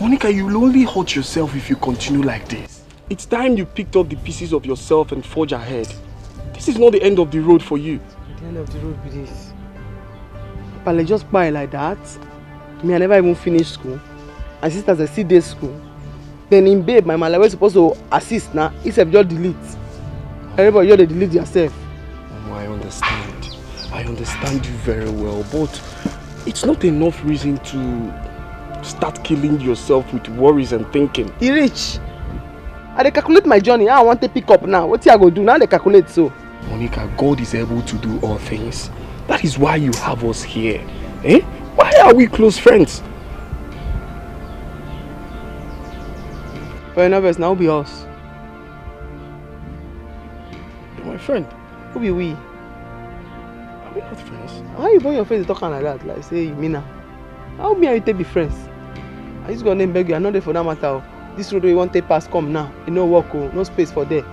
Monica, you'll only hurt yourself if you continue like this. It's time you picked up the pieces of yourself and forge ahead. This is not the end of the road for you. The end of the road with this. Papa, like just buy like that. Me, I never even finished school. My sisters are still day school. Then in babe, my man, was supposed to assist now. Except just delete. Everybody, you delete yourself. Oh, I understand. I understand you very well, but it's not enough reason to start killing yourself with worries and thinking. He rich. I calculate my journey. I want to pick up now. What I go do now? They calculate so. Monica, God is able to do all things. That is why you have us here. Eh? Why are we close friends? But nervous now be us. You're my friend. Who be we? Are we not friends? How you burn your face talking like that? Like say you mean now? How me and you take be friends? I just gonna beg you. I know there for that matter. This road we want to pass come now. You know walk, no space for there.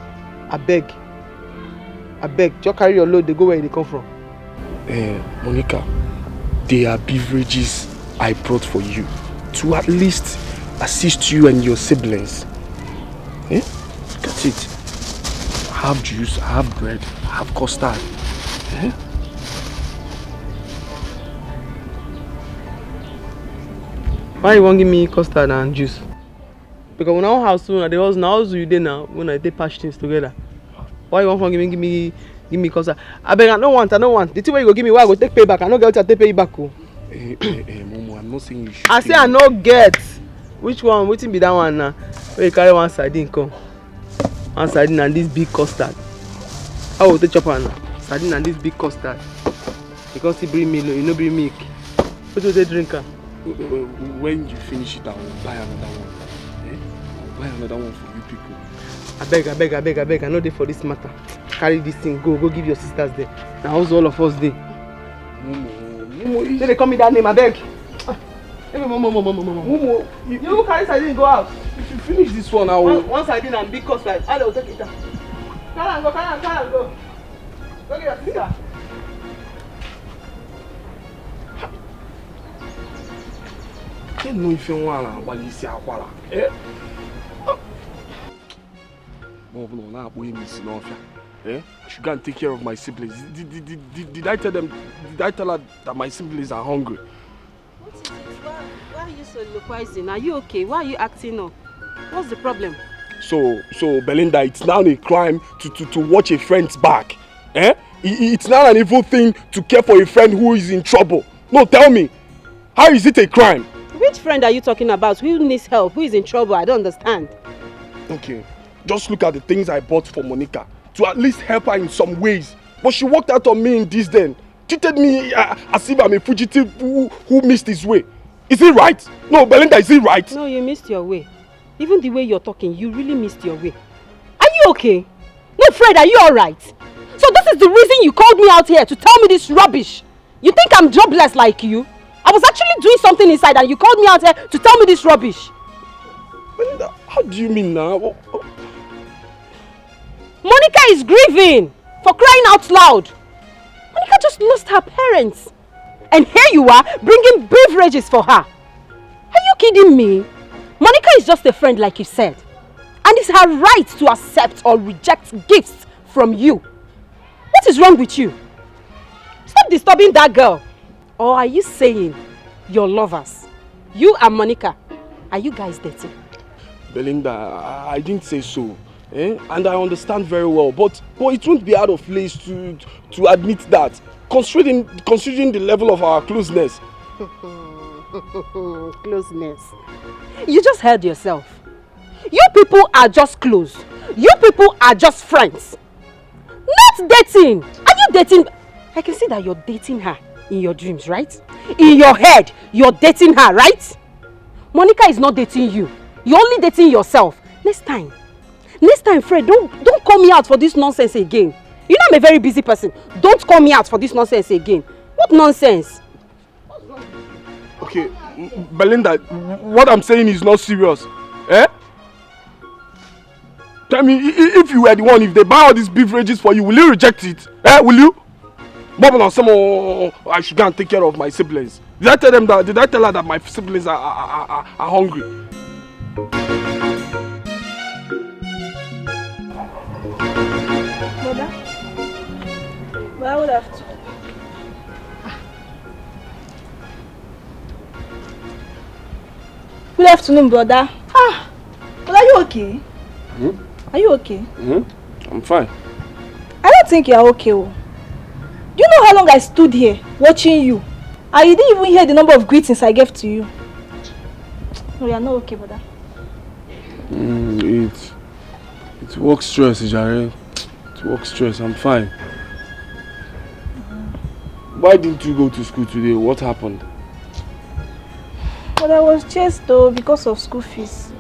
I beg. Just carry your load. They go where they come from. Monica, there are beverages I brought for you to at least assist you and your siblings. Look at it. I have juice, I have bread, I have custard. Why you want give me custard and juice? Because when our house soon, the house you did now when I take patch things together. Why you want to give me custard? I beg, I don't want. The thing where you go give me, why I go take pay back? I don't get to take pay back. Momo, I'm not saying you should. I say I no get. Which one? Which be that one now? Where you carry one sardine come. One sardine and this big custard. How will take chop on now? Sardine and this big custard. Because he bring milk, you no bring milk. What will they drink? When you finish it, I will buy another one. I'll buy another one for you people. I beg. I know they for this matter. Carry this thing, go give your sisters there. Now how's all of us there? Momo, they call me that name, I beg. Momo, you carry sardine and go out. If you finish this one, I will. One sardine and big custard. I will take it down. Carry and go. Go get your sister. I don't know if you want to see Aquala. Eh? I should go and take care of my siblings. Did I tell them? Did I tell her that my siblings are hungry? What is it? Why are you soliloquizing? Are you okay? Why are you acting up? What's the problem? So Belinda, it's now a crime to watch a friend's back. Eh? It's now an evil thing to care for a friend who is in trouble. No, tell me, how is it a crime? Which friend are you talking about? Who needs help? Who is in trouble? I don't understand. Okay, just look at the things I bought for Monica to at least help her in some ways. But she walked out on me in this then. Treated me as if I'm a fugitive who missed his way. Is it right? No, Belinda, is it right? No, you missed your way. Even the way you're talking, you really missed your way. Are you okay? No, Fred, are you alright? So this is the reason you called me out here to tell me this rubbish? You think I'm jobless like you? I was actually doing something inside and you called me out here to tell me this rubbish. Belinda, how do you mean now? Monica is grieving, for crying out loud. Monica just lost her parents. And here you are, bringing beverages for her. Are you kidding me? Monica is just a friend like you said. And it's her right to accept or reject gifts from you. What is wrong with you? Stop disturbing that girl. Or are you saying you're lovers? You and Monica, are you guys dating? Belinda, I didn't say so. And I understand very well, but it won't be out of place to admit that, considering the level of our closeness. Closeness. You just heard yourself. You people are just close. You people are just friends. Not dating. Are you dating? I can see that you're dating her in your dreams, right? In your head, you're dating her, right? Monica is not dating you. You're only dating yourself. Next time, Fred, don't call me out for this nonsense again. You know I'm a very busy person. Don't call me out for this nonsense again. What nonsense? Okay, Belinda, what I'm saying is not serious. Tell me, if you were the one, if they buy all these beverages for you, will you reject it? Will you? Bob and some, I should go and take care of my siblings. Did I tell her that my siblings are hungry? Mother, but I would have to. Good afternoon, brother. But are you okay? Are you okay? I'm fine. I don't think you are okay. Do you know how long I stood here watching you? And you didn't even hear the number of greetings I gave to you. No, you are not okay, brother. It's work stress, Jare. It's work stress. I'm fine. Why didn't you go to school today? What happened? But I was chased though because of school fees.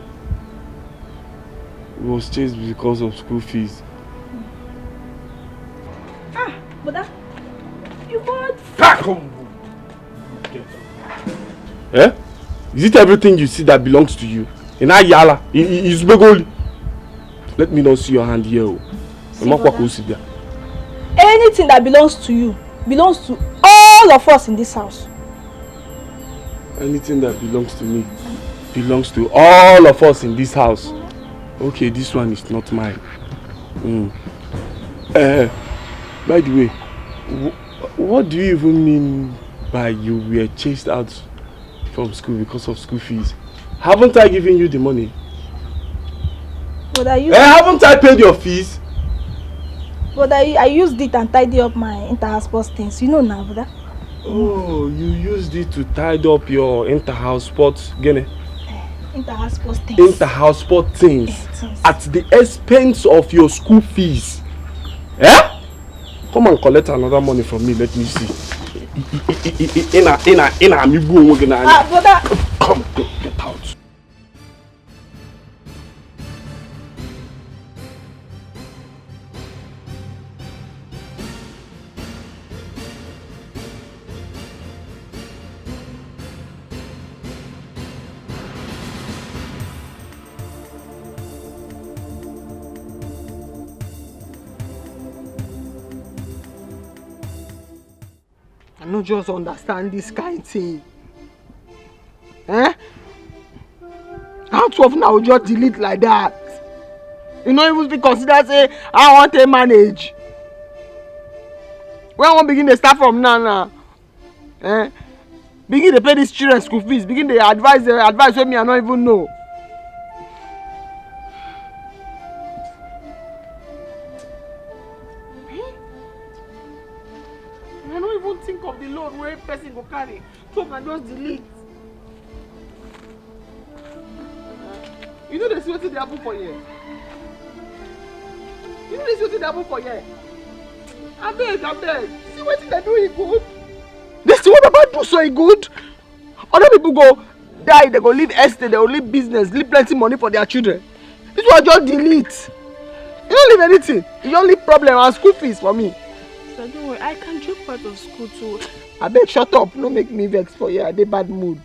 You was chased because of school fees. Brother, you bought. Is it everything you see that belongs to you? In Ayala, is Begoli. Let me not see your hand here. Anything that belongs to you belongs to all of us in this house. Anything that belongs to me belongs to all of us in this house. Okay, this one is not mine. By the way, what do you even mean by you were chased out from school because of school fees? Haven't I given you the money? But I haven't I paid your fees? But I used it and tidy up my inter-house sports things. You know now, brother. Oh, you used it to tidy up your inter-house sports, Gene? Inter-house sports things. Inter-house sports things at the expense of your school fees. Come and collect another money from me. Let me see. Brother. Come, get out. I no just understand this kind of thing. How 12 now just delete like that? You know even consider say I want to manage. When I want begin to start from now. Begin to pay these children school fees. Begin to advise with me I don't even know. I don't even think of the load where person go carry. So I just delete. You know the see wetin dey happen for here. You know the see wetin dey happen for here. Abeg. See wetin they do e good. This thing what Papa do so e good. Other people go die, they go leave estate, they go leave business, leave plenty money for their children. This one just delete. You don't leave anything. You don't leave problem and school fees for me. So don't worry, I can drop out of school too. Abeg shut up, no make me vex for you. I dey bad mood.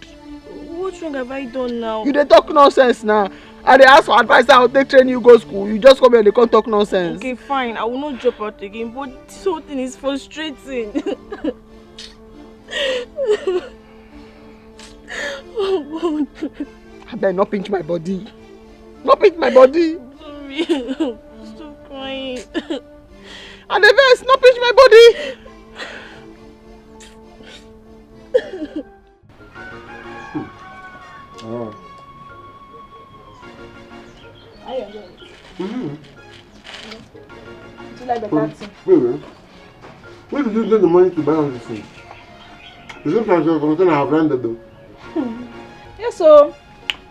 What wrong have I done now? You dey talk nonsense now. I dey ask for advice how to take train you go school. You just come here and come talk nonsense. Okay, fine. I will not drop out again, but this whole thing is frustrating. Oh God. Abeg no pinch my body. No pinch my body. me. Stop crying. And the verse, not pinch my body. Oh. How you enjoying it? Mm-hmm. Do you like the dancing? Wait. Where did you get the money to buy all this thing? It seems like your container have landed though. Yeah, so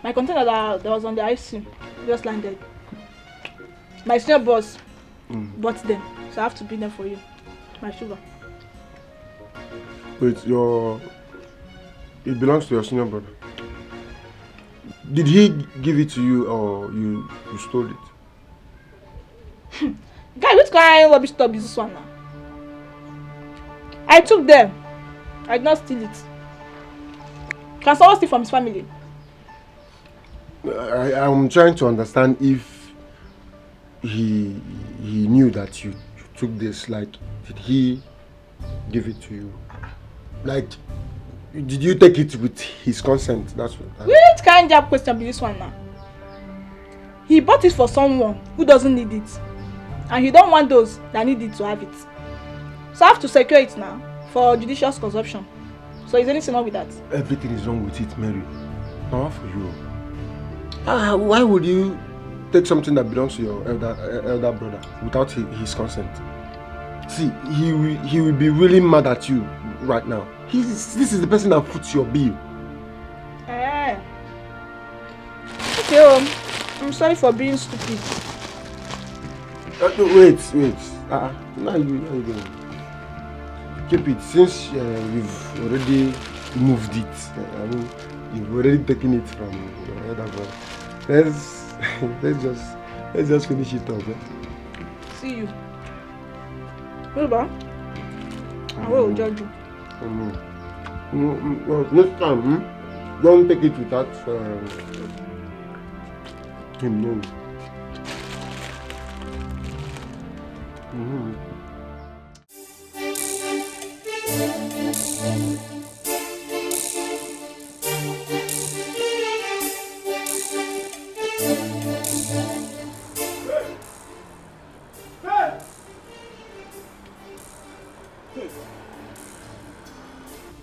my container that was on the IC just landed. My senior boss bought them, so I have to bring them for you. My sugar. Wait, it belongs to your senior brother. Did he give it to you or you stole it? Guy, which kind of rubbish stop is this one now? I took them. I did not steal it. Can someone steal from his family? I'm trying to understand if he knew that you took this. Like, did he give it to you? Like, did you take it with his consent? That's what. Which kind of question be this one now? He bought it for someone who doesn't need it, and he don't want those that need it to have it. So I have to secure it now for judicious consumption. So is anything wrong with that? Everything is wrong with it, Mary. Not for you. Why would you take something that belongs to your elder brother without his consent? See, he will be really mad at you right now. This is the person that puts your bill. Okay, I'm sorry for being stupid. Wait. Now you going. Keep it since you've already moved it. You've already taken it from your elder brother. Let's just finish it up. See you. Wilbur, I will judge you. Next time, don't take it without him knowing.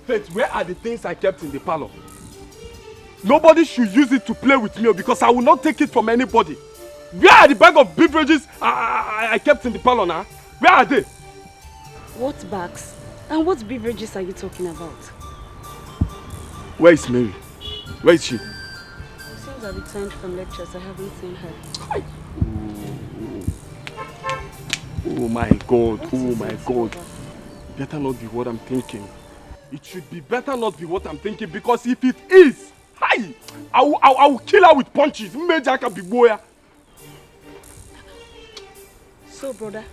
Faith, where are the things I kept in the parlor? Nobody should use it to play with me because I will not take it from anybody. Where are the bag of beverages I kept in the parlor now? Where are they? What bags? And what beverages are you talking about? Where is Mary? Where is she? Since I returned from lectures, I haven't seen her. Oh my God, oh my God. Better not be what I'm thinking. It should be better not be what I'm thinking because if it is, I will kill her with punches. So, brother,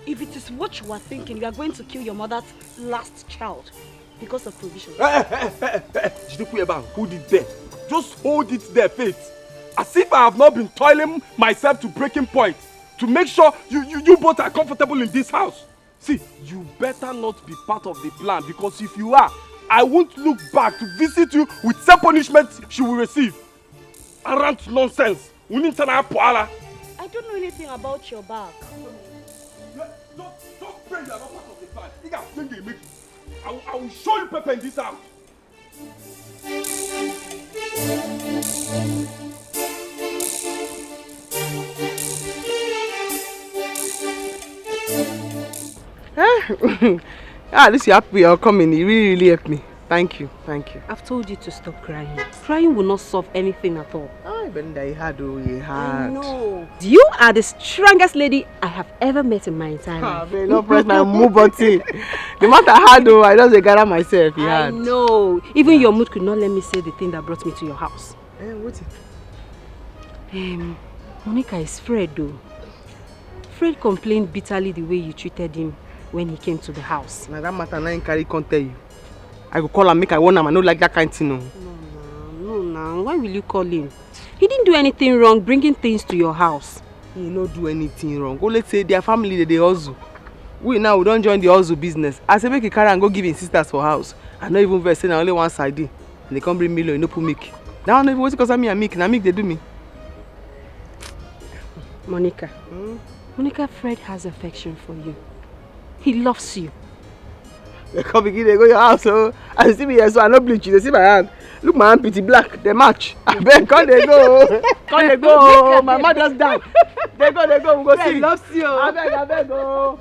if it is what you are thinking, you are going to kill your mother's last child because of provision. Hold it there. Just hold it there, Faith. As if I have not been toiling myself to breaking point to make sure you both are comfortable in this house. See, you better not be part of the plan because if you are, I won't look back to visit you with some punishment she will receive. Around nonsense. I don't know anything about your bag. Don't pray you are not part of the plan. I will show you pepper in this house. At least you're happy you're coming. You really helped me. Thank you. I've told you to stop crying. Crying will not solve anything at all. Belinda, you had. I know. You are the strongest lady I have ever met in my entire life. Don't press my move button. The matter I had, I just gather myself. I know. Even your mood could not let me say the thing that brought me to your house. What's it? Monica is Fred though. Fred complained bitterly the way you treated him when he came to the house. Now that matter now carry can't tell you. I go call and make I warn him. I don't like that kind of thing. No. Why will you call him? He didn't do anything wrong bringing things to your house. He not do anything wrong. Go let's say their family they hustle. We don't join the hustle business. I say make he carry and go give his sisters for house. I not even verse only one side. And they come bring million, no put milk. Now I don't even what because me and milk. Now milk they do me. Monica. Monica, Fred has affection for you. He loves you. They come begin, they go your house, so I see me here, so I no bleach. They see my hand. Look, my hand pretty black. They match. I beg, come they go. Come they go. My mother's down. They go. We go see. Loves you. I beg, go.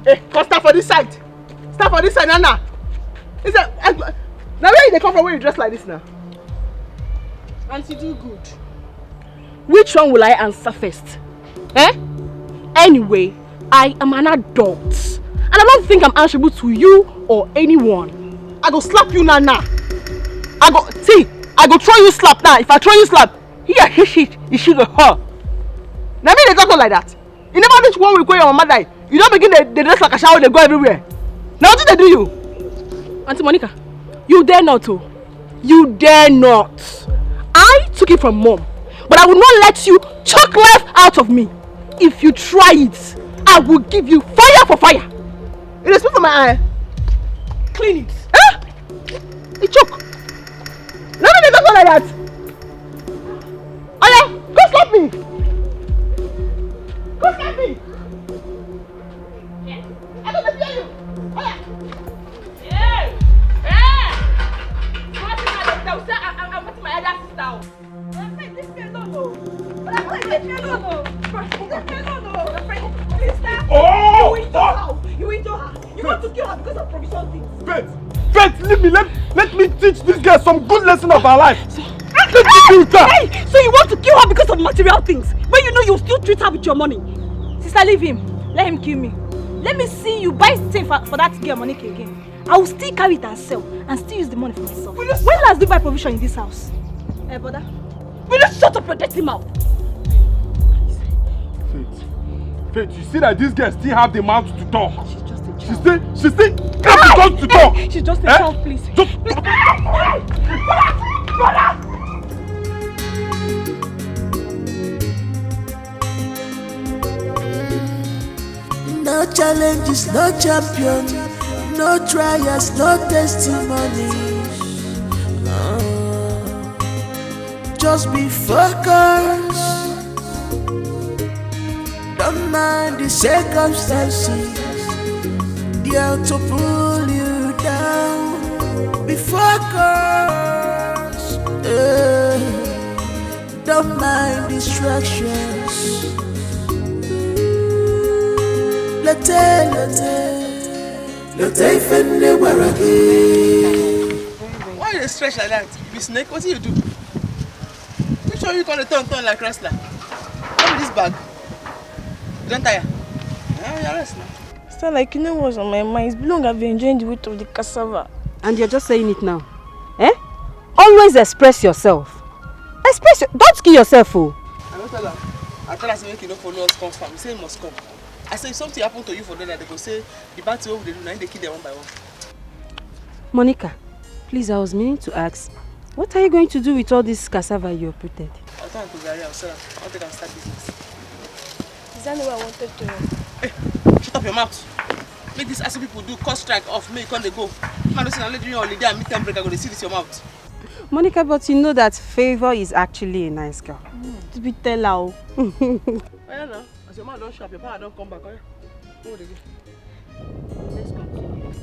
Hey, come stand for this side. Stand for this side, Nana. Now where they come from when you dress like this now? Auntie, do good. Which one will I answer first? Anyway, I am an adult. And I don't think I'm answerable to you or anyone. I go slap you, Nana. I go throw you slap now. If I throw you slap, he should go her. Now me they talk like that. You never reach one week where your mama die. You don't begin they dress like a shower, they go everywhere. Now what did they do you? Auntie Monica, you dare not oh. You dare not. I took it from mom, but I will not let you choke life out of me. If you try it, I will give you fire for fire. It is for my eye. Clean it. It choke. No, they don't go like that. Oh yeah, go slap me. Go slap me. Yeah. I don't fear you. Oh yeah. I'm with my other sister. Leave me alone. Leave me alone. Please stop. Oh! You injure her. You want to kill her because of provision things. Faith, leave me. Let me teach this girl some good lesson of her life. Let me do that. Hey, so you want to kill her because of material things, when you know you'll still treat her with your money? Sister, leave him. Let him kill me. Let me see you buy things for that girl Monica again. I will still carry it and sell and still use the money for myself. When last did you buy provision in this house? Hey, brother. Will you shut up your dirty mouth? Faith, you see that this girl still have the mouth to talk. She's just a child. She still have the tongue to talk. She's just a child, please. Brother! No challenges, no champion, no trials, no testimony. Just be focused. Don't mind the circumstances. They are to pull you down. Be focused. Don't mind distractions. Why you stretch like that? You be snake? What do you do? Which one you gonna turn like wrestler? What is this bag? You don't tire? Yeah, you're rest now. It's like you know what's on my mind. It's been long I've been enjoying the weight of the cassava. And you're just saying it now. Always express yourself. Don't kill yourself, oh. I don't tell her. I tell her to make you don't follow us come farm. You say you must come. I say if something happen to you for them, they go say the party what they do now they kill them one by one. Monica, please, I was meaning to ask, what are you going to do with all this cassava you uprooted? I'll turn to Gary, I'll sell them. I'll take and start business. Is that what I wanted to know? Hey, shut up your mouth. Make these asshole people do cost strike off, make you go. Man, don't say I'm letting you holiday and meet them break, I go to see this your mouth. Monica, but you know that Favor is actually a nice girl. To be tell her. I don't know. As your man don't show up, your power don't come back. Go again. Let's continue.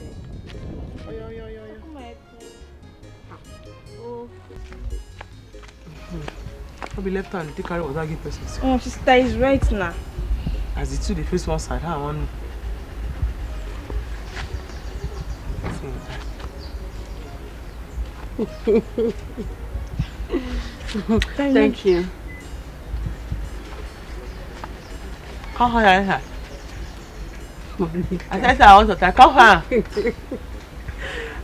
I'll be left hand, take carry water, give person. Oh, sister is right now. As the two, they face one side, how one. Thank you. Come here. I said I want to come here.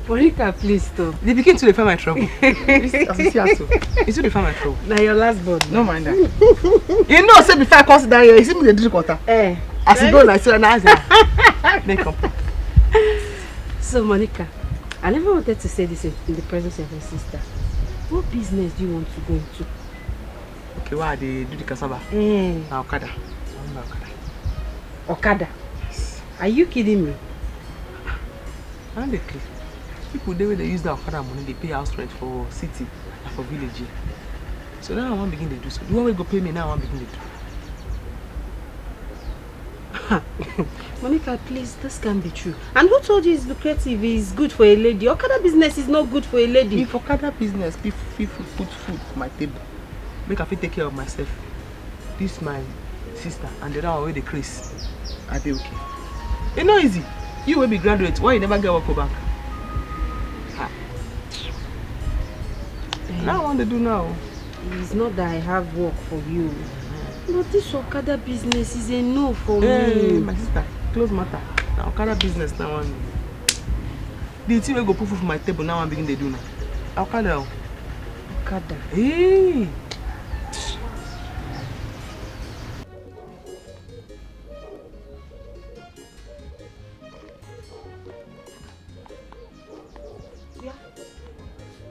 Monica, please stop. They begin to find my trouble. It's to find my trouble. Now your last body. No mind that. You know, say before I come down here, you see me the drink water. As you go, I say, make up. So, Monica, I never wanted to say this in the presence of your sister. What business do you want to go into? Okay, why they do the cassava? Now, Okada. Okada? Are you kidding me? And they people they use the Okada money, they pay house rent for city and for village. So now I want to begin to do so. You want me to go pay me now? I want to begin to do. Monica, please, this can't be true. And who told you it's lucrative, it's good for a lady? Okada business is not good for a lady. If Okada business, people put food on my table, make I fit take care of myself. This my sister and the other one with the Chris. I be okay. It's not easy. You will be graduate. Why you never get work for bank? Now I want to do now. It's not that I have work for you. But this Okada business is a no for me. My sister, close matter. Now Okada business now one. The thing will go put food for my table now I'm beginning to do now. Okada. Okada. Hey.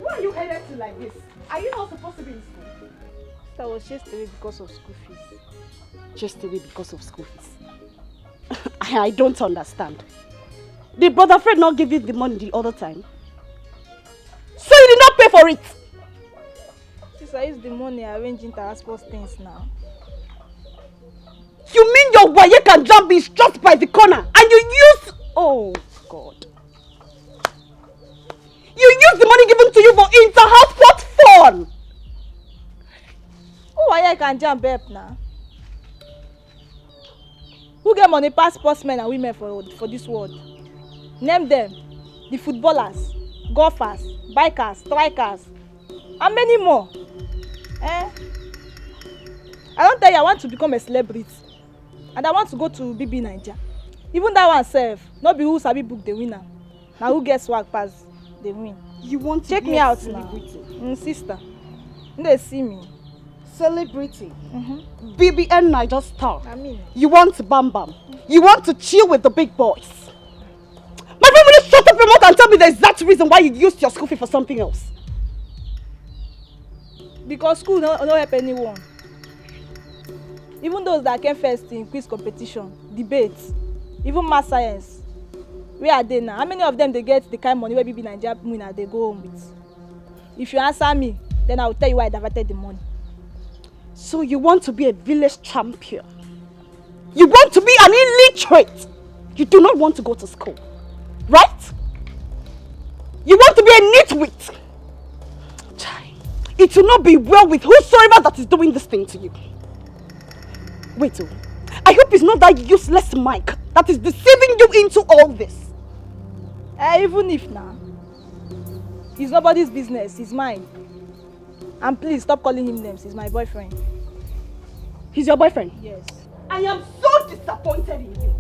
Where are you headed to like this? Are you not supposed to be in school? I was chased away because of school fees. Just away because of school fees. I don't understand. Did brother Fred not give you the money the other time? So you did not pay for it? Since I used the money, I arranged inter-sports things now. You mean your Wazico and jump is just by the corner and you use... Oh God. You use the money given to you for inter-house sport fun! Oh, I can jump up now. Who get money pass sportsmen and women for this world? Name them. The footballers, golfers, bikers, strikers, and many more. I don't tell you I want to become a celebrity. And I want to go to BB Nigeria. Even that one self, not be who sabi book the winner. Now who gets swag pass the win. You want to check be me a out celebrity? now. Sister. They see me. Celebrity. BBN Niger star. I mean. You want to bam bam. You want to chill with the big boys. My friend, will you shut up your mouth and tell me the exact reason why you used your school fee for something else? Because school no help anyone. Even those that came first in quiz competition, debates, even math science. Where are they now? How many of them they get the kind of money where BB Nigeria winner they go home with? If you answer me, then I will tell you why I diverted the money. So you want to be a village champion? You want to be an illiterate? You do not want to go to school, right? You want to be a nitwit? It will not be well with whosoever that is doing this thing to you. Wait, I hope it's not that useless Mike that is deceiving you into all this. Even if now, it's nobody's business, it's mine. And please stop calling him names, he's my boyfriend. He's your boyfriend? Yes. I am so disappointed in you.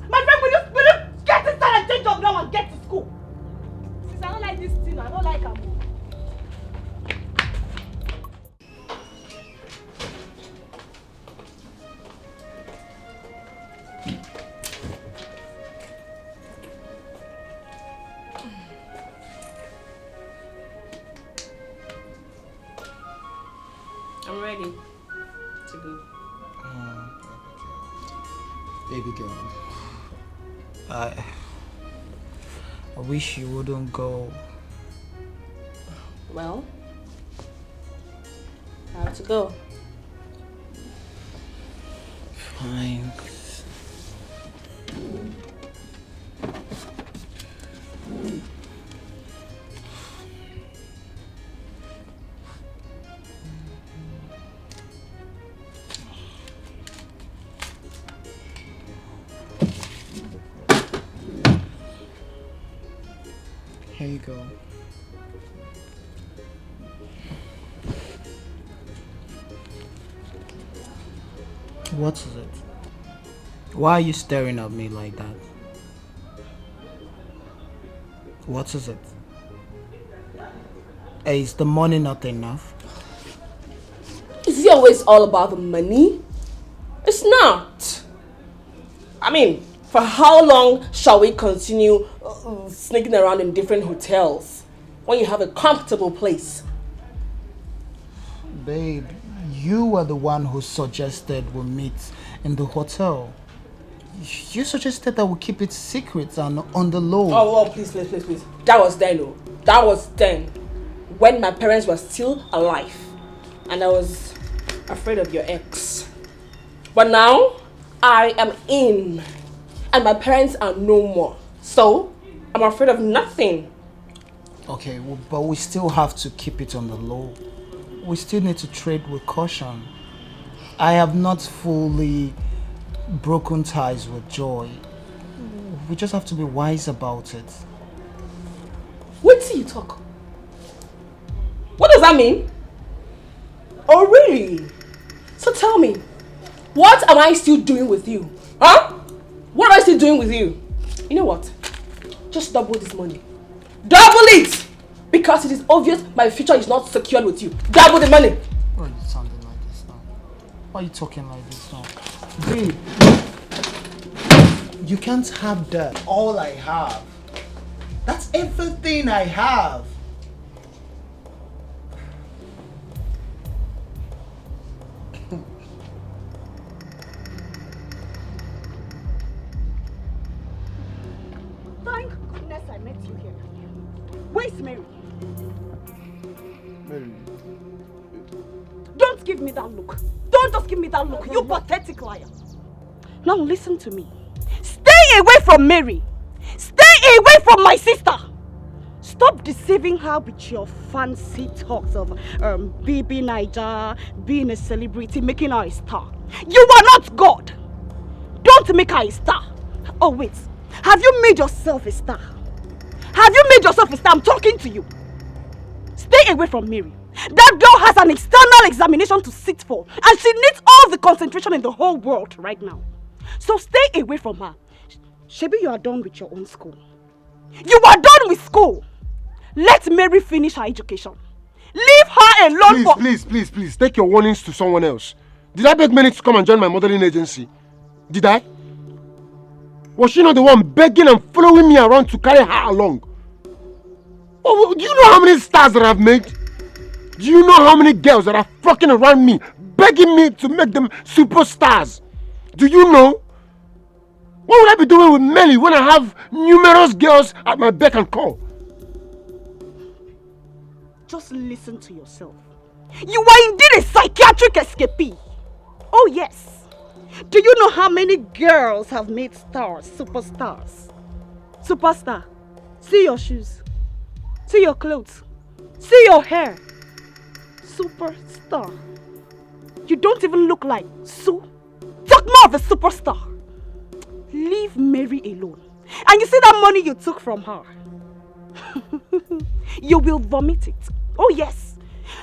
My friend, will you get inside and change job now and get to school? Since I don't like this thing, I don't like him. I'm ready to go. Baby girl, I wish you wouldn't go. Well, I have to go. Fine. Here you go. What is it? Why are you staring at me like that? What is it? Hey, is the money not enough? Is it always all about the money? It's not. I mean, for how long shall we continue sneaking around in different hotels when you have a comfortable place? Babe, you were the one who suggested we meet in the hotel. You suggested that we keep it secret and on the low. Oh, please. That was then, oh. That was then. When my parents were still alive. And I was afraid of your ex. But now, I am in. And my parents are no more. So, I'm afraid of nothing. Okay, well, but we still have to keep it on the low. We still need to trade with caution. I have not fully broken ties with Joy. We just have to be wise about it. Wait till you talk. What does that mean? Oh, really? So tell me, what am I still doing with you? Huh? What am I still doing with you? You know what? Just double this money. Double it! Because it is obvious my future is not secured with you. Double the money. Why are you sounding like this now? Why are you talking like this now? Babe, you can't have that. All I have. That's everything I have. Thank goodness I met you here. Where's Mary? Mary. Don't give me that look. Don't just give me that look. You pathetic liar. Now listen to me. Stay away from Mary. Stay away from my sister. Stop deceiving her with your fancy talks of baby Niger, being a celebrity, making her a star. You are not God. Don't make her a star. Oh wait, have you made yourself a star? Have you made yourself a star? I'm talking to you. Stay away from Mary. That girl has an external examination to sit for, and she needs all the concentration in the whole world right now. So stay away from her. Shebi, you are done with your own school. You are done with school. Let Mary finish her education. Leave her alone. Please, take your warnings to someone else. Did I beg Mary to come and join my modeling agency? Did I? Was she not the one begging and following me around to carry her along? Oh, do you know how many stars that I've made? Do you know how many girls that are flocking around me, begging me to make them superstars? Do you know? What would I be doing with Melly when I have numerous girls at my beck and call? Just listen to yourself. You are indeed a psychiatric escapee. Oh yes. Do you know how many girls have made stars, superstars? Superstar. See your shoes. See your clothes. See your hair. Superstar. You don't even look like Sue. Talk more of a superstar. Leave Mary alone. And you see that money you took from her? You will vomit it. Oh yes.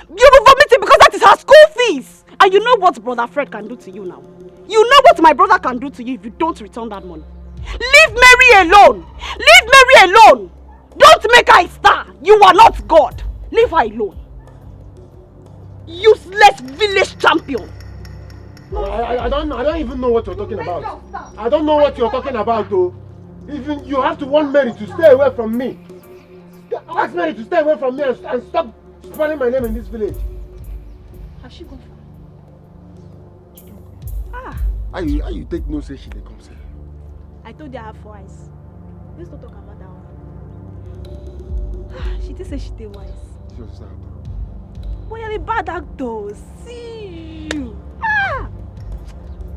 You will vomit it because that is her school fees. And you know what brother Fred can do to you now. You know what my brother can do to you if you don't return that money. Leave Mary alone. Leave Mary alone. Don't make her a star. You are not God. Leave her alone. Useless village champion. I don't even know what you're talking about. I don't know what you're talking about though. Even you have to warn Mary to stay away from me. Ask Mary to stay away from me and stop spelling my name in this village. Has she gone? How you take no say she dey come say? I told you I have 4 eyes. Let's not talk about that one. She did say she did wise. She was sad. Boy, you're a bad actor. See you.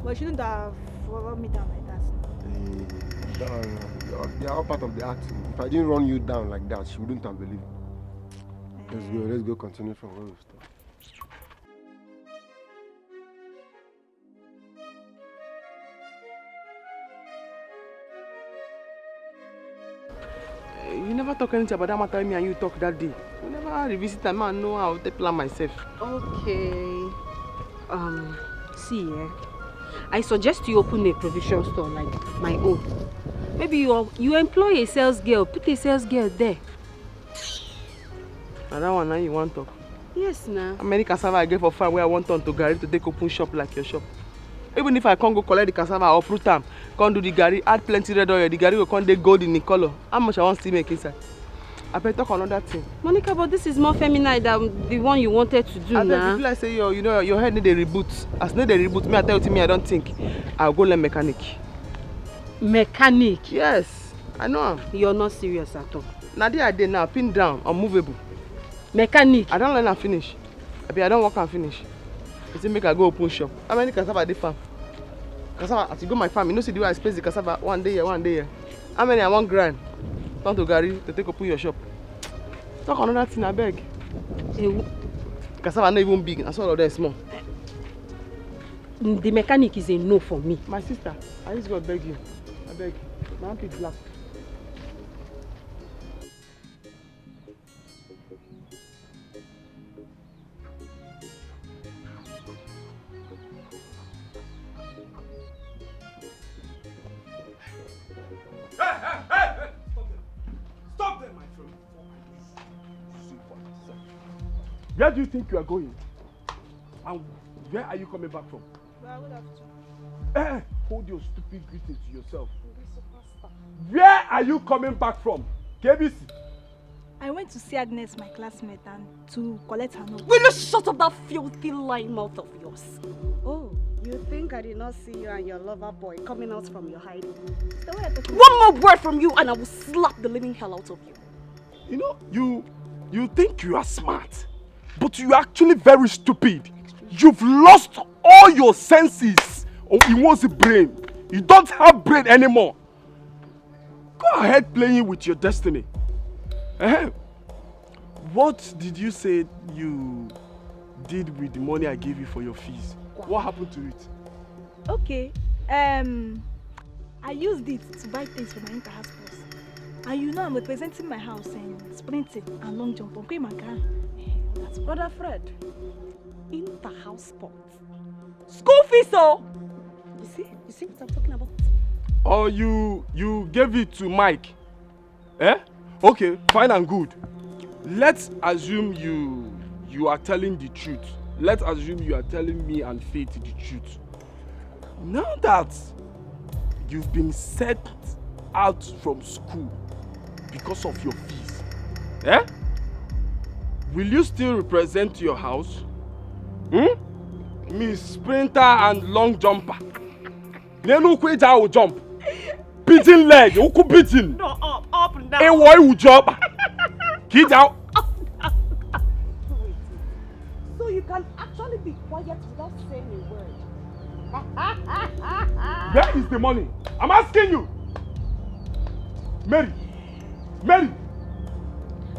But she shouldn't have run me down like that. They are all part of the acting. If I didn't run you down like that, she wouldn't have believed. Let's go continue from where we stopped. You never talk anything about that matter me and you talk that day. You never revisit that man know how to plan myself. Okay. See, I suggest you open a provision store like my own. Maybe you employ a sales girl, put a sales girl there. And that one now you want to talk? Yes, now. How many cassava I get for farm where I want on to Gary to take open shop like your shop? Even if I can't go collect the cassava or fruit time, can't do the Gary, add plenty red oil, the Gary will come dey gold in the color. How much I want to make inside? I better talk another thing. Monica, but this is more feminine than the one you wanted to do now. I feel like say your head need a reboot. As need a reboot, me I tell you me I don't think. I'll go learn mechanic. Mechanic? Yes, I know him. You're not serious at all. Now there I did now, pinned down, unmovable. Mechanic? I don't learn and finish. I don't work and finish. You say make I go open shop. How many cassava dey farm? Cassava, as you go my farm, you know see the way I space the cassava one day here, one day here. How many I want grind? Turn to Gary to take open your shop. Talk another thing, I beg. Cassava not even big, and all of them small. The mechanic is a no for me. My sister, I just go beg you. I beg. My hand is black. Stop there, my friend. Where do you think you are going? And where are you coming back from? Well, I would have to. Hold your stupid greeting to yourself. Where are you coming back from? KBC? I went to see Agnes, my classmate, and to collect her note. Will you shut up that filthy lying mouth of yours? Oh, you think I did not see you and your lover boy coming out from your hiding? So what are you talking about? One more word from you and I will slap the living hell out of you. You know, you think you are smart, but you are actually very stupid. You've lost all your senses in one's brain. You don't have brain anymore. Go ahead playing with your destiny. What did you say you did with the money I gave you for your fees? What happened to it? Okay. I used it to buy things for my inter-house course. And you know I'm representing my house in sprinting and long jump. Okay, my car. That's Brother Fred. Inter-house sports. School fees, oh! You see what I'm talking about? Or you gave it to Mike? Okay, fine and good. Let's assume you are telling the truth. Let's assume you are telling me and Faith the truth. Now that you've been set out from school because of your fees, will you still represent your house? Miss Sprinter and Long Jumper. Nenu Kweja will jump. Beating leg, you could beating. No, up and down. Hey, why will jump? Get out. So you can actually be quiet without saying a word. Where is the money? I'm asking you. Mary. Mary.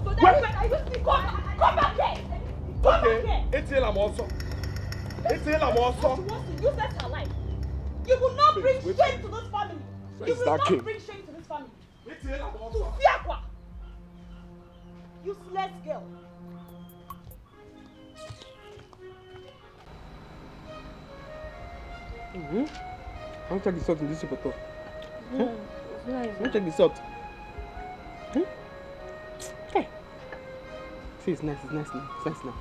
So that's when I used to come back here. Come back here. It's here, I'm also. It's here, I'm also. She wants to use that her life. You will not bring shame to this family. You will not bring shame to this family. It's here, I'm To also. Fiakwa. Useless girl. I want to check the salt in this potato. Let me check the salt. Hey. See, it's nice now. It's nice now.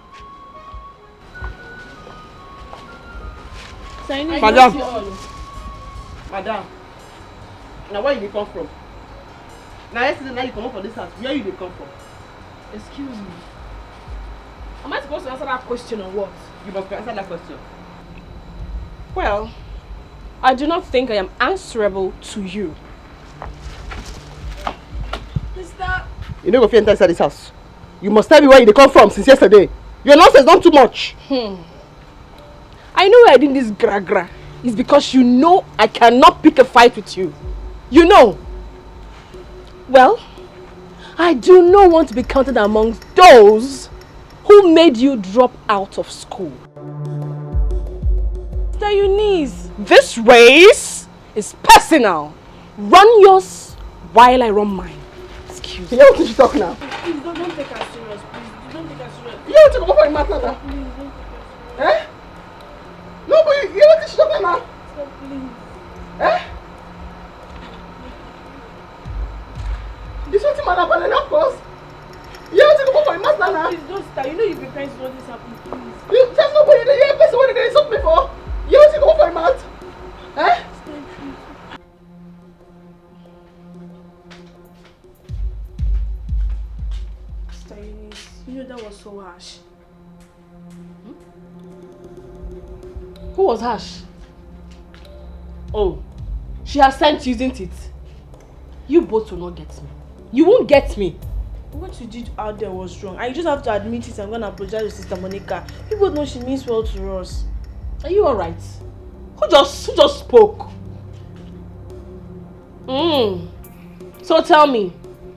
Madam, now where you come from? Now yesterday now you come up for this house. Where you come from? Excuse me. Am I supposed to answer that question or what? You must answer that question. Well, I do not think I am answerable to you. Sister. You don't go fit enter inside this house. You must tell me where you come from since yesterday. Your nonsense not too much. I know why I did this gra-gra. It's because you know I cannot pick a fight with you. You know. Well, I do not want to be counted amongst those who made you drop out of school. Sister Eunice, this race is personal. Run yours while I run mine. Excuse me. You know what you talk now? Please don't take us serious, please. Don't take us serious. You want to come up for a matter now? Please don't take us serious. Eh? No, but you want to talk now? Stop, please. Eh? This one man up and of course. You want to come up for a matter now? Please don't start. You know you've been trying to know this happen, please. You just nobody there. You ain't person when they insult before. You want to come up for a mat? Eh? Sister Eunice, you know that was so harsh. Who was harsh? Oh, She has sent you, isn't it? You both will not get me. You won't get me. What you did out there was wrong. And you just have to admit it. I'm going to apologize to Sister Monica. People know she means well to us. Are you alright? Who just spoke? So tell me,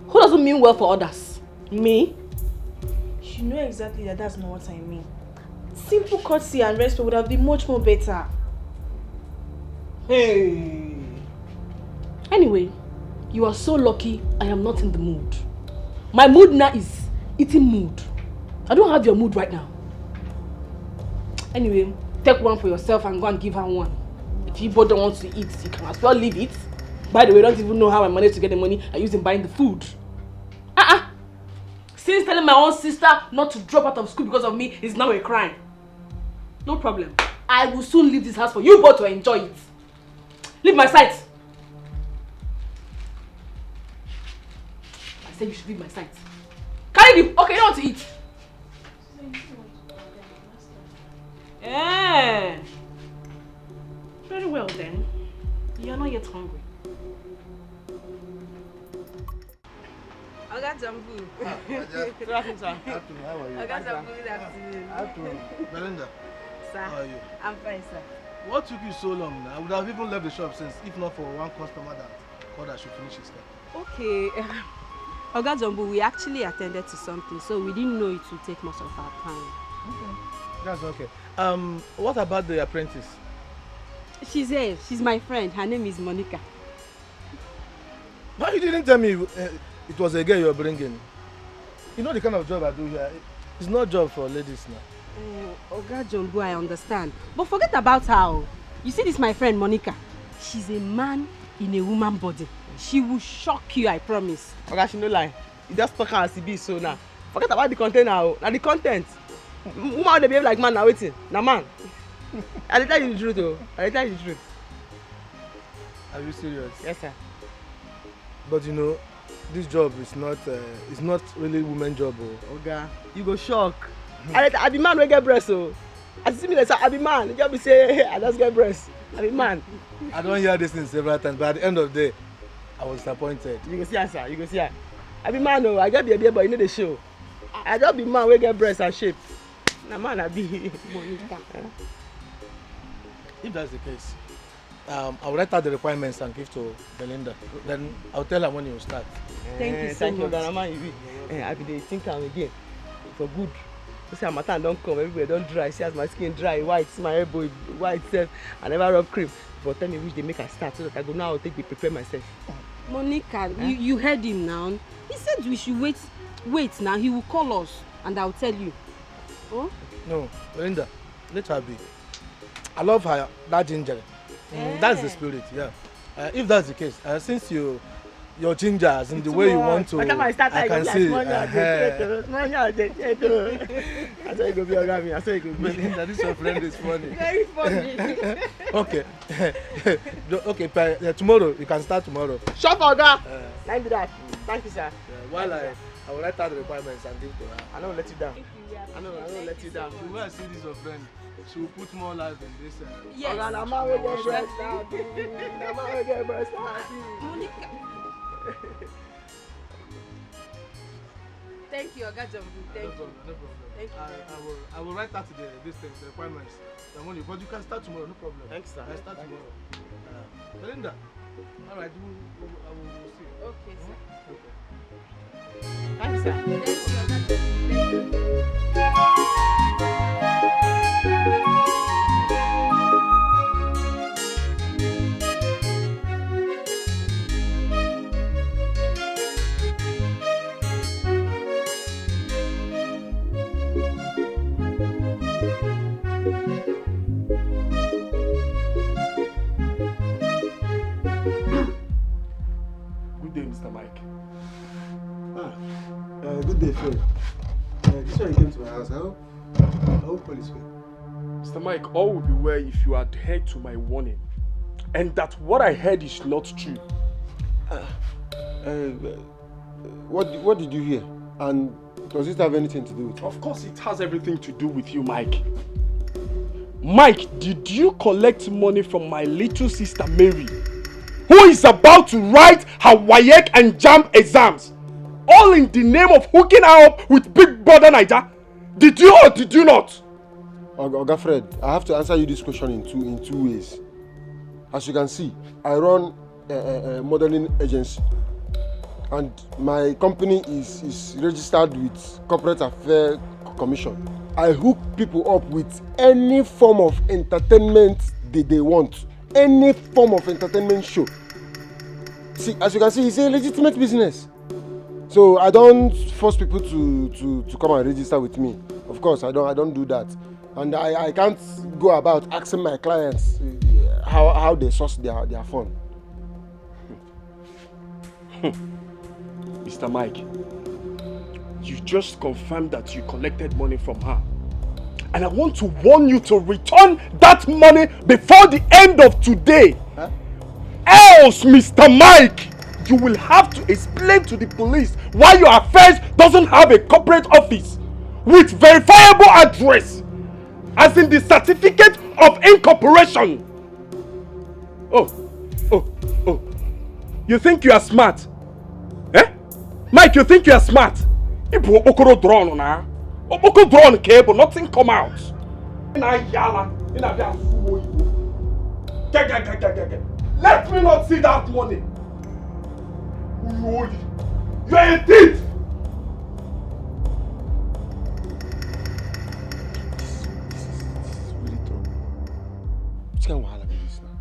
who doesn't mean well for others? Me? You know exactly that that's not what I mean. Simple courtesy and respect would have been much more better. Hey. Anyway, you are so lucky I am not in the mood. My mood now is eating mood. I don't have your mood right now. Anyway, take one for yourself and go and give her one. If you both don't want to eat, you can as well leave it. By the way, I don't even know how I managed to get the money I used in buying the food. Since telling my own sister not to drop out of school because of me is now a crime. No problem. I will soon leave this house for you both to enjoy it. Leave my sight. I said you should leave my sight. Carry the... Okay, you don't want to eat. Yeah. Very well then. You are not yet hungry. Oga Jambu. Good afternoon, sir. Afternoon, how are you? Oga Jambu, good afternoon. Afternoon. Belinda, Sir, how are you? I'm fine, sir. What took you so long now? I would have even left the shop since, if not for one customer that called that should finish his car. Okay. Oga Jambu, we actually attended to something, so we didn't know it would take much of our time. Okay. That's okay. What about the apprentice? She's here. She's my friend. Her name is Monica. Why you didn't tell me it was a girl you were bringing? You know the kind of job I do here. It's not job for ladies now. Oga Jambu, I understand. But forget about her. You see this my friend Monica? She's a man in a woman body. She will shock you, I promise. Oga, she no lie. You just talk as it be so now. Forget about the content now. Now the content. Woman they behave like man now waiting. Now man. I tell you the truth though. I tell you the truth. Are you serious? Yes, sir. But you know, this job is not really woman job. Oga, you go shock. I be man wey get breast oh. As you see me like say I be man. You just be say hey, I just get breast. I be man. I don't hear this thing several times, but at the end of the day, I was disappointed. You go see her, sir. You go see her. I be man oh. I get baby, but you know the show. I just be man wey get breast and shape. Na man I be. Monica. If that's the case, I'll write out the requirements and give to Belinda. Then I'll tell her when you start. Thank you so thank much. you, Oga. Na man you be. I be dey think am again. For good. You see, my time don't come. Everywhere don't dry. See as my skin dry, white. See my elbow white self. I never rub cream. But tell me which they make I start so that I go now. I'll take the prepare myself. Monica, you heard him now. He said we should wait now. He will call us and I'll tell you. Oh? No, Belinda, let her be. I love her, that ginger. That's the spirit, yeah. If that's the case, since your ginger, as in the way you want to, I can see. I saw you go be Oga me. I saw you go be. Belinda, this your friend is funny. Very funny. Okay. Okay, tomorrow, you can start tomorrow. Shut Oga! Let me do that. Thank you, sir. While I will write out the requirements and give to her. I don't let you down. I know let you down. The way I see this your friend, she will put more life in this. Yes. Oga, na man wey get breast now. Na man wey get breast now. Monica. Thank you, Oga Jambu. Thank you. No problem. Thank you. I will write out the requirements. The money, but you can start tomorrow, no problem. Thanks, sir. I start tomorrow. Belinda, all right, I will see you. Okay, sir. Okay. Thank you, sir. Thank you, Oga Jambu. Good day, Mr. Mike. Good day, friend. This one you came to my house. I hope all is well. Mr. Mike, all will be well if you adhere to my warning. And that what I heard is not true. What did you hear? And does it have anything to do with it? Of course, it has everything to do with you, Mike. Mike, did you collect money from my little sister Mary? who is about to write her WAEC and JAMB exams, all in the name of hooking her up with Big Brother Naija. Did you or did you not? Oga Fred, I have to answer you this question in two ways. As you can see, I run a modeling agency, and my company is registered with Corporate Affairs Commission. I hook people up with any form of entertainment they want, any form of entertainment show. See, as you can see, it's a legitimate business. So I don't force people to come and register with me. Of course, I don't do that, and I can't go about asking my clients how they source their fund. Mr. Mike, you just confirmed that you collected money from her. And I want to warn you to return that money before the end of today. Huh? Else, Mr. Mike, you will have to explain to the police why your affairs doesn't have a corporate office with verifiable address, as in the certificate of incorporation. Oh. You think you are smart? Eh? Mike, you think you are smart? If you okoro drone na, okoro drone cable, nothing come out. Let me not see that money. You are a thief. Which kind of wahala be this now?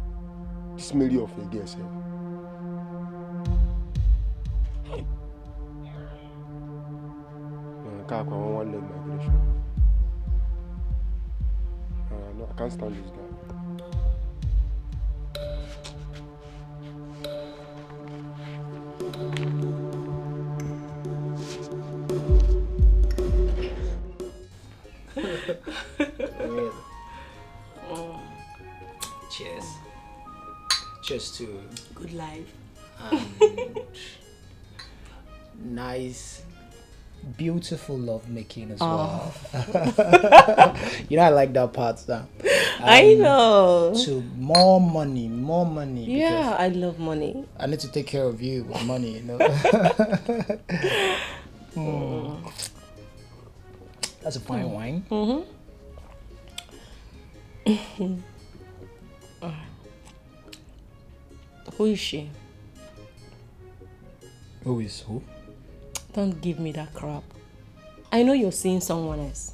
This Mary of a girl, sir. One leg migration. No, I can't stand this guy. Cheers. Cheers to good life. Nice, beautiful love making as well. You know, I like that part. I know. To more money. Yeah, I love money. I need to take care of you with money, you know. That's a fine wine. Who is she? Who is who? Don't give me that crap. I know you're seeing someone else.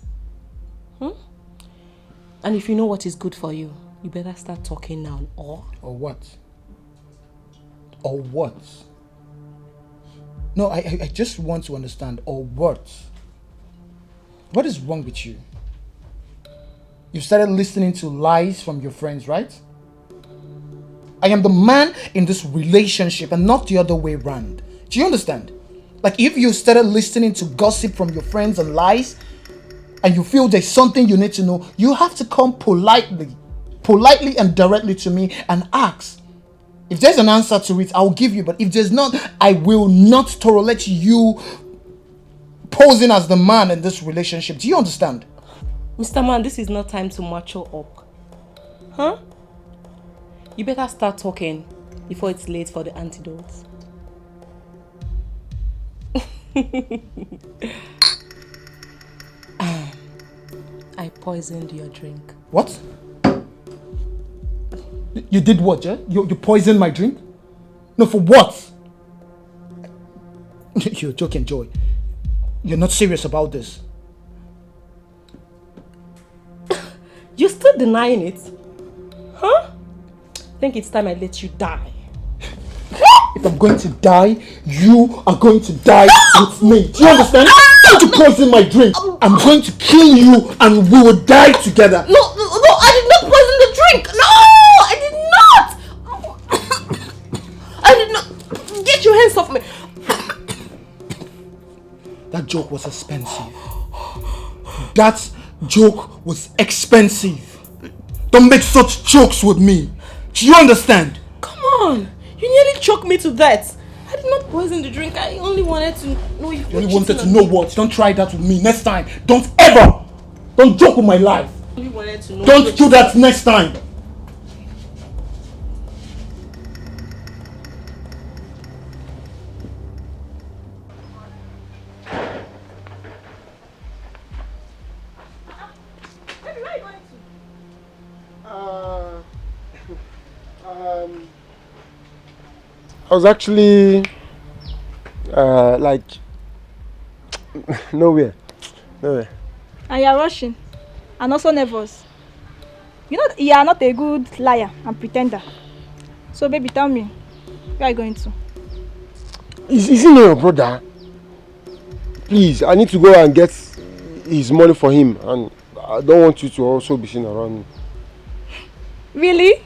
And if you know what is good for you, you better start talking now. Or what? Or what? No, I just want to understand. Or what? What is wrong with you? You started listening to lies from your friends, right? I am the man in this relationship and not the other way around. Do you understand? Like, if you started listening to gossip from your friends and lies, and you feel there's something you need to know, you have to come politely and directly to me and ask. If there's an answer to it, I'll give you. But if there's not, I will not tolerate you posing as the man in this relationship. Do you understand? Mr. Man, this is not time to macho up. Huh? You better start talking before it's late for the antidotes. I poisoned your drink. What? You did what, yeah? You poisoned my drink? No, for what? You're joking, Joy. You're not serious about this. You're still denying it? Huh? I think it's time I let you die. If I'm going to die, you are going to die with me. Do you understand? Don't you poison my drink. I'm going to kill you and we will die together. No, I did not poison the drink. No, I did not. I did not. Get your hands off me. That joke was expensive. That joke was expensive. Don't make such jokes with me. Do you understand? Come on. You nearly choked me to death. I did not poison the drink. I only wanted to know if you only wanted to know what? Don't try that with me next time. Don't ever. Don't joke with my life. I only wanted to know. Don't do that next time. I was actually like nowhere. And you are rushing and also nervous. You know you are not a good liar and pretender. So baby, tell me, where are you going to? Is he not your brother? Please, I need to go and get his money for him, and I don't want you to also be seen around me. Really?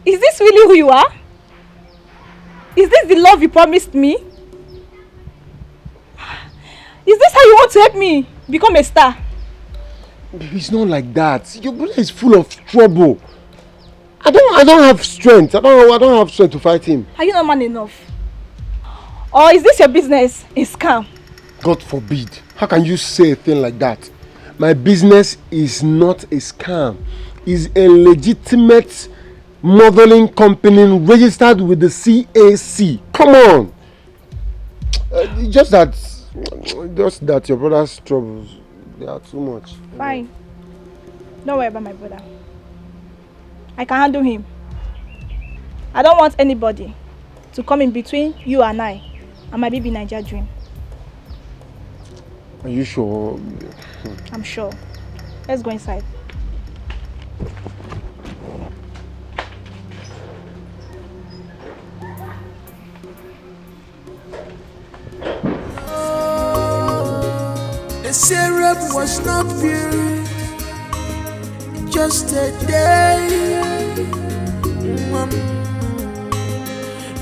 Is this really who you are? Is this the love you promised me? Is this how you want to help me become a star? Baby, it's not like that. Your brother is full of trouble. I don't have strength. I don't have strength to fight him. Are you not man enough? Or is this your business a scam? God forbid. How can you say a thing like that? My business is not a scam. It's a legitimate modeling company registered with the CAC. Come on. Just that your brother's troubles, they are too much. Fine. Don't worry about my brother. I can handle him. I don't want anybody to come in between you and I and my baby Niger dream. Are you sure? I'm sure. Let's go inside. The syrup was not pure, just a day.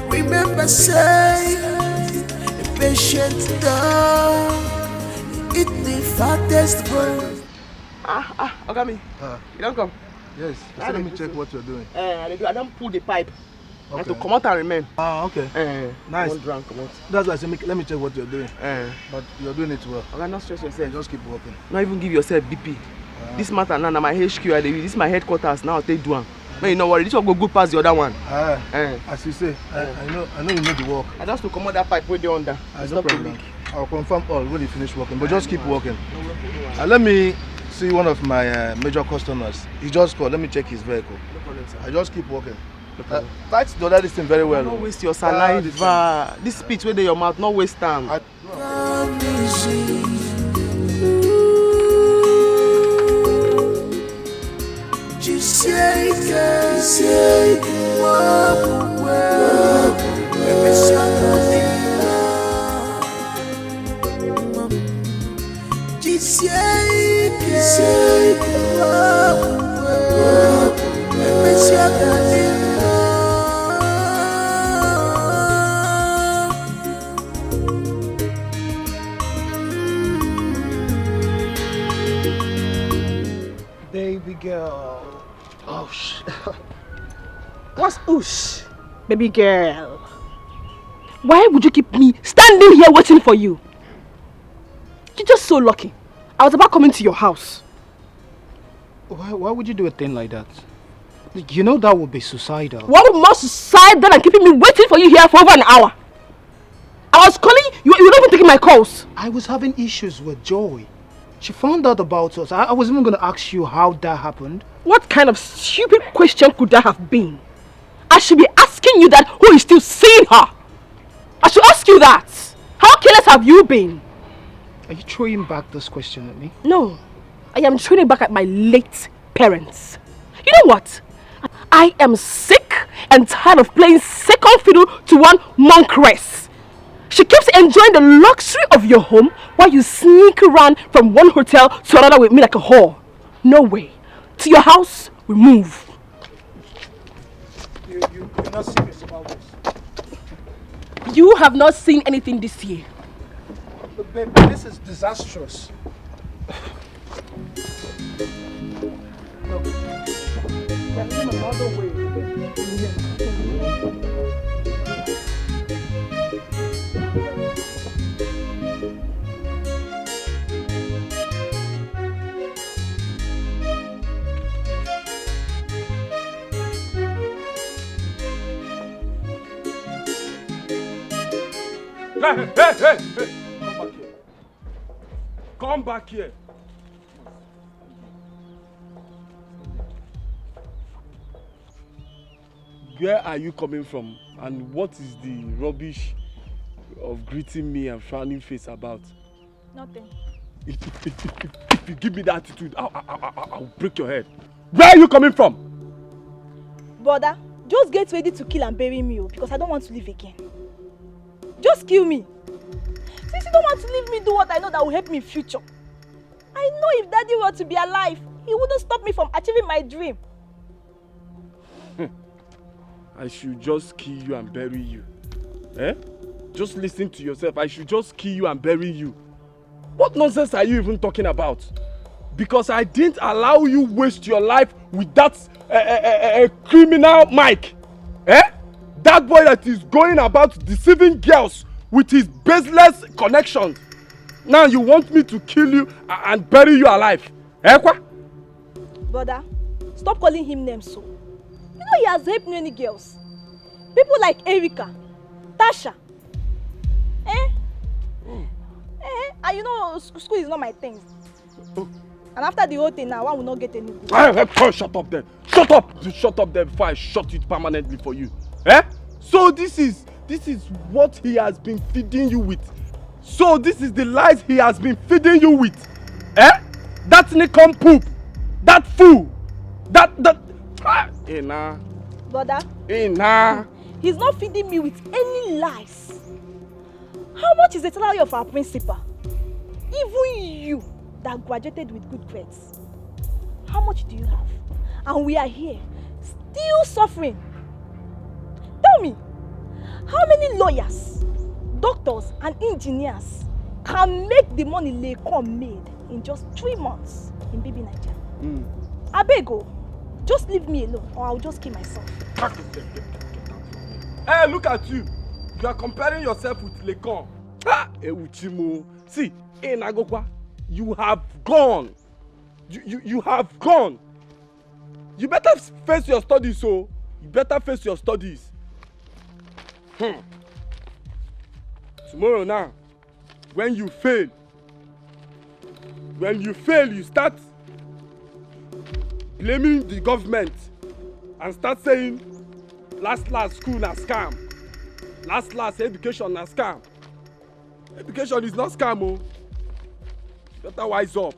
Remember, say, a patient dog, eat the fattest bird. Ogami, you don't come. Yes, so let me check what you're doing. I don't pull the pipe. Okay. And to come out and remain. Okay. Nice. One drunk, come out. That's why I said, let me check what you're doing. But you're doing it well. Okay, not stress yourself. Just keep working. Not even give yourself BP. This matter now, my HQ, this is my headquarters now. Take do one. Man, you know what? This one go good past the other one. As you say, I know you know the work. I just to come out that pipe with the under. No problem. I'll confirm all when you finish working, but just keep working. Let me see one of my major customers. He just called. Let me check his vehicle. No problem, sir. I just keep working. Fight the other thing very well. Don't waste your saliva. This speech where they your mouth, not waste time. Baby girl. Oh, What's oosh? Baby girl. Why would you keep me standing here waiting for you? You're just so lucky. I was about coming to your house. Why would you do a thing like that? You know that would be suicidal. What would more suicidal than keeping me waiting for you here for over an hour? I was calling you, you were not even taking my calls. I was having issues with Joy. She found out about us. I was even going to ask you how that happened. What kind of stupid question could that have been? I should be asking you that who is still seeing her. I should ask you that. How careless have you been? Are you throwing back this question at me? No, I am throwing it back at my late parents. You know what? I am sick and tired of playing second fiddle to one monkress. She keeps enjoying the luxury of your home while you sneak around from one hotel to another with me like a whore. No way. To your house, we move. You're not serious about this. You have not seen anything this year. But babe, this is disastrous. Look, there's another way. Hey! Come back here. where are you coming from? And what is the rubbish of greeting me and frowning face about? Nothing. If you give me that attitude, I'll break your head. Where are you coming from? Brother, just get ready to kill and bury me, because I don't want to live again. Just kill me. Since you don't want to leave me do what I know that will help me in future. I know if Daddy were to be alive, he wouldn't stop me from achieving my dream. I should just kill you and bury you. Eh? Just listen to yourself. I should just kill you and bury you. What nonsense are you even talking about? Because I didn't allow you waste your life with that criminal Mike. Eh? That boy that is going about deceiving girls with his baseless connections. Now you want me to kill you and bury you alive. Eh, kwa? Brother, stop calling him names so. You know he has raped many girls. People like Erika, Tasha. And you know school is not my thing. Oh. And after the whole thing now, one will not get any good. Shut up then. Shut up. Shut up then before I shut it permanently for you. Eh? So this is what he has been feeding you with. So this is the lies he has been feeding you with. Eh? That Nikon poop. That fool. That nah. Brother. Nah. He's not feeding me with any lies. How much is the salary of our principal? Even you that graduated with good grades. How much do you have? And we are here, still suffering. Tell me, how many lawyers, doctors and engineers can make the money Lekon made in just 3 months in Baby Nigeria? Abego, just leave me alone or I'll just kill myself. Hey, look at you. You are comparing yourself with Lekon. Uchimo. See, Nagokwa, you have gone. You have gone. You better face your studies, so you better face your studies. Tomorrow now, when you fail, you start blaming the government and start saying last school na scam. Last education na scam. Education is not scam, oh. Better wise up.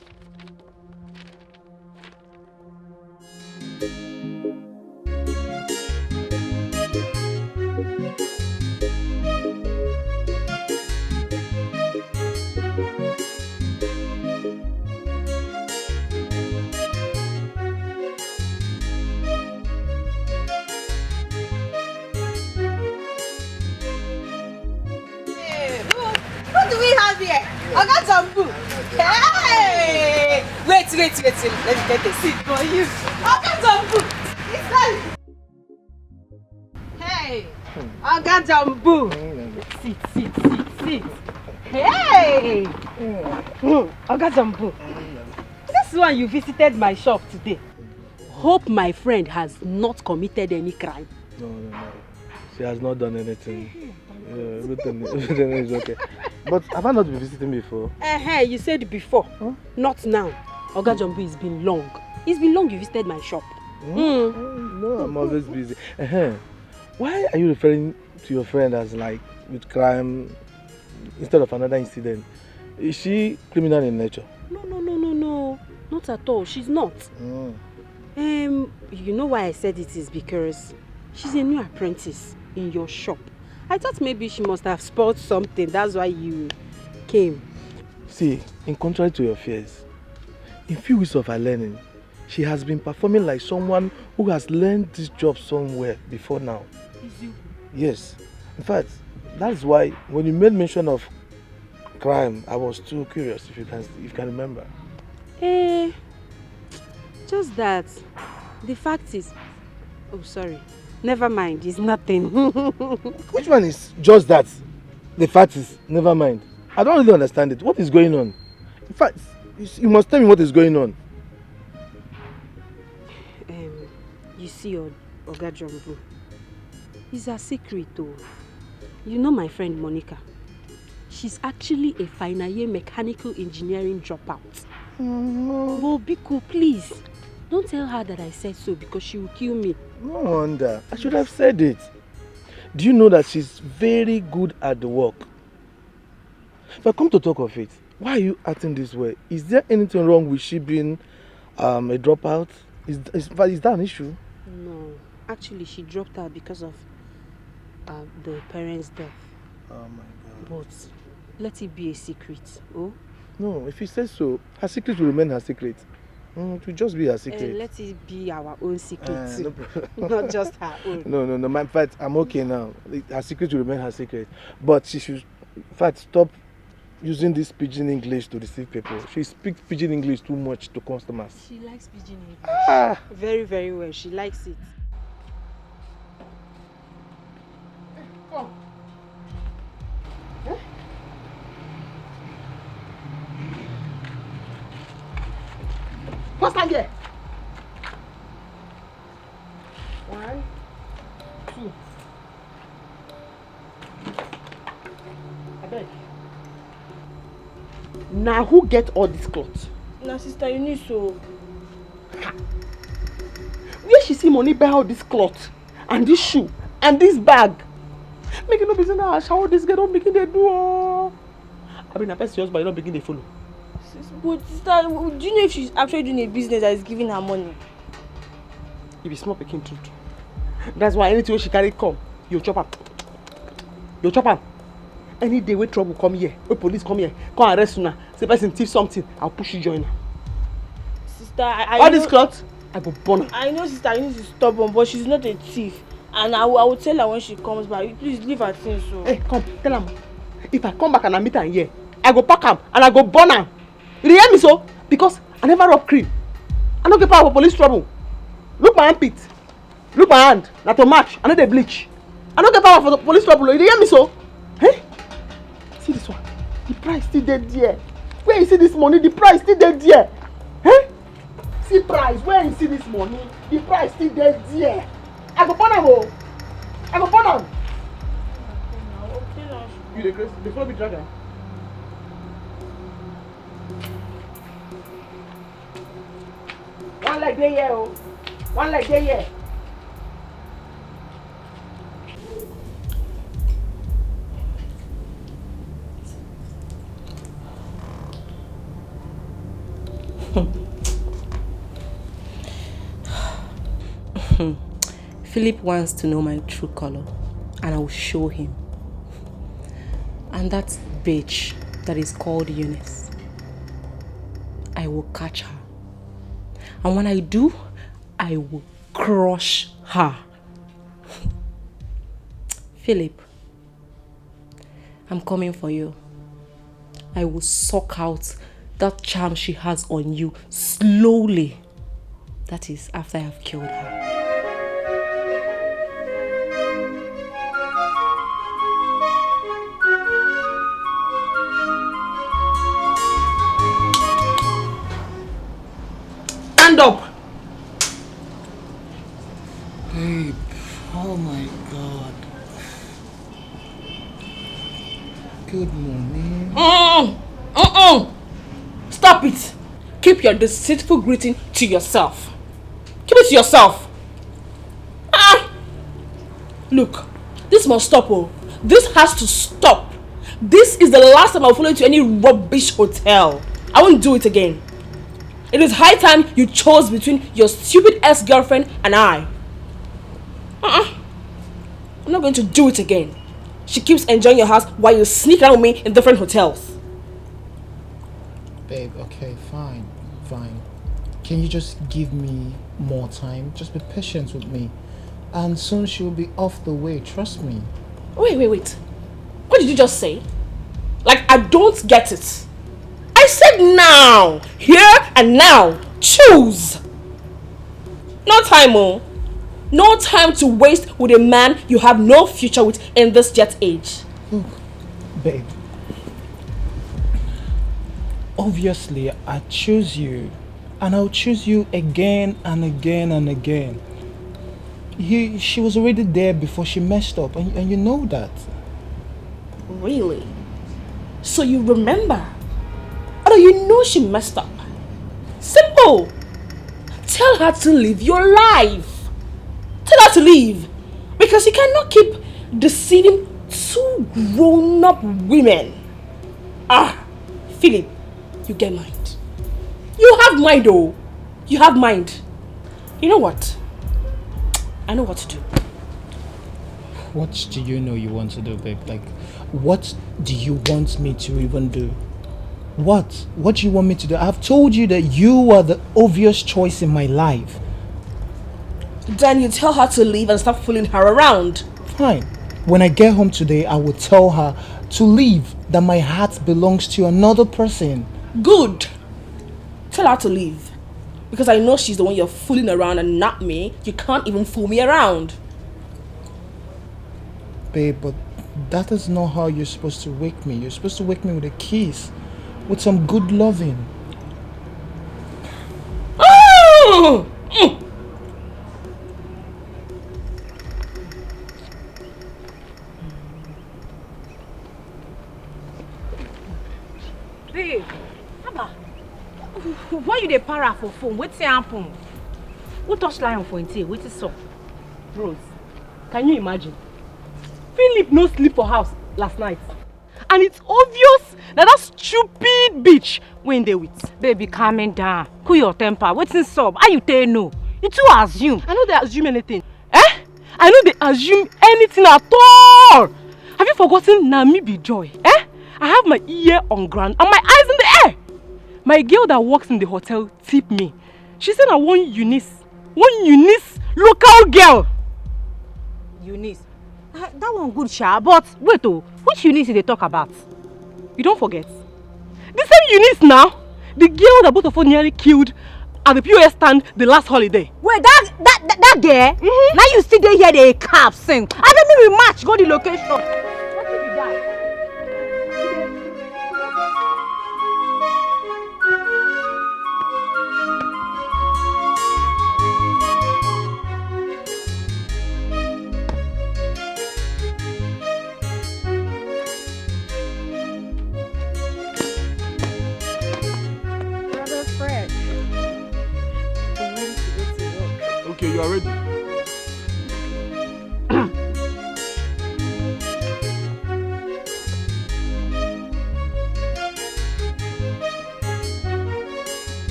What do we have here? I got some food. Hey! Wait. Let me get a seat for you. I got some food. It's done. Hey! I got some food. Sit. Hey! I got some food. This one you visited my shop today. Hope my friend has not committed any crime. No. She has not done anything. Everything is okay. But have I not been visiting before? You said before. Huh? Not now. Oga Jumbo, it's been long. It's been long you visited my shop. No, I'm always busy. Why are you referring to your friend as like with crime instead of another incident? Is she criminal in nature? No. Not at all. She's not. You know why I said it is because she's a new apprentice in your shop. I thought maybe she must have spoiled something. That's why you came. See, in contrary to your fears, in few weeks of her learning, she has been performing like someone who has learned this job somewhere before now. Is you? Yes. In fact, that's why when you made mention of crime, I was too curious if you can remember. Just that. The fact is... Oh, sorry. Never mind, it's nothing. Which one is just that? The fact is, never mind. I don't really understand it. What is going on? In fact, you must tell me what is going on. You see, Oga Jumbo, it's a secret though. You know my friend Monica. She's actually a final year mechanical engineering dropout. Well, Biko, please. Don't tell her that I said so because she will kill me. No wonder. I should have said it. Do you know that she's very good at the work? If I come to talk of it, why are you acting this way? Is there anything wrong with she being a dropout? Is that an issue? No, actually she dropped out because of the parents' death. Oh my God. But let it be a secret, oh? No, if you say so, her secret will remain her secret. It will just be her secret. Let it be our own secret too. No Not just her own. No. In fact, I'm okay now. Her secret will remain her secret. But she should, in fact, stop using this pidgin English to deceive people. She speaks pidgin English too much to customers. She likes pidgin English. Very, very well. She likes it. Come. Eh? What's that here? 1, 2. I beg. Now who get all this clothes? Now sister, you need so. Where she see money buy all this cloth and this shoe and this bag? Make it no business now. Shower this girl don't begin they do. I mean, I person just but you don't begin they follow. But sister, do you know if she's actually doing a business that is giving her money? If it's small picking truth. That's why anything she carry come, you chop her. You chop her. Any day where trouble come here, where police come here, come arrest you now. Say person thief something, I'll push you join her. Sister, all this cloth, I go burn her. I know sister, you need to stop her, but she's not a thief. And I will tell her when she comes back. Please leave her things so. Hey, come, tell her. If I come back and I meet her here, I go pack her and I go burn her. You hear me so? Because I never rob cream. I don't get power for police trouble. Look my armpit. Look my hand. Not to match. I know they bleach. I don't get power for the police trouble. You hear me so? Hey? See this one. The price still dead there. Where you see this money? The price still dead there. Hey? See price. Where you see this money? The price still dead there. I go burn her. I go burn her. You the grace. Before we drag her. One leg there, yeah, oh. One leg there, yeah. Philip wants to know my true color, and I will show him. And that bitch that is called Eunice, I will catch her. And when I do, I will crush her. Philip, I'm coming for you. I will suck out that charm she has on you slowly. That is after I have killed her. Stand up. Babe, oh my God. Good morning. Stop it. Keep your deceitful greeting to yourself. Keep it to yourself. Look, this must stop. Oh. This has to stop. This is the last time I'll follow you to any rubbish hotel. I won't do it again. It is high time you chose between your stupid ex-girlfriend and I. I'm not going to do it again. She keeps enjoying your house while you sneak around with me in different hotels. Babe, okay, fine. Can you just give me more time? Just be patient with me. And soon she'll be off the way, trust me. Wait. What did you just say? Like, I don't get it. I said now. Here and now. Choose. No time, oh. No time to waste with a man you have no future with in this jet age. Look, babe. Obviously, I choose you. And I'll choose you again and again and again. She was already there before she messed up, and you know that. Really? So you remember? Or you know she messed up? Simple. Tell her to live your life. Tell to leave. Because you cannot keep deceiving two grown-up women. Philip, you get mind. You have mind, oh. You have mind. You know what? I know what to do. What do you know you want to do, babe? Like, what do you want me to even do? What? What do you want me to do? I've told you that you are the obvious choice in my life. Then you tell her to leave and stop fooling her around. Fine. When I get home today, I will tell her to leave, that my heart belongs to another person. Good. Tell her to leave. Because I know she's the one you're fooling around and not me. You can't even fool me around. Babe, but that is not how you're supposed to wake me. You're supposed to wake me with a kiss. With some good loving. Oh! Babe, Abba, why you dey para for phone? Wetin happen? Who touch lion for him? Wetin sup? Rose, can you imagine? Philip no sleep for house last night. And it's obvious that stupid bitch wey him dey with. Baby, calming down. Cool your temper. Wetin sup? How you tell no? You too assume. I no dey assume anything. I no dey assume anything at all. Have you forgotten na me be Joy? I have my ear on ground and my eyes in the air. My girl that works in the hotel tipped me. She said na one Eunice local girl. Eunice? That one good, sha. But wait, which Eunice they talk about? You don't forget. The same Eunice now, the girl that both of us nearly killed at the POS stand the last holiday. Wait, that girl? Now you still dey here the cap sing. I don't mean we match go the location. What be that? Okay, you are ready.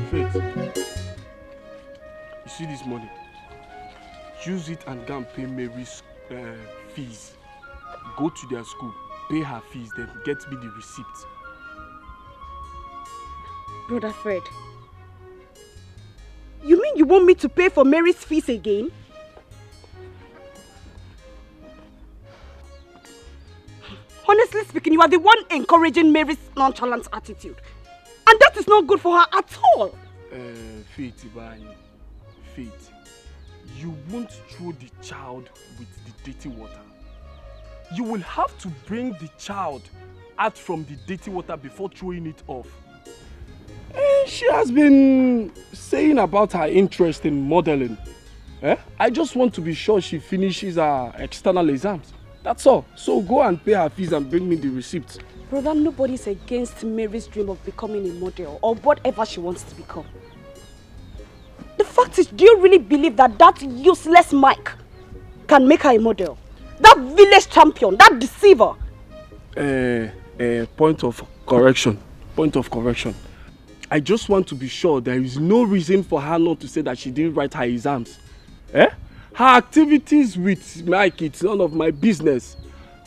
Faith, you see this money? Use it and go and pay Mary's fees. Go to their school, pay her fees, then get me the receipt. Brother Fred, you mean you want me to pay for Mary's fees again? Honestly speaking, you are the one encouraging Mary's nonchalant attitude. And that is not good for her at all. Faith, Faith, you won't throw the child with the dirty water. You will have to bring the child out from the dirty water before throwing it off. She has been saying about her interest in modeling. I just want to be sure she finishes her external exams. That's all. So go and pay her fees and bring me the receipt. Brother, nobody's against Mary's dream of becoming a model or whatever she wants to become. The fact is, do you really believe that that useless Mike can make her a model? That village champion, that deceiver. Point of correction. I just want to be sure there is no reason for her not to say that she didn't write her exams. Her activities with Mike, it's none of my business.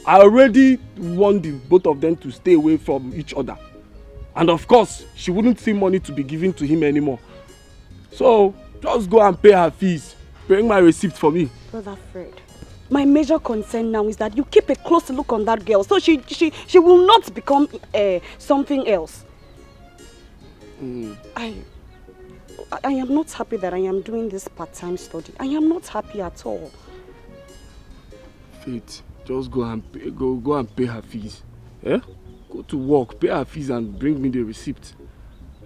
I already want the both of them to stay away from each other. And of course, she wouldn't see money to be given to him anymore. So, just go and pay her fees. Bring my receipt for me. Brother Fred, my major concern now is that you keep a close look on that girl so she will not become something else. I am not happy that I am doing this part-time study. I am not happy at all. Faith, just go and pay her fees. Go to work, pay her fees and bring me the receipt.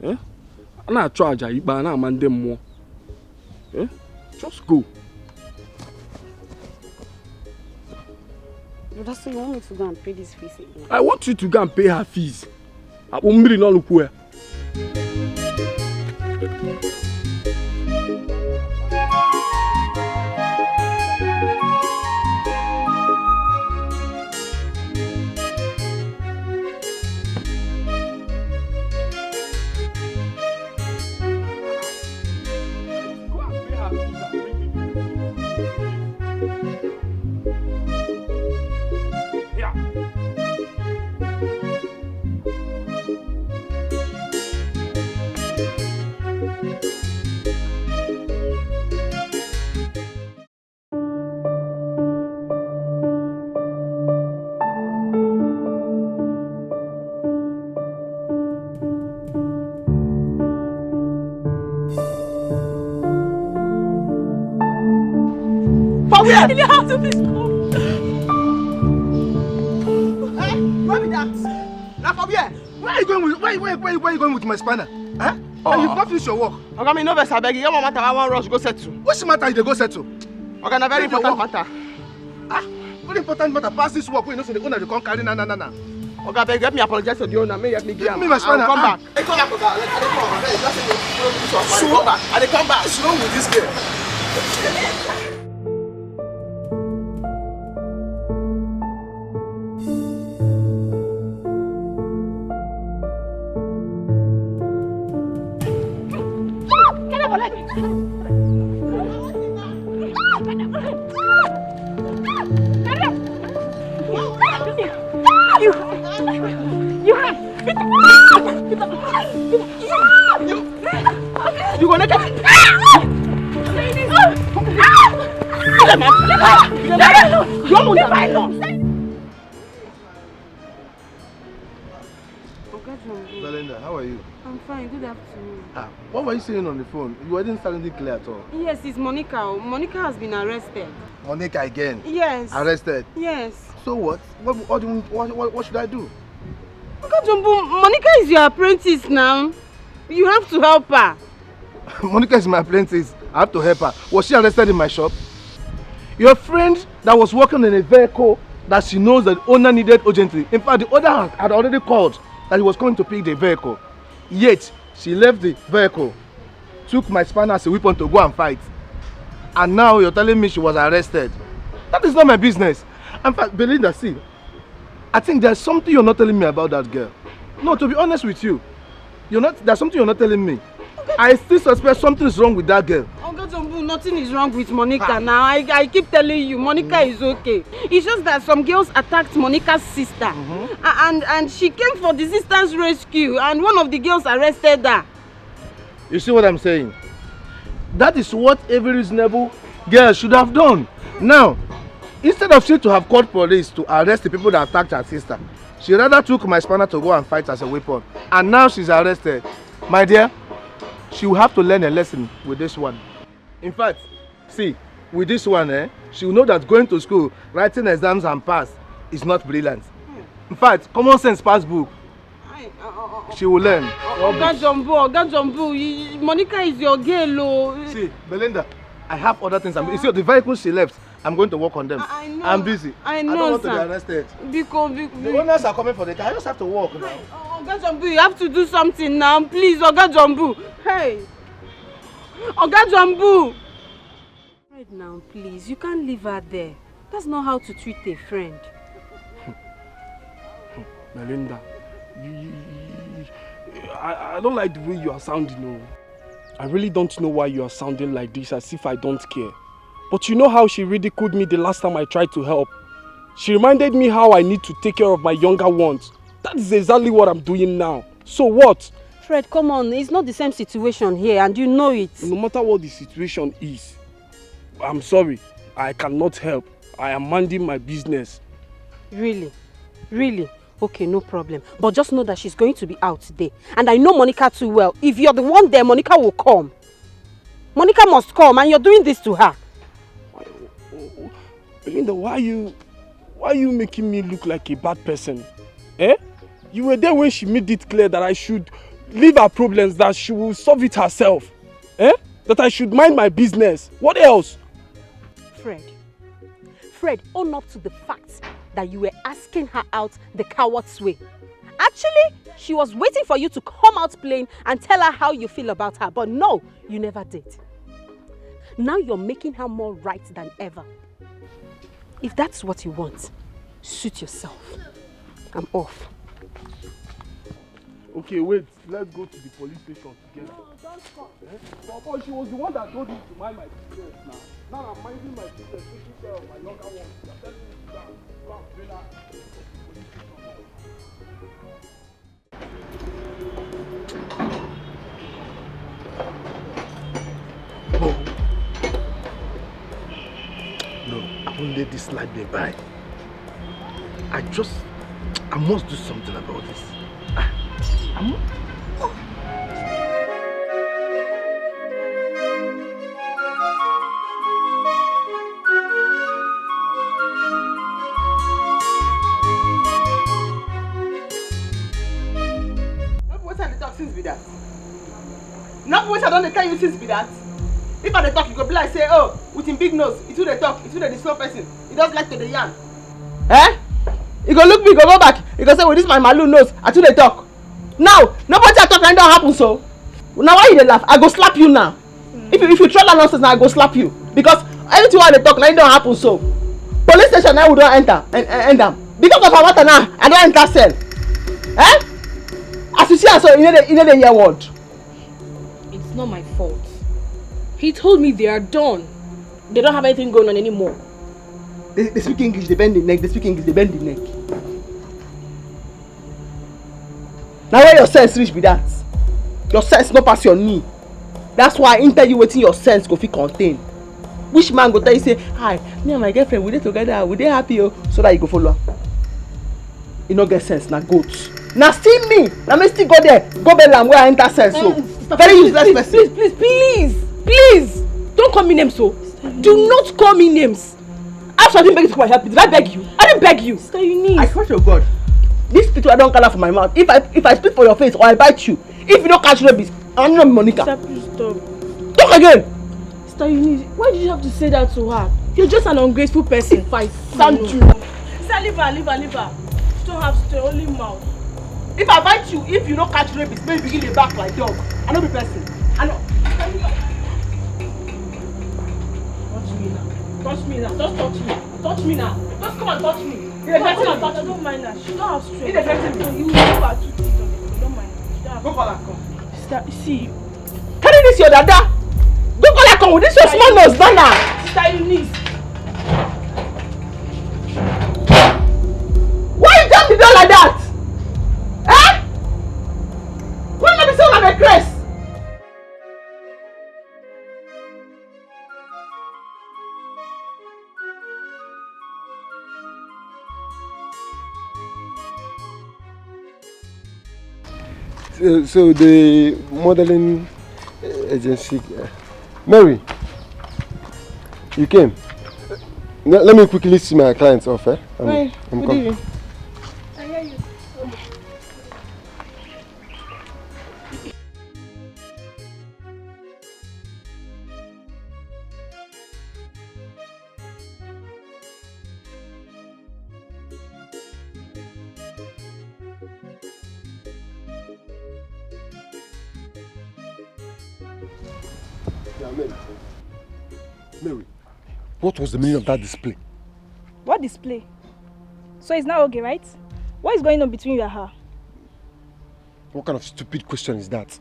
I'm not charge her, but I'm not them more. Just go. That's so you want me to go and pay this fees again? I want you to go and pay her fees. I won't really not look where. In the house, please come. Hey, what is that? Now from here, where are you going with? Where are you going with my spanner? Huh? Oh. And you've not finished your work. Oga, me no vex abeg. You get one matter I wan rush go settle. Which matter you dey go settle? Oga, na very important matter. Ah, very important matter. Pass this work. We know say the owner dey come carry na. Oga, abeg help me apologize to the owner. May help me give am. Give me my spanner. I will come back. Hey, come back, Oga. I dey come back. Hey, just say you follow me this one. I dey come back. I dey come back. What's wrong with this girl? You gonna get it? Belinda, how are you? I'm fine, good afternoon. What were you saying on the phone? You weren't sounding clear at all. Yes, it's Monica. Monica has been arrested. Monica again? Yes. Arrested? Yes. So what? What should I do? Monica is your apprentice now. You have to help her. Monica is my apprentice. I have to help her. Was she arrested in my shop? Your friend that was working in a vehicle that she knows that the owner needed urgently. In fact, the owner had already called that he was going to pick the vehicle. Yet, she left the vehicle, took my spanner as a weapon to go and fight. And now you're telling me she was arrested. That is not my business. In fact, Belinda, see, I think there's something you're not telling me about that girl. No, to be honest with you, there's something you're not telling me. I still suspect something is wrong with that girl. Nothing is wrong with Monica now. I keep telling you, Monica is okay. It's just that some girls attacked Monica's sister. And she came for the sister's rescue and one of the girls arrested her. You see what I'm saying? That is what every reasonable girl should have done. Now, instead of she to have called police to arrest the people that attacked her sister, she rather took my spanner to go and fight as a weapon. And now she's arrested. My dear, she will have to learn a lesson with this one. In fact, see, with this one, she will know that going to school, writing exams and pass is not brilliant. In fact, common sense pass book. She will learn. Oga Jumbo, Monica is your girl. See, Belinda, I have other things. You see, the vehicles she left, I'm going to work on them. I know. I'm busy. I know, I don't want sir. to be arrested. Because the owners are coming for the car. I just have to walk now. Oga Jumbo, you have to do something now. Please, Oga Jumbo. Hey. Oga Jumbo. Right now, please. You can't leave her there. That's not how to treat a friend. Melinda, I don't like the way you are sounding. No. I really don't know why you are sounding like this, as if I don't care. But you know how she ridiculed me the last time I tried to help? She reminded me how I need to take care of my younger ones. That is exactly what I'm doing now. So what? Fred, come on. It's not the same situation here and you know it. No matter what the situation is, I'm sorry. I cannot help. I am minding my business. Really? Really? Okay, no problem. But just know that she's going to be out today. And I know Monica too well. If you're the one there, Monica will come. Monica must come and you're doing this to her. Belinda, why are you making me look like a bad person? Eh? You were there when she made it clear that I should leave her problems, that she will solve it herself. Eh? That I should mind my business. What else? Fred, own up to the fact that you were asking her out the coward's way. Actually, she was waiting for you to come out plain and tell her how you feel about her. But no, you never did. Now you're making her more right than ever. If that's what you want, suit yourself. I'm off. Okay, wait. Let's go to the police station together. No, don't come. Eh? But she was the one that told me to mind my business now. Now I'm minding my business, taking care of my younger ones. You're telling me to go and bring her to the police station. No, I won't let this slide me by. I must do something about this. since be that. Not what I don't tell you since be that. If I dey talk, you go be like say, oh, with him big nose, it's who they talk, it's who they slow person. He does like to the yarn. Eh? He go look me, go back. He go say, well, this my malu nose, I too they talk. Now, nobody talk and don't happen so. Now why you dey laugh? I go slap you now. If you try that nonsense now, I go slap you. Because everything why they talk now, it don't happen so. Police station now we don't enter and end them. Because of our water now, I don't enter cell. Eh? As you see, so you know the year word. It's not my fault. He told me they are done. They don't have anything going on anymore. They speak English, they bend the neck. They speak English, they bend the neck. Now where your sense reach be that? Your sense no pass your knee. That's why I tell you waiting your sense go fit contain. Which man go tell you say, hi, me and my girlfriend we dey together, we dey happy oh, so that you go follow. You no get sense, na goat. Now still me, now me still go there, go Bellam where I enter sense so. Very useless person. Please, don't call me names so. Do not call me names. I have something beg you to come and help me. Did I beg you? I didn't beg you. Sister Eunice. I swear to God, this spit I don't color from my mouth. If I spit for your face or I bite you, if you don't catch rabies, I'm not Monica. Sister, please stop. Talk again. Sister Eunice, why did you have to say that to her? You're just an ungrateful person. Fight. Thank you. Sister, leave her. You don't have to stay, only mouth. If I bite you, if you don't catch rabies, maybe begin the back like dog. I know the person. I know. Touch me now. Just touch me. Touch me now. Just come and touch me. I don't mind her. She don't have strength. You will give her 2 teeth on it. Don't mind her. Go call her, come. Sister, see. Carry this your dada. Go call her, come with this your small nose, Dana. Sister Eunice. Why you jump the door like that? Eh? Why not be so like a crest? So the modeling agency, Mary, you came. Let me quickly see my clients off. I'm Good evening. I hear you. Mary, what was the meaning of that display? What display? So it's not okay, right? What is going on between you and her? What kind of stupid question is that?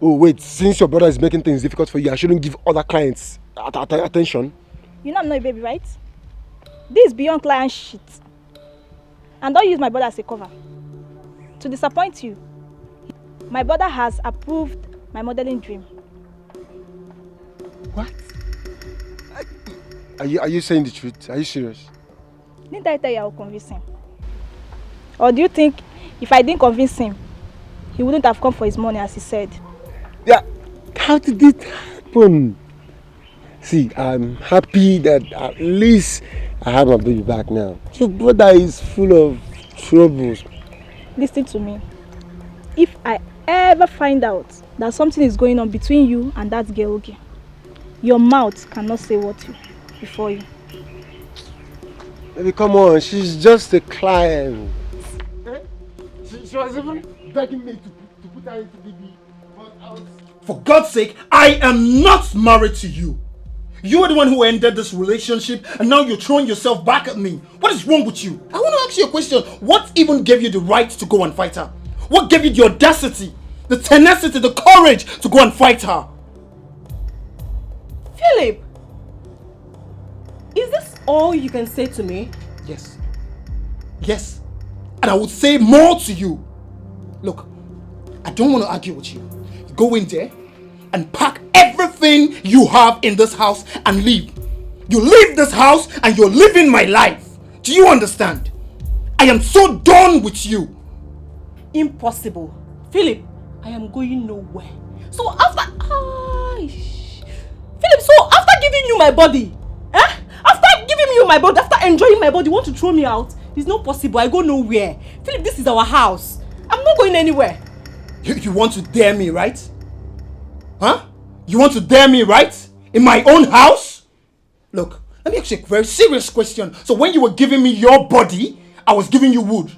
Oh wait, since your brother is making things difficult for you, I shouldn't give other clients attention? You know I'm not a baby, right? This is beyond client shit. And don't use my brother as a cover. To disappoint you, my brother has approved my modeling dream. What? Are you saying the truth? Are you serious? Didn't I tell you I would convince him? Or do you think if I didn't convince him, he wouldn't have come for his money as he said? Yeah, how did it happen? See, I'm happy that at least I have my baby back now. Your brother is full of troubles. Listen to me. If I ever find out that something is going on between you and that girl, Uche, your mouth cannot say what before you. Baby, come on, she's just a client. She was even begging me to put her into baby. For God's sake, I am not married to you. You are the one who ended this relationship and now you're throwing yourself back at me. What is wrong with you? I want to ask you a question. What even gave you the right to go and fight her? What gave you the audacity, the tenacity, the courage to go and fight her? Philip, is this all you can say to me? Yes. Yes. And I would say more to you. Look, I don't want to argue with you. Go in there and pack everything you have in this house and leave. You leave this house and you're living my life. Do you understand? I am so done with you. Impossible. Philip, I am going nowhere. So after... Philip, so after giving you my body, after giving you my body, after enjoying my body, you want to throw me out? It's not possible. I go nowhere. Philip, this is our house. I'm not going anywhere. You want to dare me, right? Huh? You want to dare me, right? In my own house? Look, let me ask you a very serious question. So when you were giving me your body, I was giving you wood.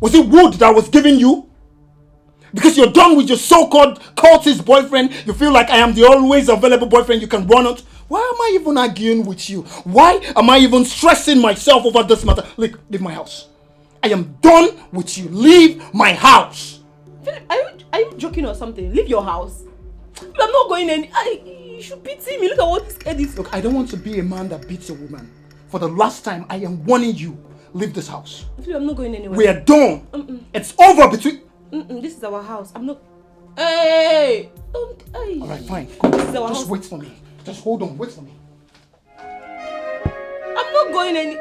Was it wood that I was giving you? Because you're done with your so-called cultist boyfriend, you feel like I am the always available boyfriend you can run on. Why am I even arguing with you? Why am I even stressing myself over this matter? Look, leave my house. I am done with you. Leave my house. Philip, are you joking or something? Leave your house. I'm not going any. You should pity me. Look at what this kid is. Look, I don't want to be a man that beats a woman. For the last time, I am warning you. Leave this house. Philip, I'm not going anywhere. We are done. It's over between... This is our house. I'm not... Hey! Don't... Hey. Alright, fine. Come on. This is our Just house. wait for me. Just hold on. Wait for me. I'm not going any...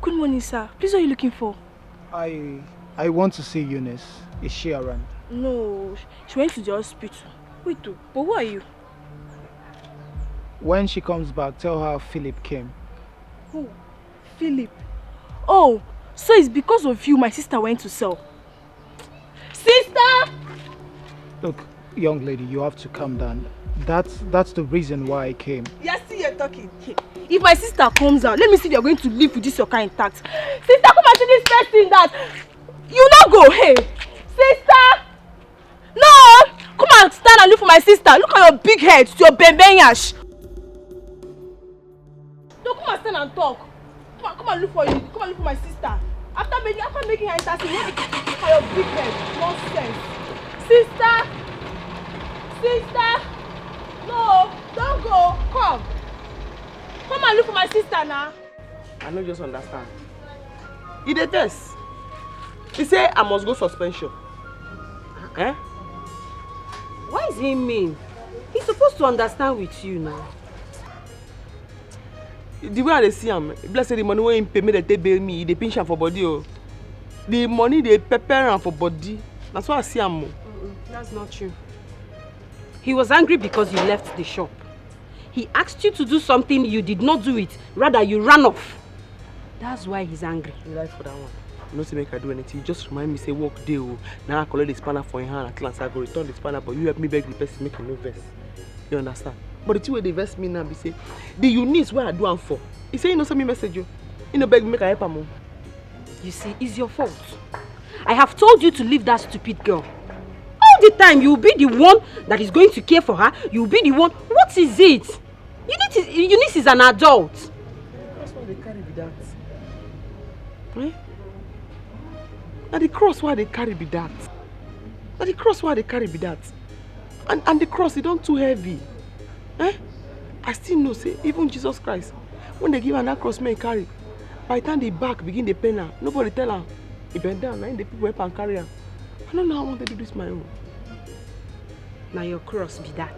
Good morning, sir. Please, what are you looking for? I want to see Eunice. Is she around? No, she went to the hospital. Wait, but who are you? When she comes back, tell her Philip came. Who? Philip. Oh, so it's because of you my sister went to sell. Sister! Look, young lady, you have to calm down. That's the reason why I came. Yes, see you're talking. If my sister comes out, let me see if you're going to live with this your car intact. Sister, come and see this person that you not go. Hey, sister! No! Come and stand and look for my sister. Look at your big head, your benyash. No, come and stand and talk. Come and look for you. Come and look for my sister. After making her intercede, look at your big head. Nonsense. Sister! Sister! No, don't go. Come. Come and look for my sister now. I don't just understand. He did this. He say I must go suspension. Eh? What does he mean? He's supposed to understand with you now. The way I see him, bless the money when he pay me, they bail me, they pinch him for body. Oh. The money they prepare him for body. That's why I see him. That's not true. He was angry because you left the shop. He asked you to do something, you did not do it. Rather, you ran off. That's why he's angry. You like for that one. You don't say make I do anything. You just remind me, say, work day. Oh. Now I collect the spanner for your hand. At last I go return the spanner, but you help me beg the person make no vest. You understand? But the two way they vest me now, be say, the Eunice where I do am for. He say, you know, send me message you. You know, beg me make I help him. You see, it's your fault. I have told you to leave that stupid girl. All the time, you'll be the one that is going to care for her. You'll be the one. What is it? Eunice is an adult. That's why they carry be that. Eh? Now the cross why they carry be that. Now the cross why they carry be that. And the cross, it don't too heavy. Eh? I still know, say, even Jesus Christ, when they give her that cross, may carry. By the time the back begin the pain her, nobody tell her. He bend down, and the people help and carry her. I don't know how I want to do this my own. Now your cross be that.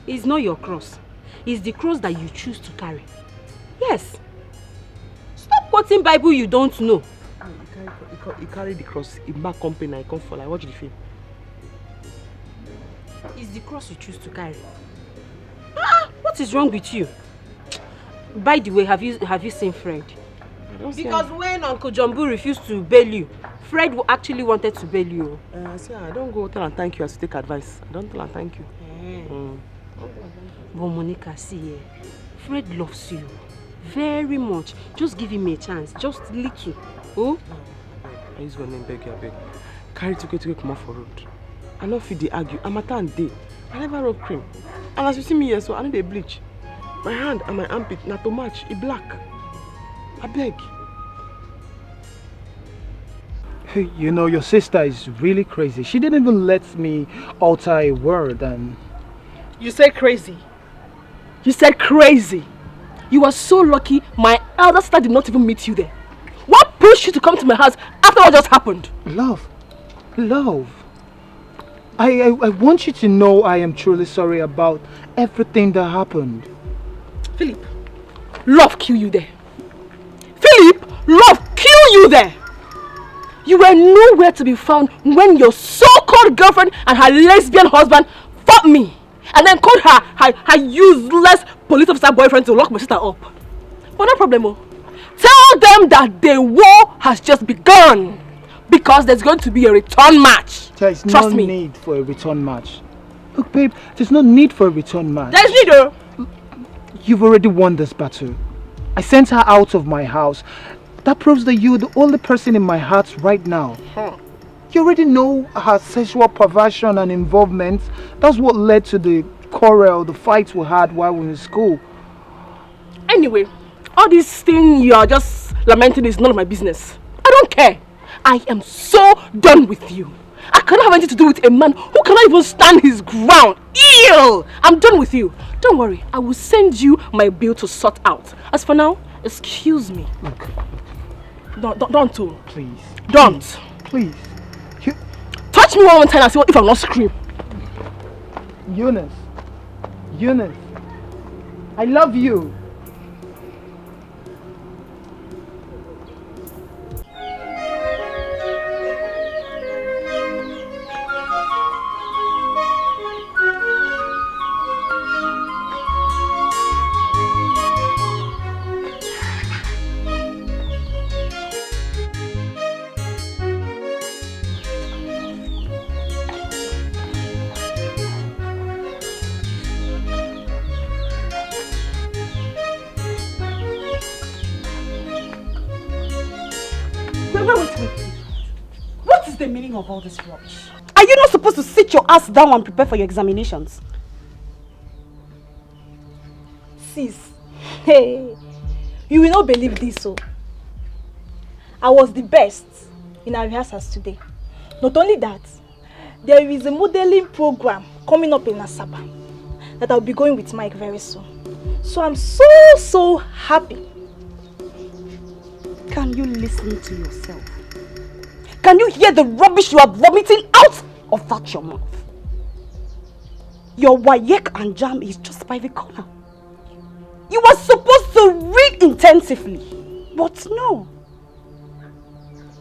It's not your cross. It's the cross that you choose to carry. Yes. Stop quoting Bible you don't know. He carry the cross, he back company, I come for like watch the film. It's the cross you choose to carry. What is wrong with you? By the way, have you seen Fred? Because when Uncle Jumbo refused to bail you, Fred actually wanted to bail you. See, I don't go tell and thank you as to take advice. I don't tell and thank you. But Monica, see, Fred loves you very much. Just give him a chance, just little. Oh? I use your name, beg you, beg. Carry to come off for road. I don't feel they argue. I'm a tan day. I never rub cream. And as you see me here, so I need a bleach. My hand and my armpit, not to match, it's black. I beg. Hey, you know, your sister is really crazy. She didn't even let me utter a word and... You said crazy. You said crazy. You were so lucky my elder sister did not even meet you there. What pushed you to come to my house after what just happened? Love. I want you to know I am truly sorry about everything that happened. Philip, love kill you there. Philip, love kill you there. You were nowhere to be found when your so-called girlfriend and her lesbian husband fought me and then called her useless police officer boyfriend to lock my sister up. But no problem, oh. Tell them that the war has just begun because there's going to be a return match. There's Trust no me. need for a return match. Look, babe, there's no need for a return match. There's need, oh. You've already won this battle. I sent her out of my house. That proves that you're the only person in my heart right now. You already know her sexual perversion and involvement. That's what led to the quarrel, the fights we had while we were in school. Anyway, all this thing you are just lamenting is none of my business. I don't care. I am so done with you. I cannot have anything to do with a man who cannot even stand his ground. Ew! I'm done with you. Don't worry, I will send you my bill to sort out. As for now, excuse me. Look. Don't. Please. Don't. Please. Touch me one more time and see if I'm not scream. Eunice, I love you. What is the meaning of all this rubbish? Are you not supposed to sit your ass down and prepare for your examinations? Sis, hey, you will not believe this, so I was the best in our rehearsals today. Not only that, there is a modeling program coming up in Asaba that I'll be going with Mike very soon. So I'm so happy. Can you listen to yourself? Can you hear the rubbish you are vomiting out of that your mouth? Your WAEC and JAM is just by the corner. You are supposed to read intensively, but no.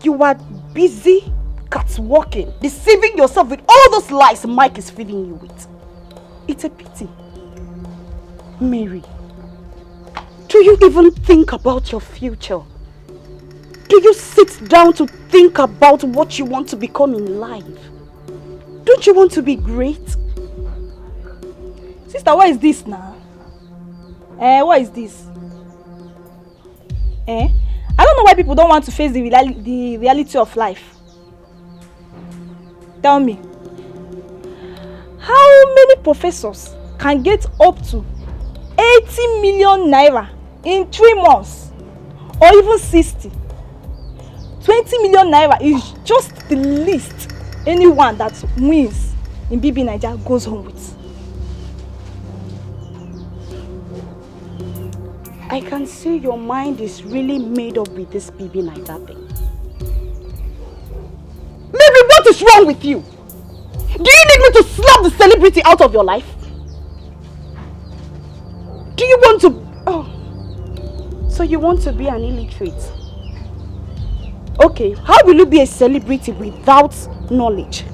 You are busy catwalking, deceiving yourself with all those lies Mike is feeding you with. It's a pity. Mary, do you even think about your future? Do you sit down to think about what you want to become in life? Don't you want to be great? Sister, what is this now? What is this? I don't know why people don't want to face the reality of life. Tell me, how many professors can get up to 80 million naira in 3 months? Or even 60? 20 million naira is just the least anyone that wins in BB Nigeria goes home with. I can see your mind is really made up with this BB Nigeria thing. Mary, what is wrong with you? Do you need me to slap the celebrity out of your life? Do you want to... Oh, so you want to be an illiterate? Okay, how will you be a celebrity without knowledge?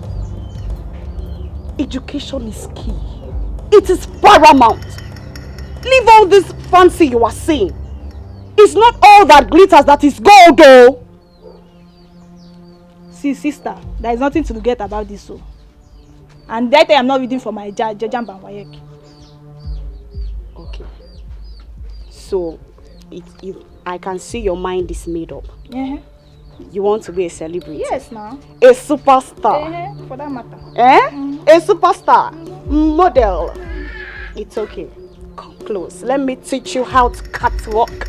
Education is key. It is paramount. Leave all this fancy you are saying. It's not all that glitters that is gold, though. See, sister, there is nothing to get about this, so. And that I'm not reading for my jam and WAEC. Okay. So, I can see your mind is made up. Yeah. You want to be a celebrity? Yes, now. A superstar? For that matter. A superstar? Model? It's okay. Come close. Let me teach you how to catwalk.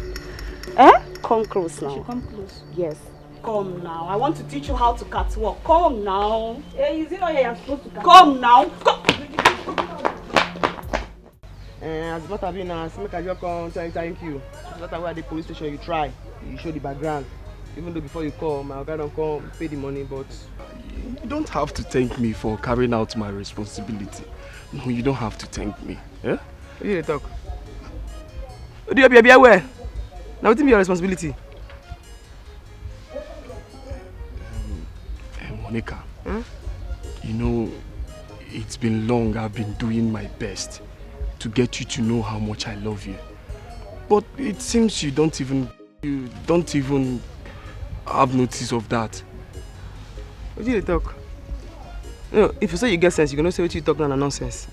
Come close now. Come close. Yes. Come now. I want to teach you how to catwalk. Come now. Is it not here you're supposed to come now. Come. As a matter of now, make I just come thank you. As a matter of the police station, you try. You show the background. Even though before you call, my guy don't come pay the money, but... You don't have to thank me for carrying out my responsibility. No, you don't have to thank me. Eh? What do you talk? What do you be aware? Now what is your responsibility? Monica, you know, it's been long I've been doing my best to get you to know how much I love you. But it seems you don't even have notice of that. What do you talk? No, if you say you get sense, you're gonna say what you talk now nonsense.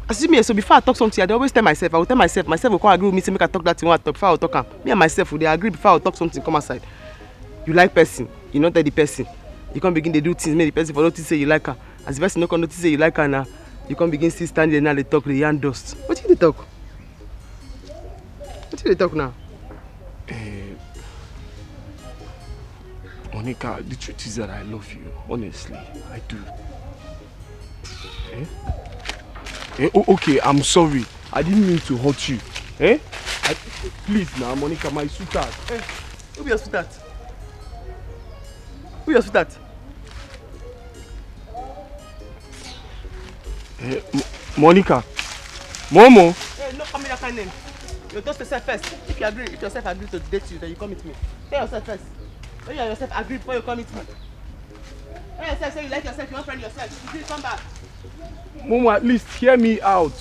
I see me, so before I talk something, I always tell myself, I will tell myself will come agree with me, say make I talk that thing, I talk before I talk. Me and myself, they agree before I talk something, come aside. You like person, you not tell the person. You can't begin to do things, make the person for notice say you like her. As the person not notice say you like her now, you can't begin still stand there now they talk the yarn dust. What do you talk? What do you talk now? Monica, the truth is that I love you. Honestly, I do. Okay, I'm sorry. I didn't mean to hurt you. Please now, Monica, my sweetheart. Who be your sweetheart? Who your sweetheart? Monica. Momo. Hey, no come with that kind of name. You toast yourself first. If yourself agree to date you, then you come with me. Tell yourself first. When you yourself agree before you come with me. Tell yourself, say you like yourself, you want friend yourself. You come back. Momo, at least hear me out.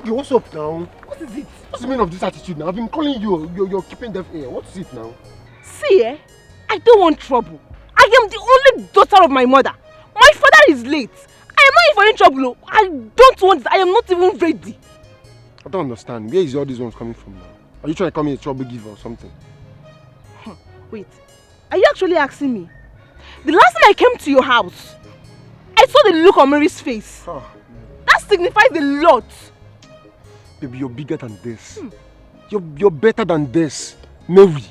Yo, what's up now? What is it? What's the meaning of this attitude now? I've been calling you, you're keeping deaf ear. What's it now? See, I don't want trouble. I am the only daughter of my mother. My father is late. I am not in for any trouble. I don't want it. I am not even ready. I don't understand. Where is all these ones coming from now? Are you trying to call me a trouble giver or something? Wait, are you actually asking me? The last time I came to your house, I saw the look on Mary's face. That signifies a lot. Baby, you're bigger than this. You're better than this. Mary.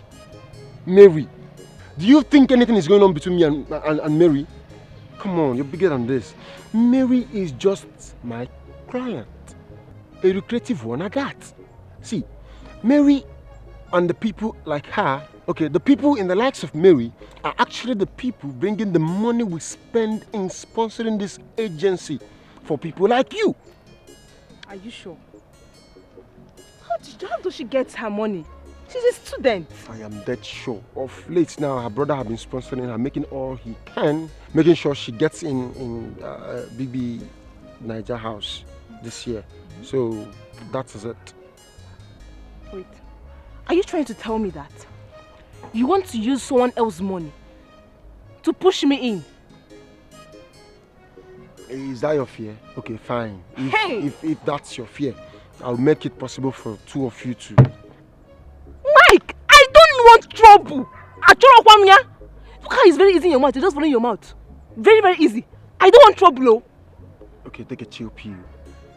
Do you think anything is going on between me and Mary? Come on, you're bigger than this. Mary is just my client. A lucrative one I got. See, Mary and the people like her, okay, the people in the likes of Mary are actually the people bringing the money we spend in sponsoring this agency for people like you. Are you sure? How does she get her money? She's a student. I am dead sure. Of late now, her brother has been sponsoring her, making all he can, making sure she gets in BB Niger house this year. So that is it. Wait, are you trying to tell me that you want to use someone else's money to push me in? Is that your fear? Okay, fine. If that's your fear, I'll make it possible for two of you to... Mike, I don't want trouble. Look how it's very easy in your mouth. You just follow in your mouth. Very, very easy. I don't want trouble. Okay, take a chill pill.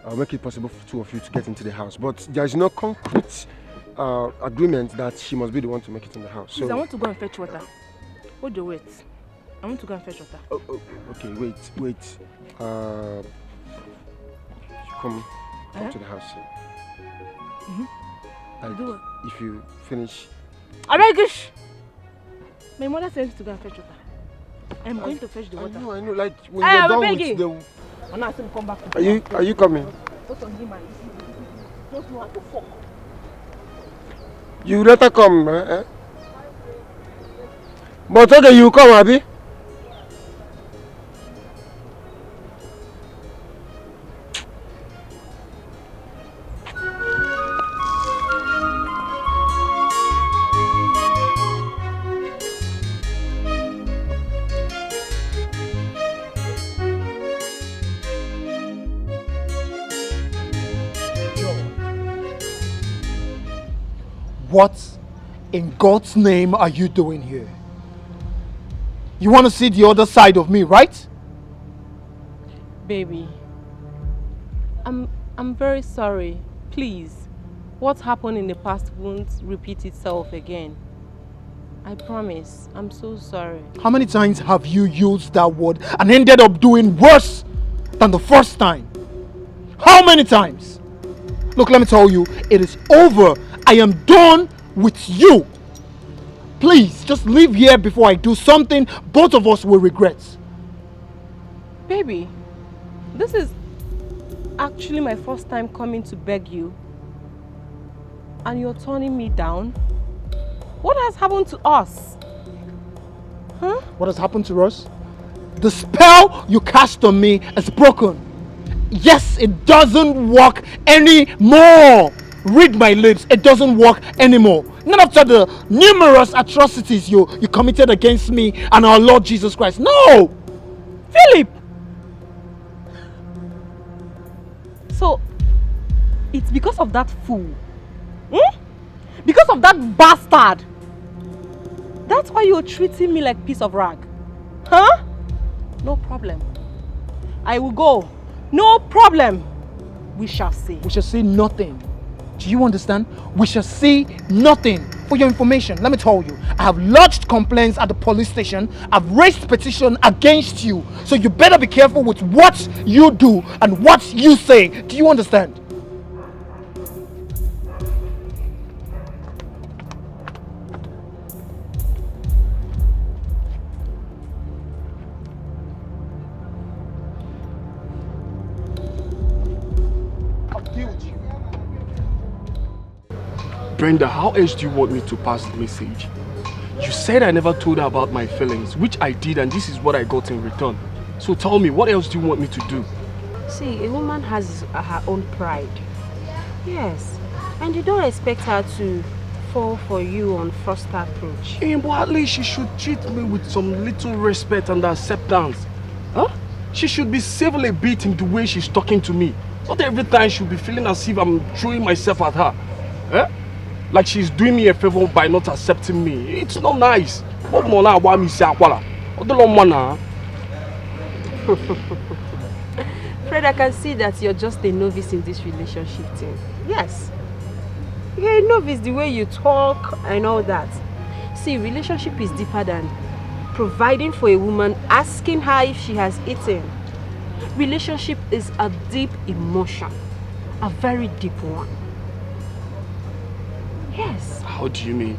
I'll make it possible for two of you to get into the house. But there is no concrete agreement that she must be the one to make it in the house. Please, I want to go and fetch water. Hold your wait. I want to go and fetch water. Okay, wait. You come to the house. Do it. If you finish... Aregish! My mother said to go and fetch water. I'm going to fetch the water. I know, like when you're done with the... I'm not come back. Are you coming? Don't know how to fuck. You let her come, eh? But okay, you come, Abby. What in God's name are you doing here? You want to see the other side of me, right? Baby, I'm very sorry. Please, what happened in the past won't repeat itself again. I promise. I'm so sorry. How many times have you used that word and ended up doing worse than the first time? How many times? Look, let me tell you, it is over. I am done with you. Please, just leave here before I do something both of us will regret. Baby, this is actually my first time coming to beg you. And you're turning me down? What has happened to us? Huh? What has happened to us? The spell you cast on me is broken. Yes, it doesn't work anymore. Read my lips, it doesn't work anymore. Not after the numerous atrocities you committed against me and our Lord Jesus Christ. No! Philip! So, it's because of that fool? Because of that bastard? That's why you're treating me like a piece of rag? Huh? No problem. I will go. No problem. We shall see. We shall see nothing. Do you understand? We shall see nothing. For your information, let me tell you, I have lodged complaints at the police station. I've raised petition against you. So you better be careful with what you do and what you say. Do you understand? Brenda, how else do you want me to pass the message? You said I never told her about my feelings, which I did, and this is what I got in return. So tell me, what else do you want me to do? See, a woman has her own pride. Yes. And you don't expect her to fall for you on first approach. Yeah, but at least she should treat me with some little respect and acceptance. Huh? She should be civil a bit in the way she's talking to me. Not every time she'll be feeling as if I'm throwing myself at her. Eh? Like she's doing me a favor by not accepting me. It's not nice. Fred, I can see that you're just a novice in this relationship thing. Yes. You're a novice the way you talk and all that. See, relationship is deeper than providing for a woman, asking her if she has eaten. Relationship is a deep emotion. A very deep one. Yes. How do you mean?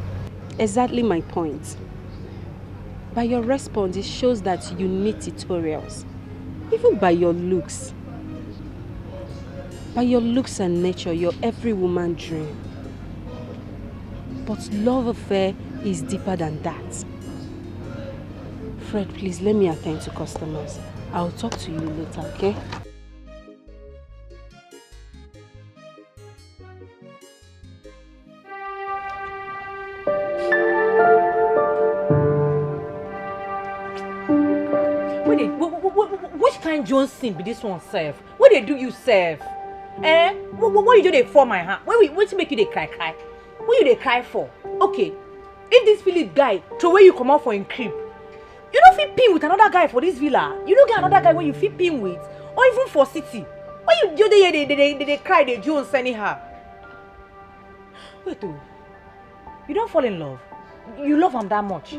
Exactly my point. By your response, it shows that you need tutorials. Even by your looks. By your looks and nature, you're every woman's dream. But love affair is deeper than that. Fred, please let me attend to customers. I'll talk to you later, okay? Which kind Johnson be this one serve? What they do you serve? Eh? What you do they for my hand? What make you they cry? What you they cry for? Okay, if this Philip guy throw where you come out for in crib, you don't fit pin with another guy for this villa. You don't get another guy where you fit pin with, or even for city. Why you do they cry they Jones anyhow? Wait oh, you don't fall in love? You love him that much?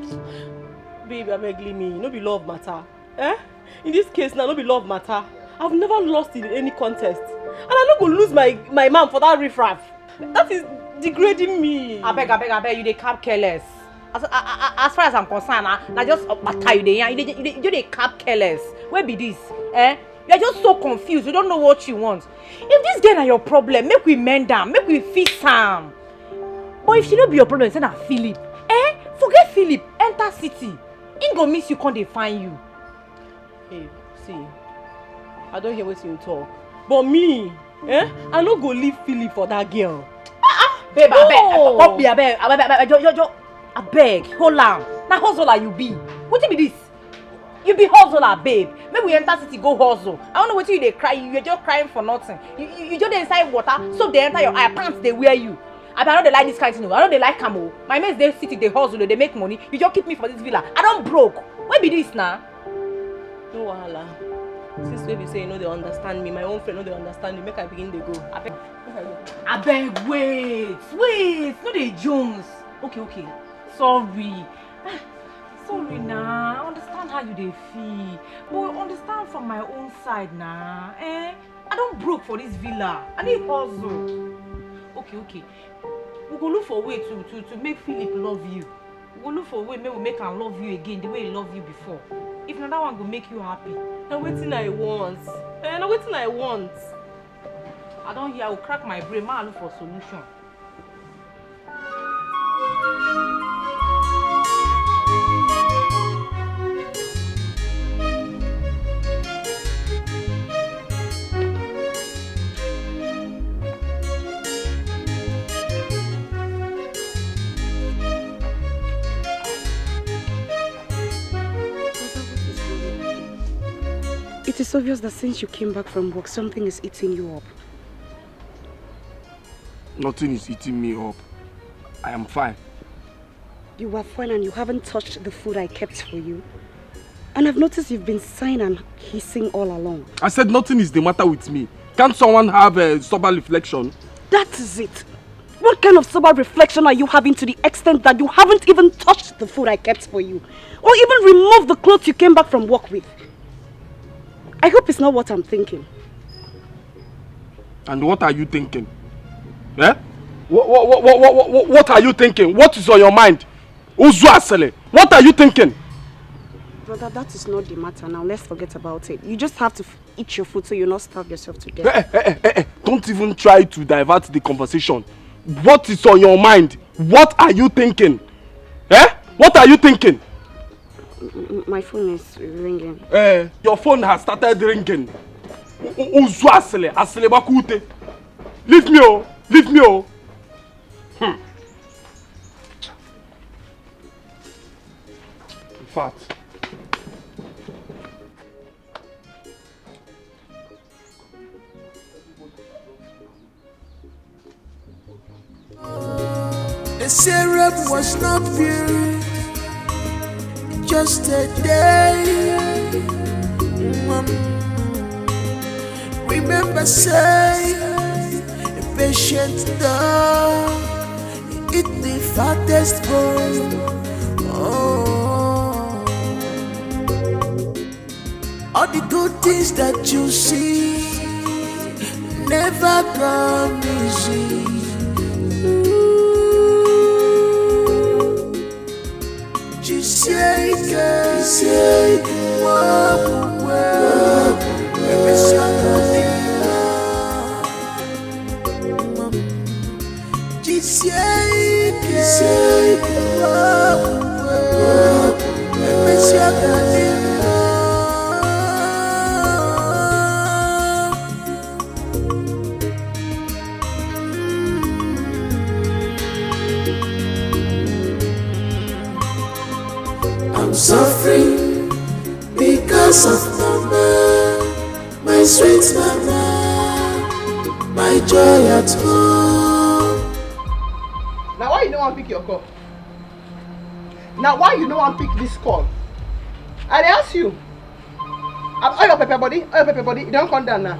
Baby, I beg me, no be love matter. Eh? In this case now, no be love matter. I've never lost in any contest. And I'm not going to lose my man for that riffraff. That is degrading me. I beg, you they cap careless. As far as I'm concerned, I just matter you they cap careless. Where be this? Eh? You're just so confused, you don't know what you want. If this girl are your problem, make we mend them, make we fix am. But if she don't be your problem, send her Philip. Eh? Forget Philip, enter city. He go miss you, can't they find you? Hey, see, I don't hear what you talk. But me, eh? I no go leave Philip for that girl. Babe, I beg, hold on. Now hustler you be. What be this? You be hustler, babe. Maybe we enter city go hustle. I don't know what you they cry. You're just crying for nothing. You just inside water, so they enter your eye, pants they wear you. I know they like this kind of thing. I know they like camo. My mates they city they hustle, they make money. You just keep me for this villa. I don't broke. Where be this now? No wahala. Since baby say you know they understand me, my own friend know they understand me. Make I begin they go. I beg, wait. No they Jones. Okay. Sorry now. I understand how you they feel. But understand from my own side now. Eh? I don't broke for this villa. I need hustle. Okay. We go look for a way to make Philip love you. We go look for a way maybe we make him love you again the way he loved you before. If not, that one will make you happy. Now waiting I want. Now waiting I want. I don't hear. I will crack my brain. I look for a solution. It is obvious that since you came back from work, something is eating you up. Nothing is eating me up. I am fine. You are fine and you haven't touched the food I kept for you. And I've noticed you've been sighing and hissing all along. I said nothing is the matter with me. Can't someone have a sober reflection? That is it. What kind of sober reflection are you having to the extent that you haven't even touched the food I kept for you? Or even removed the clothes you came back from work with? I hope it's not what I'm thinking. And what are you thinking? Eh? What are you thinking? What is on your mind? What are you thinking? Brother, that is not the matter now. Let's forget about it. You just have to eat your food so you'll not starve yourself to death. Don't even try to divert the conversation. What is on your mind? What are you thinking? Eh? What are you thinking? My phone is ringing. Your phone has started ringing. Leave me, oh. Leave me, oh. In fact. The syrup was not pure, just a day. Remember, say, a patient dog, eat the fattest bone. Oh, all the good things that you see never come easy. Say, I'm suffering because of mama, my sweet mama, my joy at home. Now why you no wan pick your call? Now why you no wan pick this call? I dey ask you. All your pepper body, you don't come down now.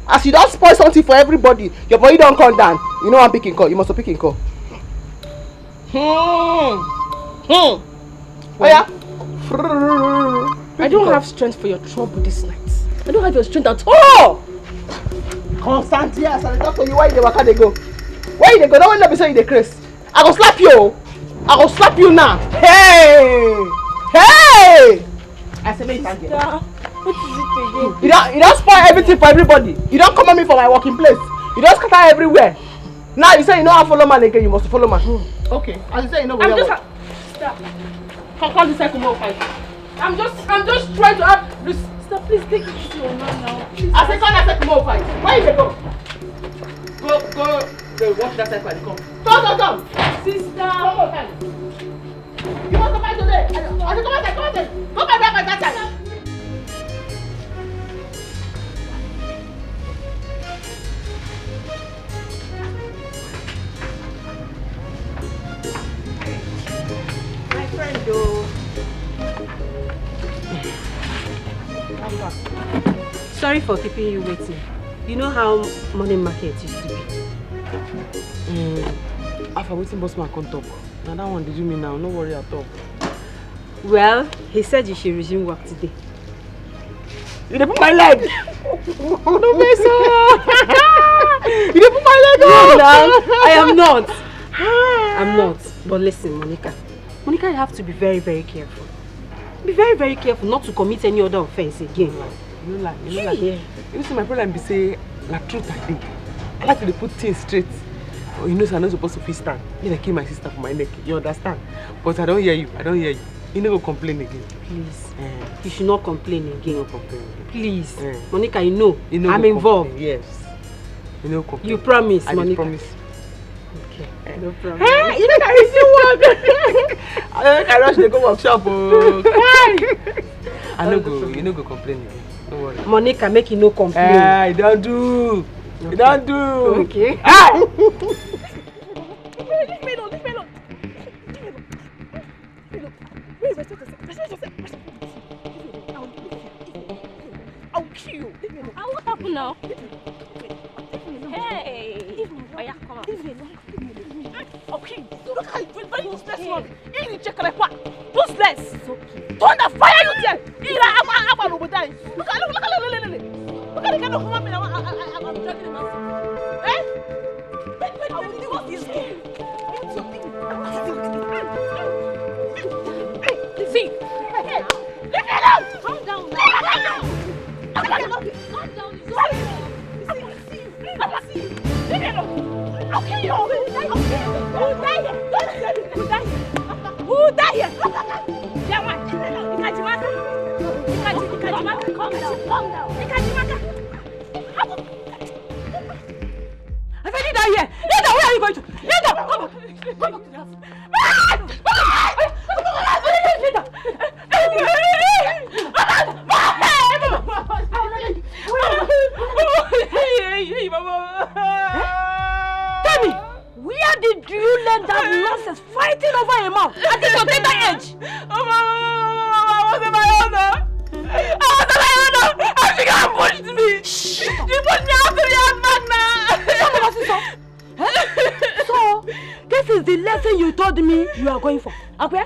As you don't spoil something for everybody, your body don't come down. You know I'm picking call. You must be picking call. Oh yeah. I don't have strength for your trouble this night. I don't have your strength at all. Constant, yes. I talk to you. Why you dey waka dey go? Where you dey go? Don't want to be saying you dey craze. I go slap you. I go slap you now. Hey, hey. I say make you stand here. What is it again? You don't spoil everything for everybody. You don't come at me for my working place. You don't scatter everywhere. Now you say you know how to follow man again. You must follow man. Okay. As you say you know where. Stop. Come this cycle more fight. I'm just trying to have this. Stop, please take it to your man now. Please. I say come that cycle more fight. Where you go? Go watch that cycle and come. Come. Sister. Come on, time. You must come today. I say come outside. Come back by that time. Sorry for keeping you waiting. You know how morning market used to be? After waiting, boss man come talk. Now that one did you mean now? No worry at all. Well, he said you should resume work today. You dey put my leg. No face You dey put my leg No, I am not. I'm not. But listen, Monica, you have to be very, very careful. Be very, very careful not to commit any other offense again. You know, you see, my problem be say, la truth I think. I like to put things straight. Oh, you know, so I'm not supposed to feel stand. You know, kill my sister for my neck. You understand? But I don't hear you. You never complain again. Please. You should not complain again. No complain again. Please. Monica, you know I'm involved. Yes. You know complain. You promise, Monica. I promise. Okay. No problem. Hey, you know I still work. I rush to go workshop. I no go. You no go complain again. Don't worry. Monica, make you no complain. Hey, don't do. Okay. You don't do. Okay. Hey! Leave me alone. I'll kill you. What happened now? Hey! Oh yeah, come on. I'll kill you. Look how you're very useless one. You need to check like what? Useless. Thunder fire you there. I'm over there. Look at the kind of woman I'm dragging him out. Eh? Wait, what's this game? See? Hey! Leave me alone! Calm down. Calm down. Leave me alone. I'll kill you. Who die here? Yeah, what? Ikajimaka. Calm down. Ikajimaka. I said you die here. Linda, where are you going to? Linda, come on. Come to the house. Tell me, where did you learn that nonsense fighting over a man at this your tender age? I was in my honor. And she got pushed me. She pushed me out to the magna. So, this is the lesson you told me you are going for. Okay?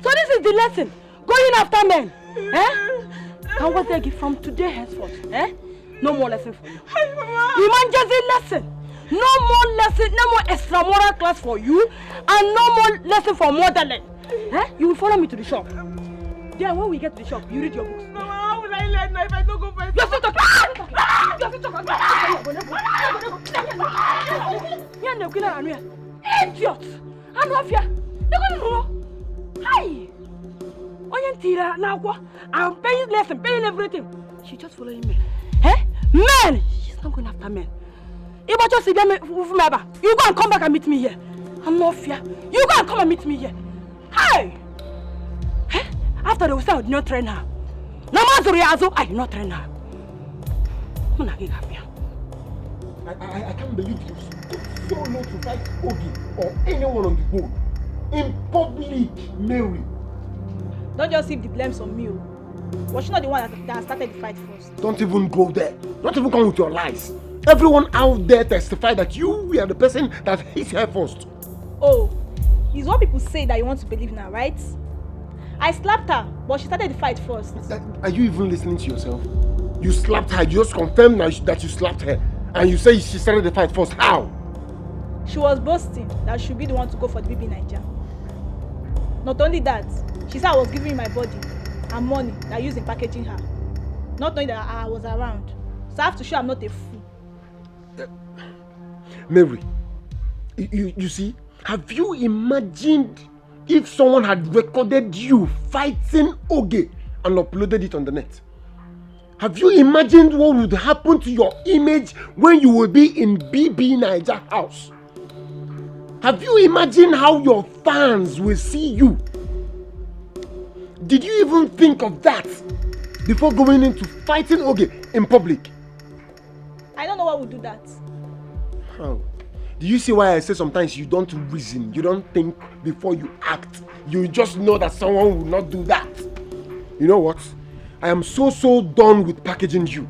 So this is the lesson. Going after men. And what they give from today henceforth. No more lesson for you. Emergency lesson. No more lesson, no more extramural class for you, and no more lesson for modeling. You will follow me to the shop. Then when we get to the shop, you read your books. Mama, how will I learn if I don't go first? You're still talking. Idiot! I'm not here. You're going to know. Hi! Oyentira, now what? I'm paying lesson, paying everything. She's just following me. Men! She's not going after men. If I just see them, you go and come back and meet me here. I'm not fear. You go and come and meet me here. Hey! After they will say I did not train her. I did not train her. I can't believe you stood so low to fight Ogie or anyone on the road. In public, Mary. Don't just heap the blames on me. Was she not the one that started the fight first? Don't even go there. Don't even come with your lies. Everyone out there testified that you were the person that hit her first. Oh, it's what people say that you want to believe now, right? I slapped her, but she started the fight first. Are you even listening to yourself? You slapped her. You just confirmed that you slapped her. And you say she started the fight first. How? She was boasting that she should be the one to go for the BB Naija. Not only that, she said I was giving my body and money that I used in packaging her. Not knowing that I was around. So I have to show I'm not a fool. Mary, you see, have you imagined if someone had recorded you fighting Ogie and uploaded it on the net? Have you imagined what would happen to your image when you will be in BB Naija house? Have you imagined how your fans will see you? Did you even think of that before going into fighting Ogie in public? I don't know what would do that. How? Do you see why I say sometimes you don't reason, you don't think before you act? You just know that someone will not do that. You know what? I am so done with packaging you.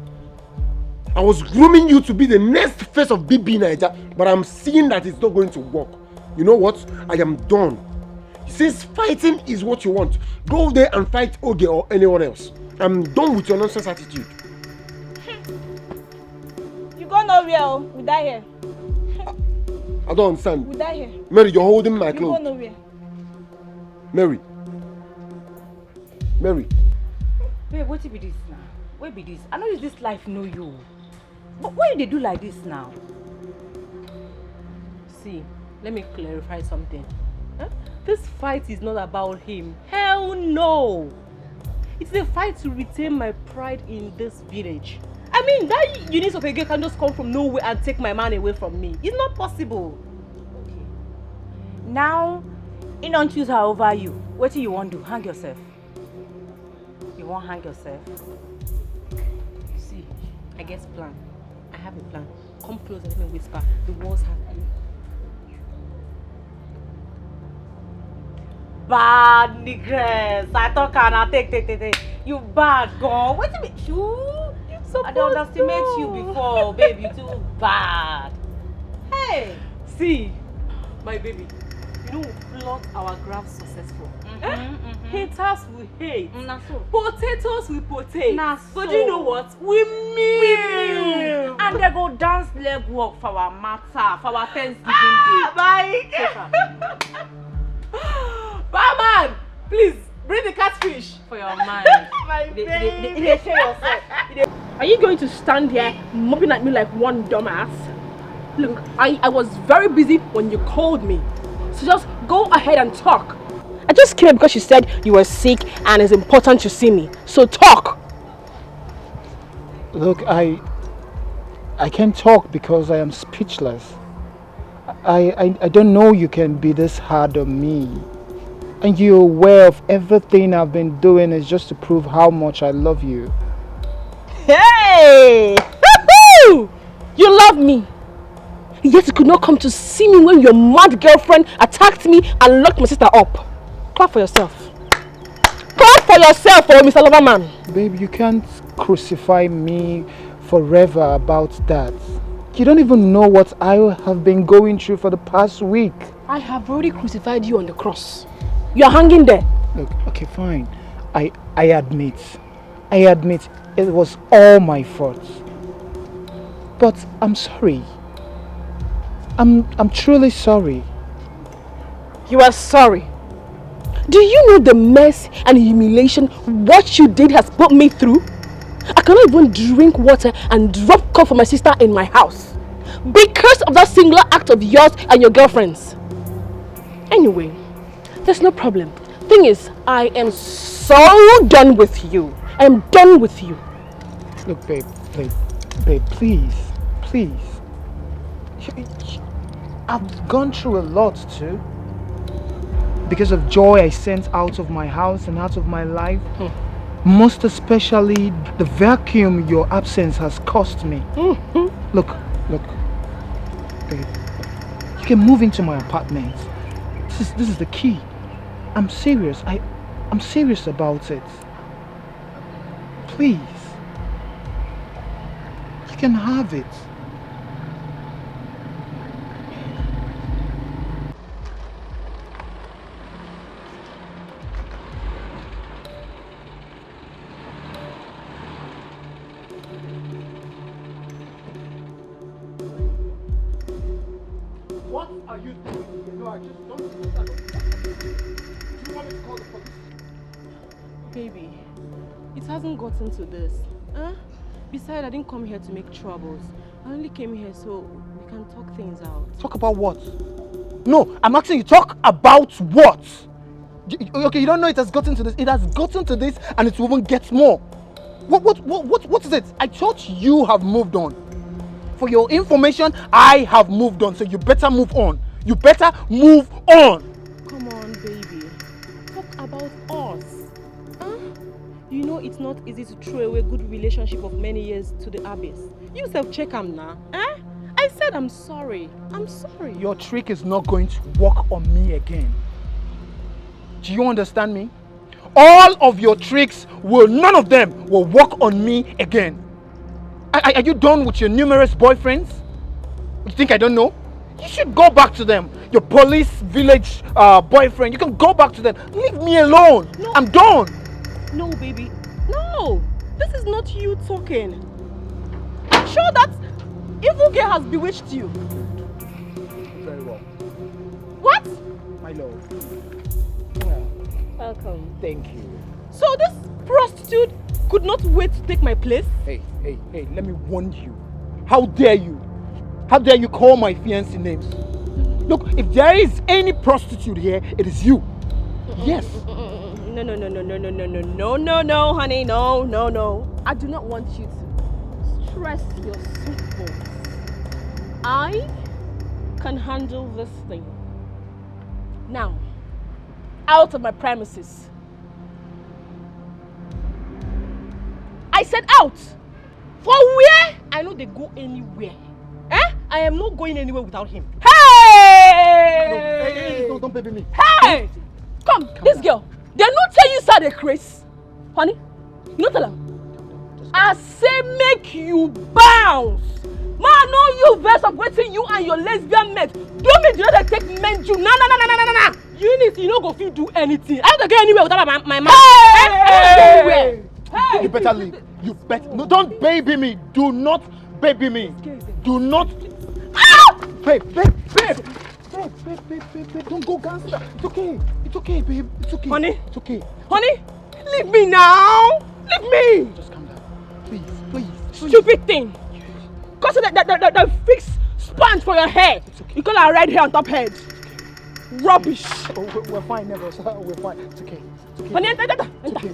I was grooming you to be the next face of BB Naija, but I'm seeing that it's not going to work. You know what? I am done. Since fighting is what you want, go there and fight Ogie or anyone else. I'm done with your nonsense attitude. nowhere. Oh. We die here. I don't understand. We die here. Mary, you're holding my You clothes. go nowhere. Mary. Mary. Babe, what be this now? Where be this? I know is this life know you. But why they do like this now? See, let me clarify something. Huh? This fight is not about him. Hell no! It's a fight to retain my pride in this village. I mean, that unit of a girl can just come from nowhere and take my man away from me. It's not possible. Okay. Now, he don't choose her over you. What do you want to do? Hang yourself. You won't hang yourself. See, I guess plan. I have a plan. Come close and let me whisper. The walls have you. Bad niggas. I thought can I take. You bad girl. What do you mean? I don't underestimate you before, babe. You too bad. Hey. See, my baby. You know, plot our graph successful. Haters will hate. Potatoes will potate. But you know what? We mean. And they go dance leg walk for our matter, for our Thanksgiving day. Bye. Barman, please bring the catfish for your man. My baby. Yourself. Are you going to stand here mopping at me like one dumbass? Look, I was very busy when you called me. So just go ahead and talk. I just came because you said you were sick and it's important to see me. So talk. Look, I can't talk because I am speechless. I don't know you can be this hard on me. And you're aware of everything I've been doing is just to prove how much I love you. Hey! Woo-hoo! You love me. Yet you could not come to see me when your mad girlfriend attacked me and locked my sister up. Clap for yourself. Clap for yourself, oh, Mr. Loverman. Babe, you can't crucify me forever about that. You don't even know what I have been going through for the past week. I have already crucified you on the cross. You're hanging there. Look, okay, fine. I admit it was all my fault. But I'm sorry. I'm truly sorry. You are sorry. Do you know the mess and humiliation what you did has put me through? I cannot even drink water and drop cough for my sister in my house because of that singular act of yours and your girlfriend's. Anyway, there's no problem. Thing is, I am so done with you. I am done with you. Look, babe, please. I've gone through a lot too. Because of joy I sent out of my house and out of my life. Most especially the vacuum your absence has cost me. Look, babe. You can move into my apartment. This is the key. I'm serious. I'm serious about it. Please. You can have it. What are you doing? No, I just don't understand. Do you want me to call the police? Baby, it hasn't gotten to this. Besides, I didn't come here to make troubles. I only came here so we can talk things out. Talk about what? No, I'm asking you, talk about what? Okay, you don't know it has gotten to this. It has gotten to this and it will even get more. What is it? I thought you have moved on. For your information, I have moved on, so you better move on. You better move on. Come on, baby. Talk about us. You know it's not easy to throw away good relationship of many years to the abyss. You self-check am now. I said I'm sorry. I'm sorry. Your trick is not going to work on me again. Do you understand me? All of your tricks none of them will work on me again. Are you done with your numerous boyfriends? You think I don't know? You should go back to them. Your police village boyfriend. You can go back to them. Leave me alone. No. I'm done. No, baby. No. This is not you talking. Sure, that's Evil girl has bewitched you. Very well. What? My love. Welcome. Thank you. So this prostitute could not wait to take my place? Hey, let me warn you. How dare you? How dare you call my fiancé names? Look, if there is any prostitute here, it is you. Yes. No, honey, no. I do not want you to stress your sweet bones. I can handle this thing. Now, out of my premises. I said out. For where? I know they go anywhere. I am not going anywhere without him. Hey! No, don't baby me. Hey! Come, this girl. They not tell you sir they craze. Honey, you not tell them. I say make you bounce. Man, no you verse of waiting you and your lesbian mate. Don't make you not take men you. Nah. You not go fit do anything. I don't go anywhere without my man. Hey! You better leave. You better. No, don't baby me. Do not baby me. Do not. Babe. Don't go gangster. It's okay, babe. It's okay. Honey? It's okay. Honey? Leave me now. Leave me. Just calm down. Please. Stupid thing. Cause the fixed sponge for your hair. Okay. You call her red hair on top head. Rubbish. Oh, we're fine, never. We're fine. It's okay. Honey, enter. It's okay.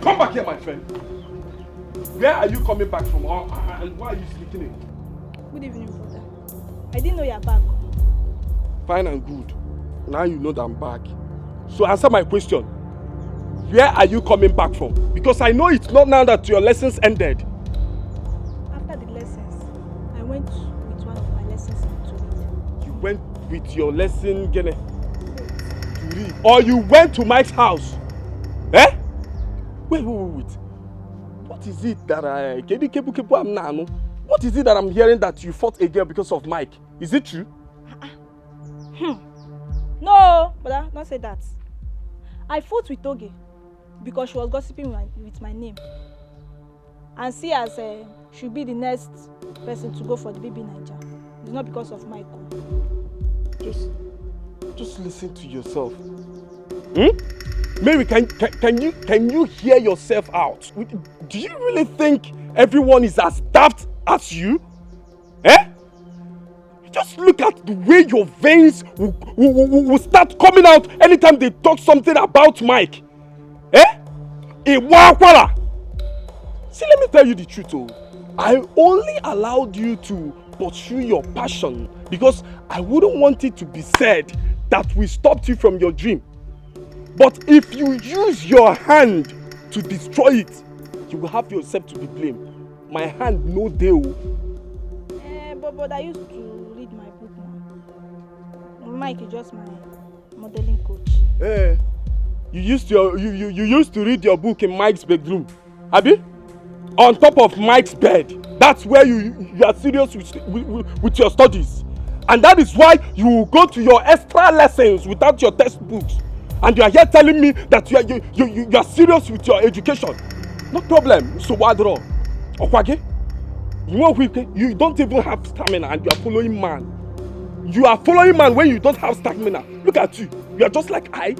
Come back here, my friend. Where are you coming back from? And why are you sneaking in? Good evening, brother. I didn't know you're back. Fine and good. Now you know that I'm back. So answer my question. Where are you coming back from? Because I know it's not now that your lessons ended. After the lessons, I went with one of my lessons to read. You went with your lesson, Gene, to read. Or you went to Mike's house. Eh? Wait. What is it that what is it that I'm hearing that you fought a girl because of Mike? Is it true? No, brother, don't say that. I fought with Oge because she was gossiping with my name. And see as she'll be the next person to go for the baby Naija. It's not because of Mike. Just listen to yourself. Mary, can you hear yourself out? Do you really think everyone is as daft as you? Just look at the way your veins will start coming out anytime they talk something about Mike. See, let me tell you the truth. I only allowed you to pursue your passion because I wouldn't want it to be said that we stopped you from your dream. But if you use your hand to destroy it, you will have yourself to be blamed. My hand no deal. But I used to read my book now. Mike is just my modeling coach. You used to read your book in Mike's bedroom, Abi? On top of Mike's bed. That's where you are serious with your studies. And that is why you go to your extra lessons without your textbooks. And you are here telling me that you are serious with your education. No problem. So what draw? Okwage? You don't even have stamina and you are following man. You are following man when you don't have stamina. Look at you. You are just like I.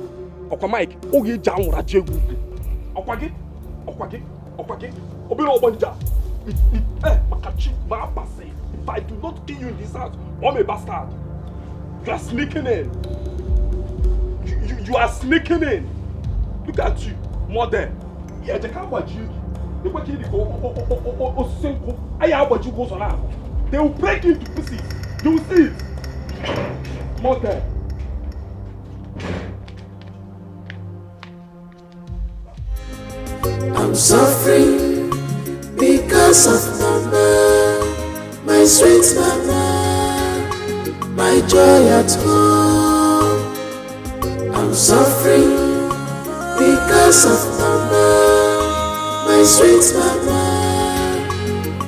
Okwa Mike. Oge jam rajegu. Okwage? Obiro obanja. Makachi mabase. If I do not kill you in this house, I'm a bastard. You are sneaking in. You are sneaking in. Look at you, mother. Yeah, they can't watch you. They will kill you. They will break into pieces. You will see it. Mother. I'm suffering because of mama, my sweet mama, my joy at home. I'm suffering because of mama, my sweet mama,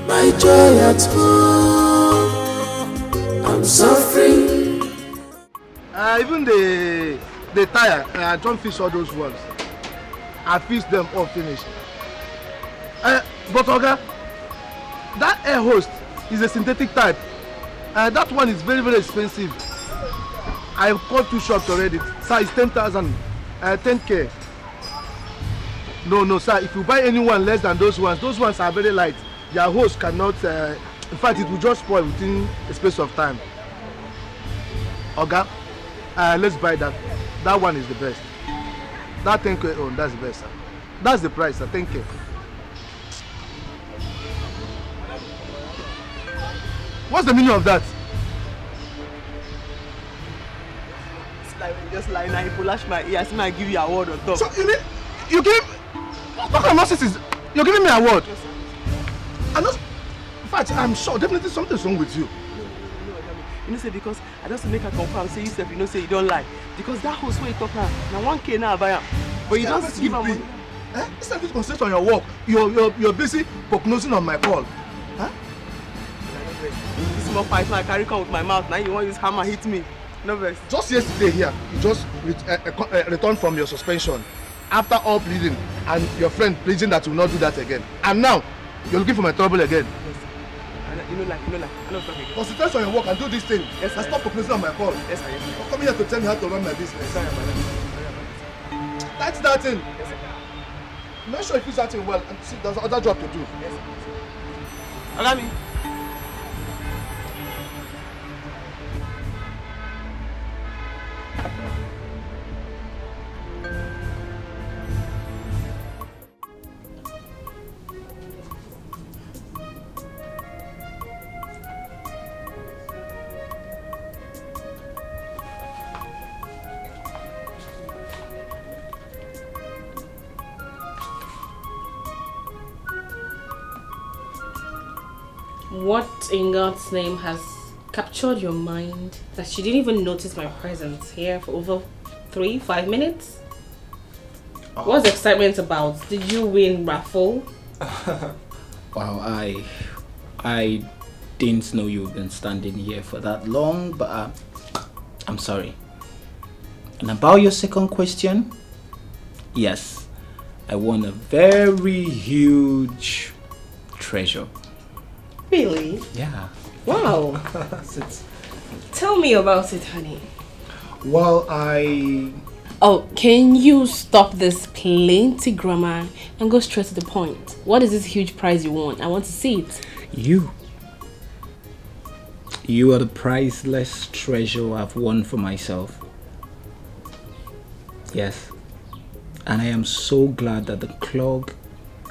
my joy at home. I'm suffering. Even the tire, I don't fix all those ones. I fix them all finished. But Oga, that air host is a synthetic type. That one is very, very expensive. I've called 2 shops already. Sir, it's 10,000, 10K. No, sir, if you buy any one less than those ones are very light. Your host cannot, in fact, it will just spoil within a space of time. Oga, let's buy that. That one is the best. That 10K on, that's the best, sir. That's the price, sir, 10K. What's the meaning of that? It's like when you just lie now, you lash my ear, I give you a word on top. So you give what kind of nonsense is you're giving me a word? I know, in fact, I'm sure definitely something's wrong with you. No, you know say because I just make her confirm, say yourself, you know say you don't lie. Because that host where you talk now 1K now I buy him. But you just give her money. Instead of concentrate on your work, you're busy prognosing on my call. Huh? This small fight now I carry come with my mouth. Now you want to use hammer hit me. No vex. Just yesterday here, you just returned from your suspension after all pleading and your friend pleading that you will not do that again. And now you're looking for my trouble again. Yes, sir. You know like, I don't talk again. Concentrate on your work and do this thing. Yes, sir. And stop prognosing on my call. Yes, sir. Don't come here to tell me how to run my business. Sorry, That's that thing. Yes, sir. Make sure you fix that thing well and see there's other job to do. Yes, sir. Allow me. What in God's name has captured your mind that you didn't even notice my presence here for over 3-5 minutes? What's the excitement about? Did you win raffle? Wow, I didn't know you've been standing here for that long, but I'm sorry. And about your second question, yes, I won a very huge treasure. Really? Yeah. Wow. Tell me about it, honey. Well, Oh, can you stop this plenty grammar and go straight to the point? What is this huge prize you won? I want to see it. You are the priceless treasure I've won for myself. Yes. And I am so glad that the clog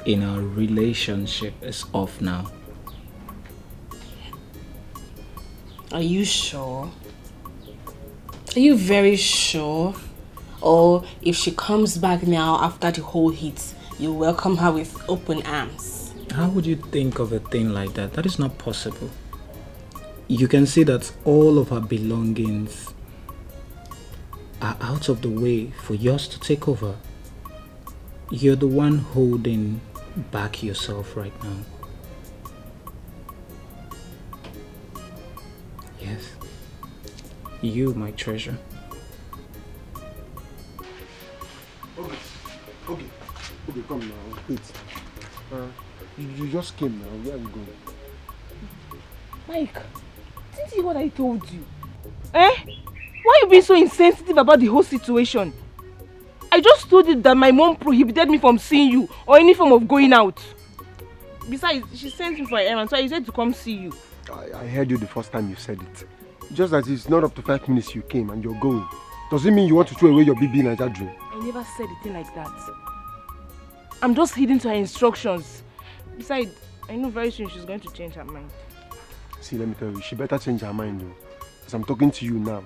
in our relationship is off now. Are you sure? Are you very sure? Or if she comes back now after the whole hit, you welcome her with open arms? How would you think of a thing like that? That is not possible. You can see that all of her belongings are out of the way for yours to take over. You're the one holding back yourself right now. Yes. You, my treasure. Okay, come now. Wait. You just came now. Where are you going? Mike, didn't you hear what I told you? Why you being so insensitive about the whole situation? I just told you that my mom prohibited me from seeing you or any form of going out. Besides, she sent me for an errand, so I said to come see you. I heard you the first time you said it. Just that it's not up to 5 minutes you came and you're going. Does it mean you want to throw away your BB Naija dream? I never said a thing like that. I'm just heeding to her instructions. Besides, I know very soon she's going to change her mind. See, let me tell you, she better change her mind though. As I'm talking to you now,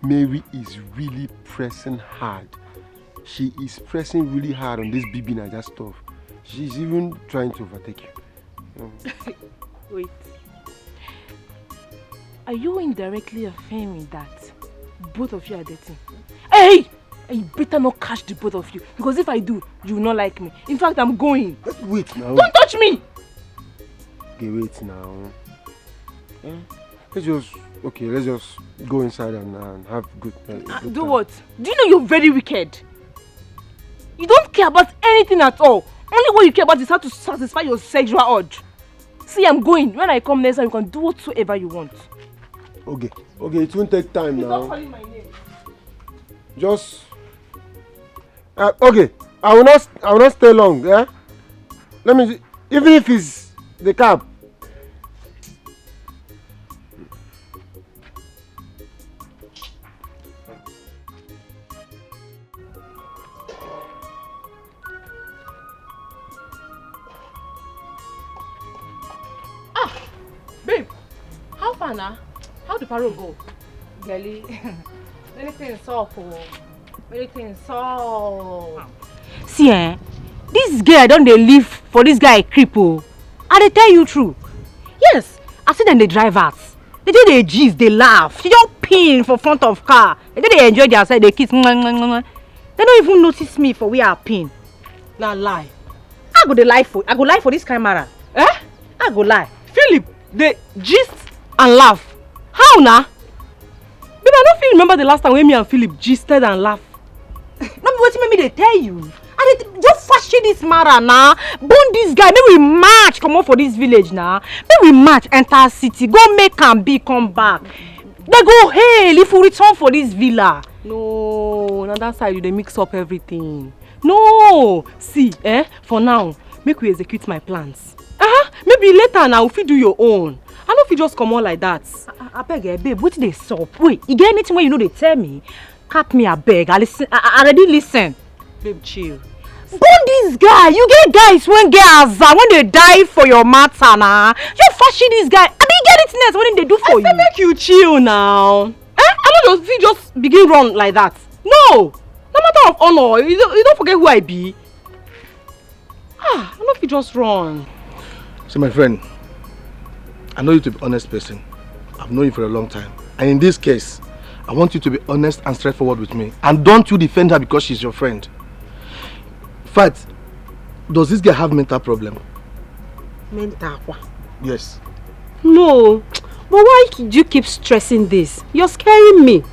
Mary is really pressing hard. She is pressing really hard on this BB Naija stuff. She's even trying to overtake you. Wait. Are you indirectly affirming that both of you are dating? Hey! You better not catch the both of you, because if I do, you will not like me. In fact, I'm going. Wait now. Don't touch me! Okay, wait now. Let's just go inside and have good. Good Do what? Do you know you're very wicked? You don't care about anything at all. Only what you care about is how to satisfy your sexual urge. See, I'm going. When I come next time, you can do whatsoever you want. Okay, it won't take time now. Stop calling my name. Just okay. I will not stay long. Yeah. Let me see. Even if it's the cab. Babe, how far now? How the parole go? Girlie, anything soft, anything soft. See, this girl don't they live for this guy cripple. I dey tell you true. Yes, I see them they drive us. They do they gist, they laugh. She don't pin for front of car. They do they enjoy themselves, they kiss. They don't even notice me for where I pin. Now lie. I go lie for this camera. I go lie. Philip, they gist and laugh. How na? Babe, I don't feel remember the last time when me and Philip gisted and laugh. No be wetin make me they tell you. I dey just fashion this matter now. Bone this guy. Maybe we march come on for this village now. Maybe we march enter city. Go make am be come back. They go hail if we return for this villa. No, on that side you dey mix up everything. No, see, for now, make we execute my plans. Maybe later now if you do your own. I know if you just come on like that. I beg, babe, what they sup? Wait, you get anything where you know they tell me? Cap me, I beg. I listen. I already listen. Babe, chill. Born this guy. You get guys when get azar when they die for your matter now. You fashion this guy. I mean, get it next. What did they do for you? I make you chill now. I don't just begin run like that. No matter of honor. You don't forget who I be. I don't know if you just run. See, my friend, I know you to be an honest person. I've known you for a long time. And in this case, I want you to be honest and straightforward with me. And don't you defend her because she's your friend. In fact, does this girl have mental problem? Mental what? Yes. No. But why do you keep stressing this? You're scaring me.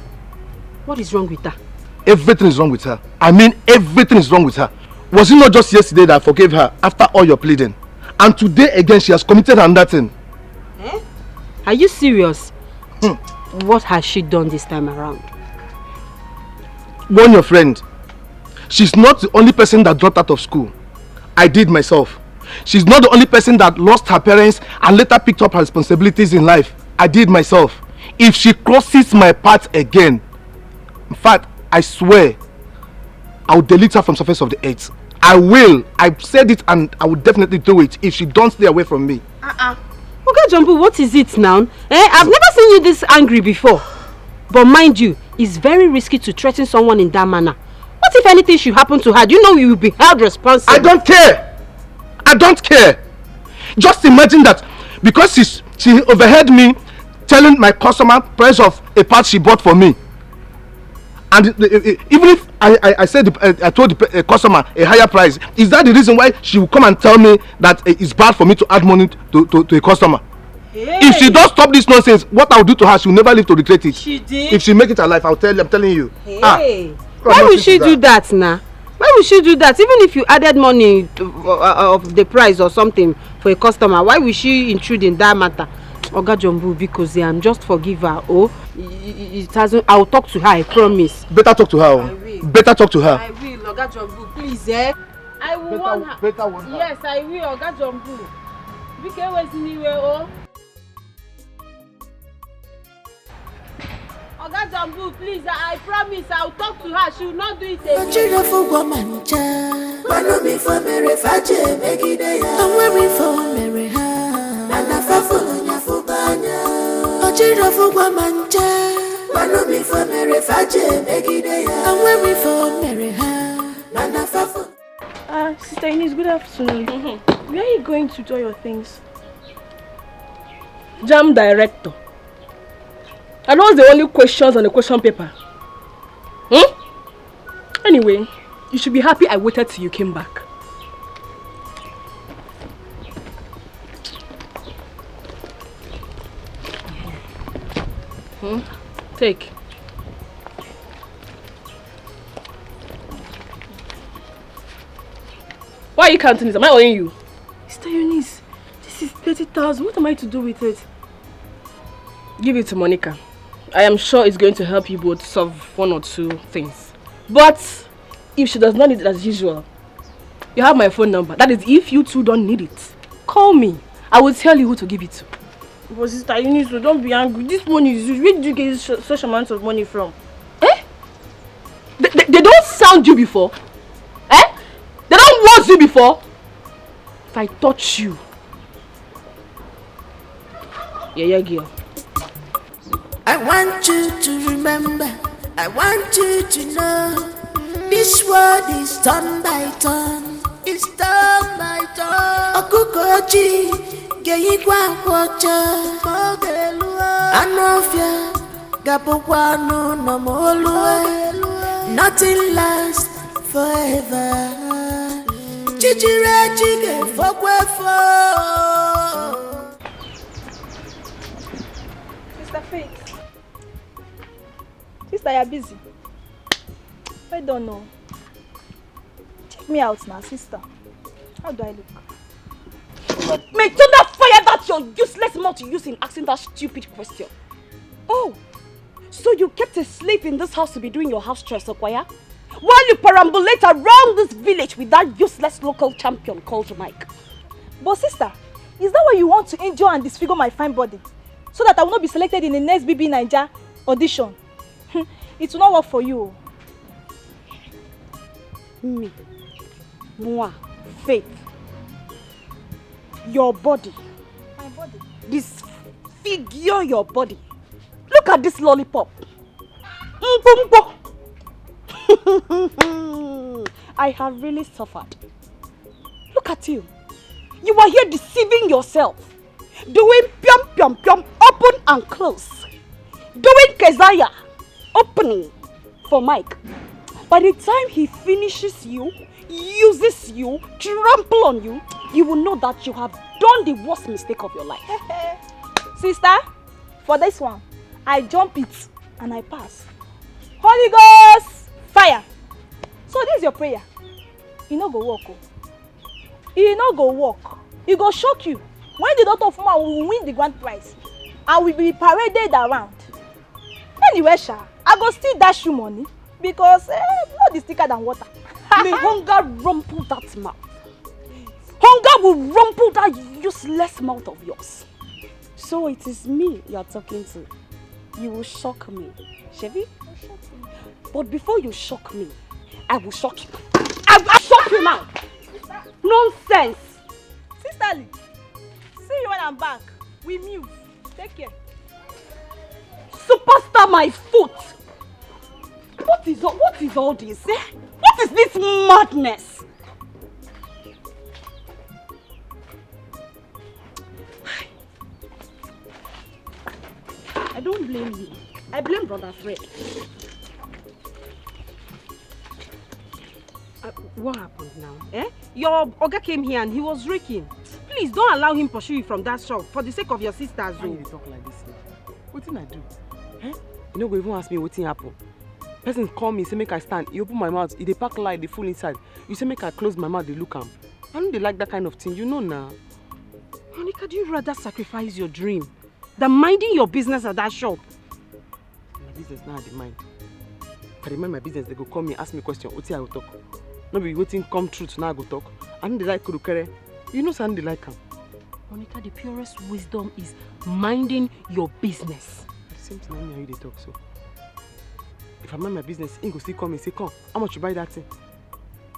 What is wrong with her? Everything is wrong with her. I mean, everything is wrong with her. Was it not just yesterday that I forgave her after all your pleading? And today again, she has committed another thing. Are you serious? What has she done this time around? Warn your friend. She's not the only person that dropped out of school. I did myself. She's not the only person that lost her parents and later picked up her responsibilities in life. I did myself. If she crosses my path again, in fact, I swear, I will delete her from the surface of the earth. I will. I've said it and I will definitely do it if she don't stay away from me. Okay, Jumbo, what is it now? I've never seen you this angry before. But mind you, it's very risky to threaten someone in that manner. What if anything should happen to her? Do you know you will be held responsible? I don't care. I don't care. Just imagine that because she overheard me telling my customer price of a part she bought for me. And even if I said I told the customer a higher price, is that the reason why she will come and tell me that it's bad for me to add money to a customer? Hey. If she don't stop this nonsense, what I'll do to her, she will never live to regret it. She did. If she make it alive, I'm telling you. Hey. Why will she do that now? Why will she do that? Even if you added money of the price or something for a customer, why will she intrude in that matter? Oga Jumbo, because just forgive her. Oh, it hasn't. I'll talk to her. I promise. Better talk to her. I will. Better talk to her. I will, Oga Jumbo. Please, I will warn her. Better warn her. Yes, I will, Oga Jumbo. Because where's anywhere? Oh, Oga Jumbo, please. I promise. I'll talk to her. She will not do it again. Ojira fugwa manja, manomi for mere faje megide ya. I'm waiting for mere ha, manafafu. Sister Eunice, good afternoon. Where are you going to do your things? Jam director. And what's the only questions on the question paper? Anyway, you should be happy I waited till you came back. Take. Why are you counting this? Am I owing you? Sister Eunice, this is 30,000. What am I to do with it? Give it to Monica. I am sure it's going to help you both solve one or two things. But if she does not need it as usual, you have my phone number. That is if you two don't need it. Call me. I will tell you who to give it to. But Sister Eunice, don't be angry. This money is huge. Where did you get such amounts of money from? They don't sound you before. They don't want you before. If I touch you. Yeah, girl. I want you to remember, I want you to know, this world is turn by turn, it's turn by turn. Okukochi, Geyikwa Kwacha, Mogelua, Anofia, Gapokwano, Nomolua, nothing lasts forever. Chichire chige fokwefo. Sister Faith. Sister, you're busy. I don't know. Check me out now, sister. How do I look? May thunder fire that your useless mouth you use in asking that stupid question. Oh, so you kept a slave in this house to be doing your house chores, Okwaya? While you perambulate around this village with that useless local champion called Mike. But sister, is that why you want to injure and disfigure my fine body? So that I will not be selected in the next BB Naija audition? It will not work for you. Me, moi, Faith, your body. My body? Disfigure your body. Look at this lollipop. I have really suffered. Look at you. You are here deceiving yourself. Doing pium pium pium, open and close. Doing Keziah, opening for Mike. By the time he finishes you, uses you, trample on you, you will know that you have done the worst mistake of your life. Sister, for this one, I jump it and I pass. Holy Ghost, fire. So this is your prayer. You no go walk. You no go walk. It go shock you. When the daughter of man will win the grand prize, I will be paraded around. Anyway, Sha, I go still dash you money because blood is thicker than water. May hunger rumple that mouth. Hunger will rumple that useless mouth of yours. So it is me you are talking to. You will shock me, Chevy. But before you shock me, I will shock you. I will shock you now. Nonsense. Sisterly, see you when I'm back. We move. Take care. Superstar my foot. What is all this? Eh? What is this madness? I don't blame you. I blame Brother Fred. What happened now? Your Oga came here and he was raking. Please don't allow him pursue you from that shop for the sake of your sisters. Why you talk like this now? What did I do? You no go even ask me what happened. Person call me, say make I stand. You open my mouth, they pack light, they full inside. You say make I close my mouth, they look am. I don't they like that kind of thing, you know now. Monica, do you rather sacrifice your dream than minding your business at that shop? My business now I dey mind. If I dey mind my business, they go call me, ask me question, what I will talk. No be waiting come true to now I go talk. I don't they like Kurukere. You know something they like am. Monica, the purest wisdom is minding your business. The same thing I mean how you they talk so. If I mind my business, he go still call me say, come, how much you buy that thing?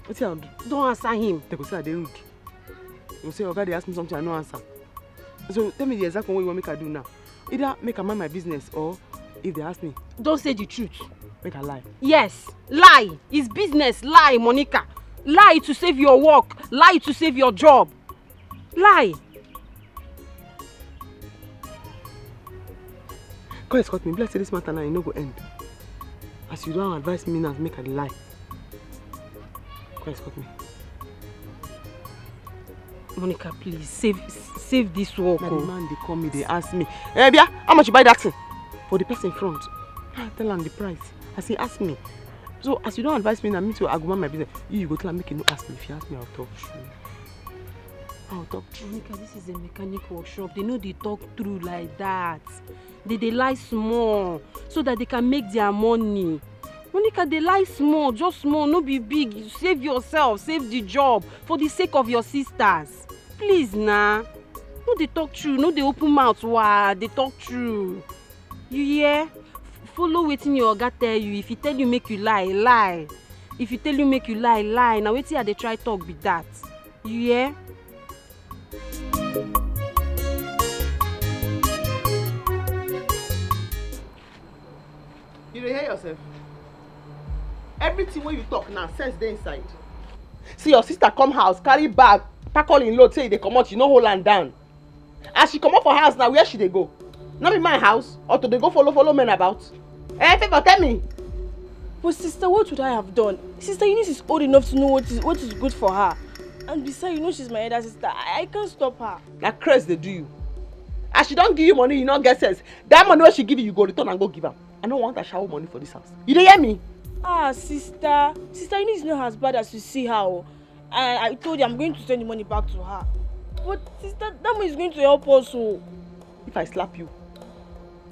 What's I'll do? Don't answer him. They go say they rude. You say, okay, they ask me something, I no answer. So tell me the exact one what you want make I do now. Either make I mind my business or if they ask me. Don't say the truth. Make I lie. Yes, lie. It's business, lie, Monica. Lie to save your work. Lie to save your job. Lie. God escort me. Bless this matter now, it no go end. As you don't advise me now, make a lie. God escort me. Monica, please save this work. Now the man they call me, they ask me, "Hey, Bia, how much you buy that thing?" For the person in front. I tell them the price. As he ask me. So as you don't advise me now, me too, I go mind my business. You go tell him make you no ask me. If you ask me, I'll talk true. I'll talk true. Monica, this is a mechanic workshop. They know they talk through like that. They lie small so that they can make their money. Monica, they lie small, just small, no be big. Save yourself, save the job for the sake of your sisters. Please, nah. No, they talk true. No, they open mouth. Wow, they talk true. You hear? Follow wetin your oga tell you. If he tell you make you lie, lie. If he tell you make you lie, lie. Now wetin I dey try talk be that. You hear? You dey hear yourself? Everything wey you talk now, sense dey inside. See your sister come house, carry bag, pack all in load, say e dey comot, you no hold am down. As she comot for house now, where she dey go? No be my house, or to dey go follow men about? Favour, tell me. But sister, what would I have done? Sister Eunice is old enough to know what is good for her. And besides, you know she's my elder sister. I can't stop her. Na craze dey do you. As she don give you money, you no get sense. That money wey she give you go return and go give am. I no want her shower money for this house. You dey hear me? Ah, sister Eunice is not as bad as you see her. And I told you I'm going to send the money back to her. But sister, that money is going to help us. If I slap you,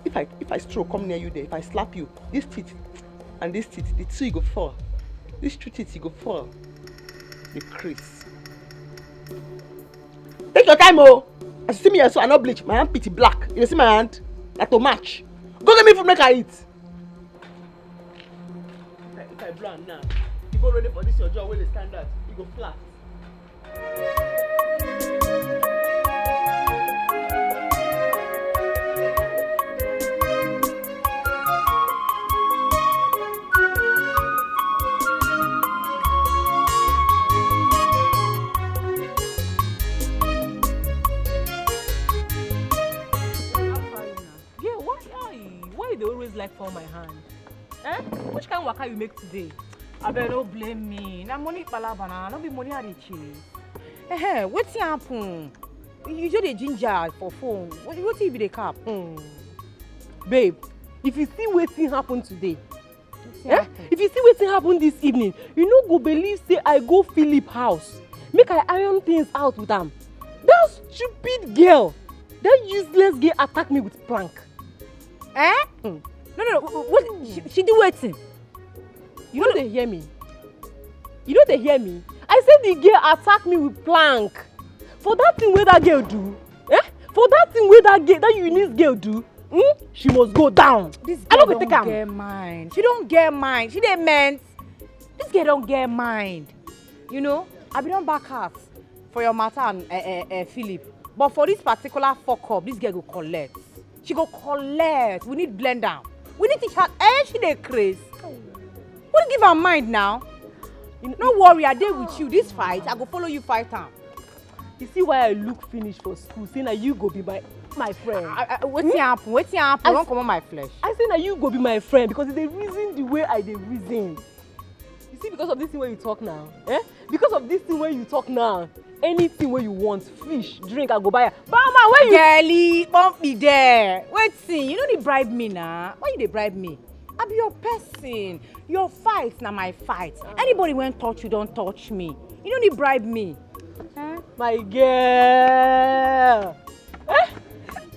if I stroke come near you there, if I slap you, this teeth and this teeth, the two you go fall. These two teeth you go fall. The crease. Take your time, oh. As you see me here, so I no bleach. My hand pretty black. You see my hand? Like to match. Go get me food, make I eat. If I blow am now, you go ready for this your job where they stand out. You go flat. They always like for my hand. Which kind of waka you make today? Abeg no blame me. Na money palabana, no be money I dey chase. Wetin happen? You just dey ginger for phone. Wetin be the cap? Babe, if you see wetin happen today, if you see wetin happen this evening, you no go believe say I go Philip house. Make I iron things out with am. That stupid girl, that useless girl attack me with plank. No. What she do wetin? You know they hear me. You know they hear me. I said the girl attack me with plank. For that thing where that girl do, For that thing where that Eunice girl do, she must go down. This girl don't get mind. She don't get mind. She dey meant. This girl don't get mind. You know, I be don back house for your matter and Philip. But for this particular fuck up, this girl go collect. She go collect. We need blend down. We need teach her. She dey craze. What give her mind now? No worry, I dey with you. This fight, I go follow you fight am. You see why I look finish for school? Say na you go be my friend. Wetin happen? Wetin happen? Don't come on my flesh. I say na you go be my friend because they reason the way I dey reason. You see, because of this thing where you talk now, Because of this thing where you talk now, anything where you want, fish, drink, I go buy. Mama, where you? Girlie, won't be there. Wetin? You no dey bribe me now. Why you dey bribe me? I be your person. Your fight na my fight. Anybody when touch you, don't touch me. You no need bribe me. My girl.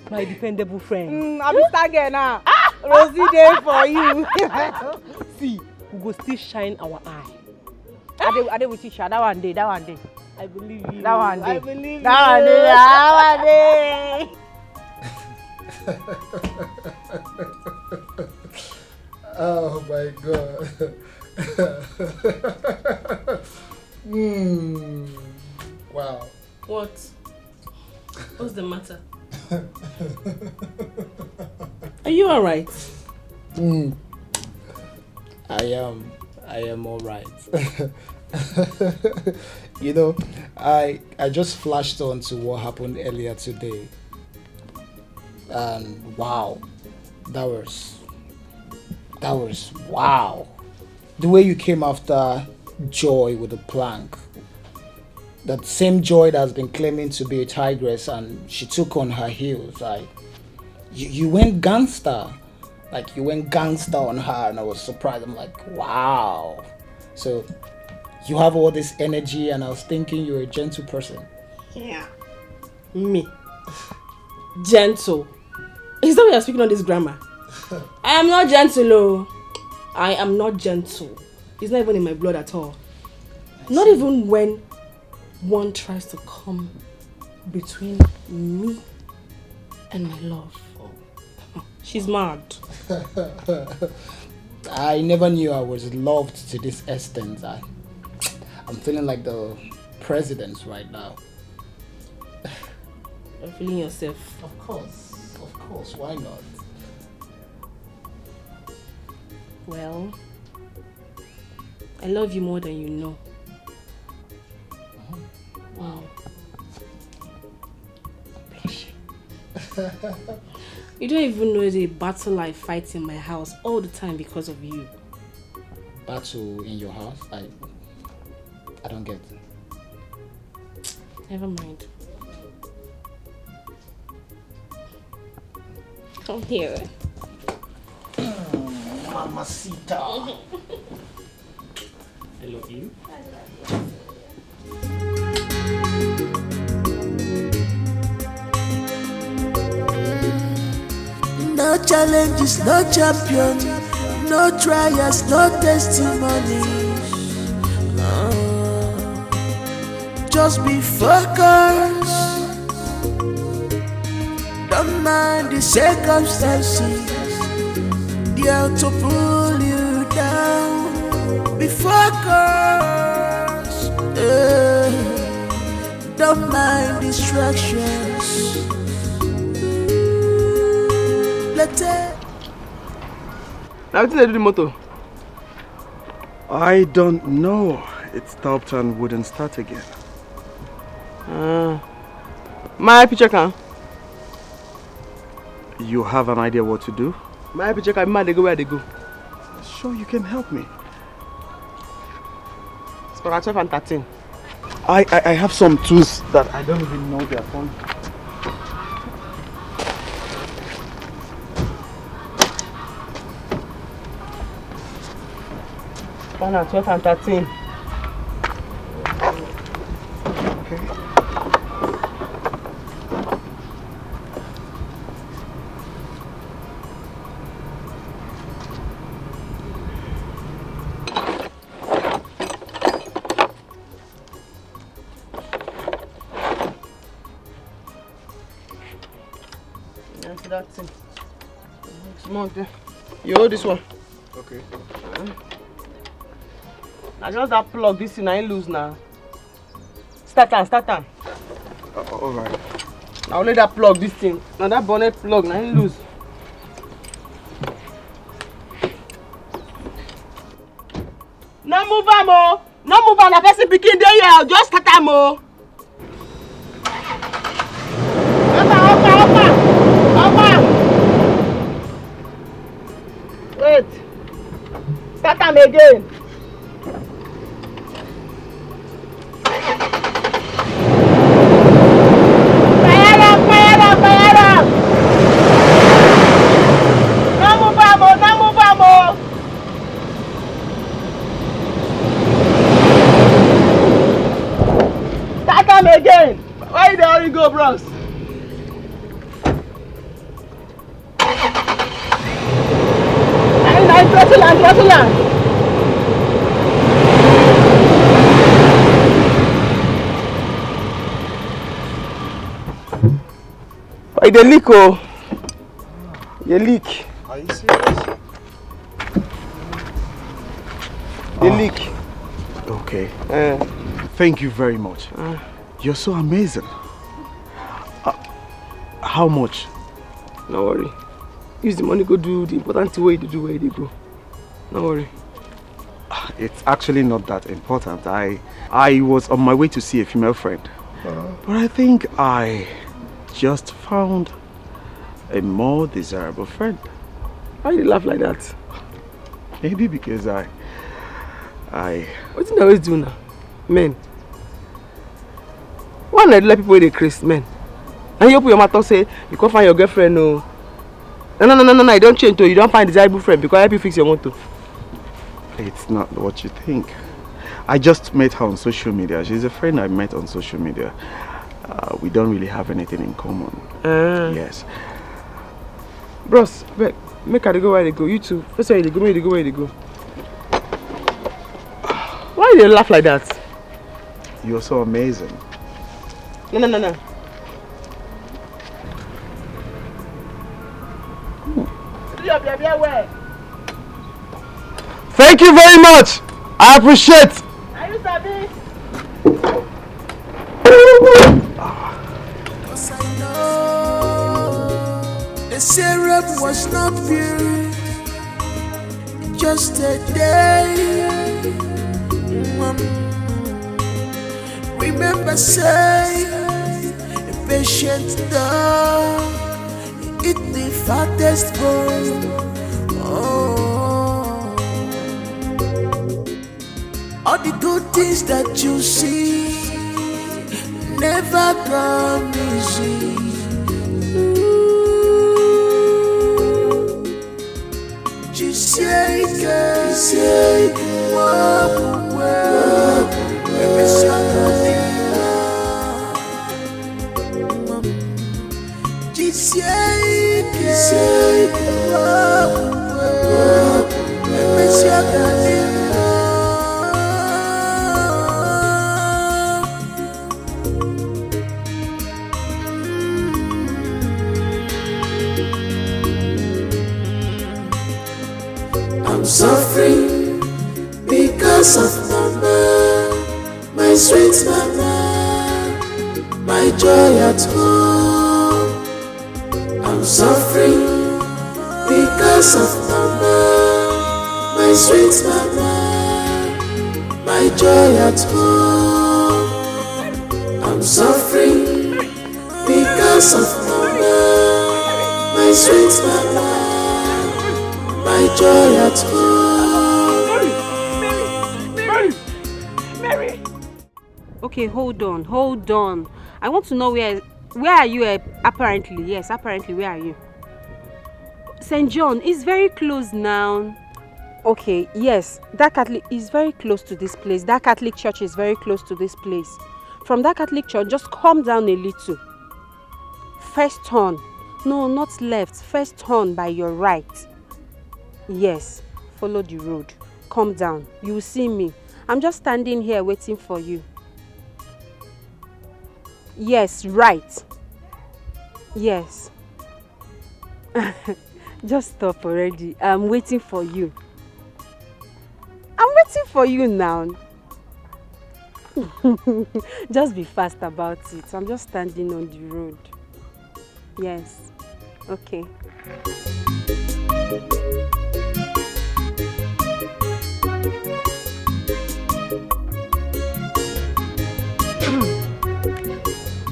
My dependable friend. I be star girl now. Rosie dey for you. See, we go still shine our eye. I dey with you, Sha. That one day. I believe you. That one day. I believe you. That one day. Oh my God. Wow. What? What's the matter? Are you alright? I am alright. You know, I just flashed on to what happened earlier today. And wow, that was wow. The way you came after Joy with a plank. That same Joy that's been claiming to be a tigress and she took on her heels. You went gangster. Like you went gangster on her and I was surprised. I'm like, wow. So you have all this energy and I was thinking you're a gentle person. Yeah. Me. Gentle. Is that why you're speaking on this grammar? I am not gentle, oh. I am not gentle. It's not even in my blood at all. Not even when one tries to come between me and my love. She's mad. I never knew I was loved to this extent. I'm feeling like the president right now. You're feeling yourself. Of course, why not? Well, I love you more than you know. Wow. I'm blushing. You don't even know the battle I fight in my house all the time because of you. Battle in your house? I don't get it. Never mind. Come here. Mamacita. I love you. No challenges, no champion, no trials, no testimony. Just be focused. Don't mind the circumstances. They are to pull you down. Be focused. Don't mind distractions. Now, what did they do the motor? I don't know. It stopped and wouldn't start again. My picture can. You have an idea what to do? My picture can. They go where they go. Sure, you can help me. It's for 12 and 13. I have some tools that I don't even know they're from. One at 12 and 13. Okay. Yeah, that thing. Small there. You hold this one. Okay. I just that plug this thing, I ain't lose now. Start on. Alright. I only that plug this thing. Now that bonnet plug, I ain't lose. No move am oh. No move am, the person picking there here. Just start am oh. Opa. Wait. Start am again. Again. Why the you go, bros? Throttle land. Why the leak oh? You leak. Are you serious? The leak. Okay. Thank you very much. You're so amazing. How much? No worry. Use the money, go do the important thing where you do where you go. No worry. it's actually not that important. I was on my way to see a female friend. But I think I just found a more desirable friend. Why you laugh like that? Maybe because I... What do you always do now? Men. Why not let people they crazy, men? And you open your mouth and say, you can't find your girlfriend, no. No, you don't change to you don't find a desirable friend because I help you fix your motor. It's not what you think. I just met her on social media. She's a friend I met on social media. We don't really have anything in common. Yes. Bros, make her go where they go. You too. First where they go, make they go where they go. Why do you laugh like that? You're so amazing. No. Thank you very much. I appreciate. Are you sabi? Cause I know the syrup was not pure, just a day. Remember, say, a patient dog eat the fattest bone. All the good things that you see never come easy. I'm suffering because of mama, my sweet mama, my joy at home. I'm suffering because of mama, my sweet mama, my joy at home. I'm suffering because of mama, my sweet mama, my joy at home. Mary. Okay, hold on. I want to know where are you apparently? Yes, apparently, where are you? St. John is very close now. Okay, yes, that Catholic is very close to this place. That Catholic church is very close to this place. From that Catholic church, just come down a little. First turn. No, not left. First turn by your right. Yes, follow the road. Come down. You will see me. I'm just standing here waiting for you. Yes, right. Yes. Just stop already. I'm waiting for you. I'm waiting for you now. Just be fast about it. I'm just standing on the road. Yes. Okay.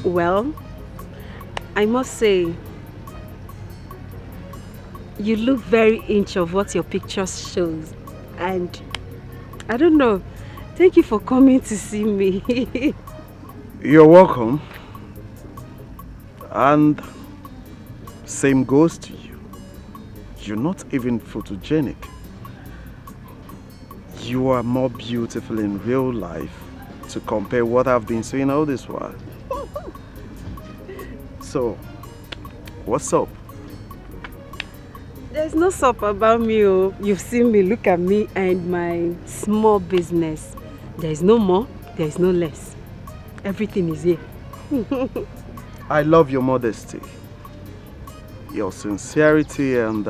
Well, I must say, you look very inch of what your pictures shows, and I don't know. Thank you for coming to see me. You're welcome. And same goes to you. You're not even photogenic. You are more beautiful in real life to compare what I've been seeing all this while. So, what's up? There's no sup about me. Oh. You've seen me, look at me and my small business. There's no more, there's no less. Everything is here. I love your modesty, your sincerity, and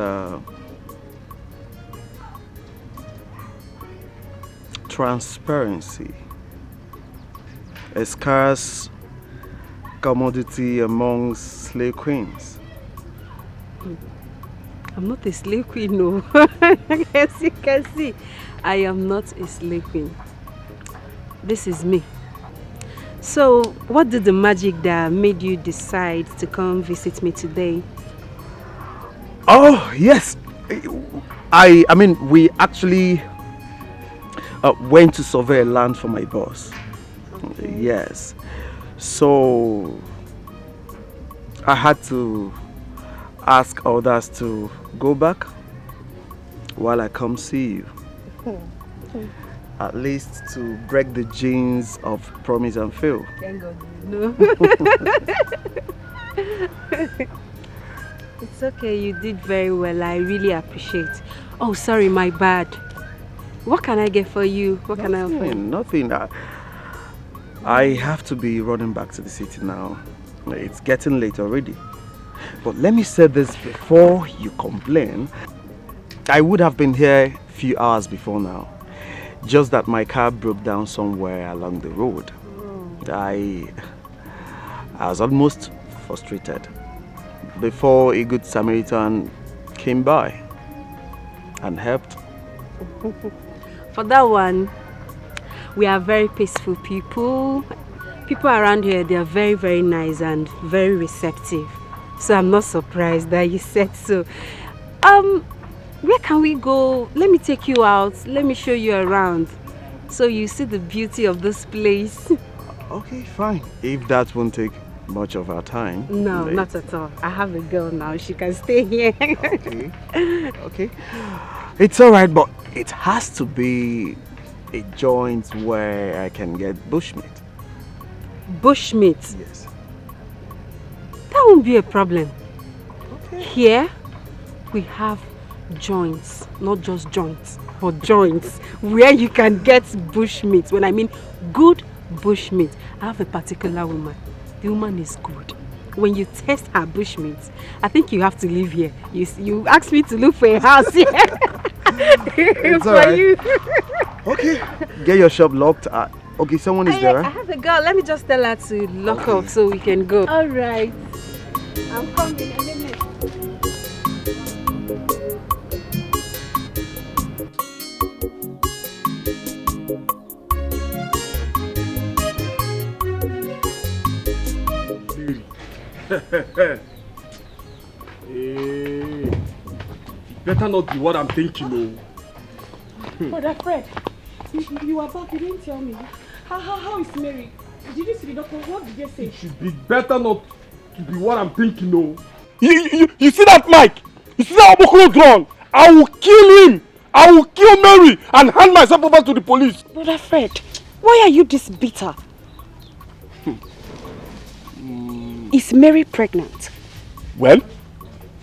transparency. A scarce commodity among slave queens. I'm not a slave queen, no. As you can see, I am not a slave queen. This is me. So, what did the magic that made you decide to come visit me today? Oh, yes. I mean, we actually went to survey land for my boss. Okay. Yes. So, I had to ask others to go back while I come see you. At least to break the genes of promise and fail. Thank God you know. It's okay, you did very well. I really appreciate. Oh, sorry, my bad. What can I get for you? What can I offer you? Nothing. I have to be running back to the city now. It's getting late already. But let me say this before you complain. I would have been here a few hours before now. Just that my car broke down somewhere along the road. I was almost frustrated before a good Samaritan came by and helped. For that one, we are very peaceful people. People around here, they are very, very nice and very receptive. So I'm not surprised that you said so. Where can we go? Let me take you out. Let me show you around. So you see the beauty of this place. Okay, fine. If that won't take much of our time. No, not at all. I have a girl now. She can stay here. Okay. Okay. It's alright, but it has to be a joint where I can get bushmeat. Bushmeat? Yes. That won't be a problem. Okay. Here, we have joints, not just joints, but joints where you can get bushmeat. When I mean good bushmeat, I have a particular woman. The woman is good. When you taste her bushmeat, I think you have to live here. You asked me to look for a house here. It's for alright. you. Okay. Get your shop locked. Okay, someone is there, I right? have a girl. Let me just tell her to lock up so we can go. All right. I'm coming. Hey, better not be what I'm thinking, no. Brother Fred, you are back. You didn't tell me. How is Mary? Did you see the doctor? What did they say? It should be better not to be what I'm thinking, no. You see that, Mike? You see that Obokoro drone? I will kill him. I will kill Mary and hand myself over to the police. Brother Fred, why are you this bitter? Is Mary pregnant? Well,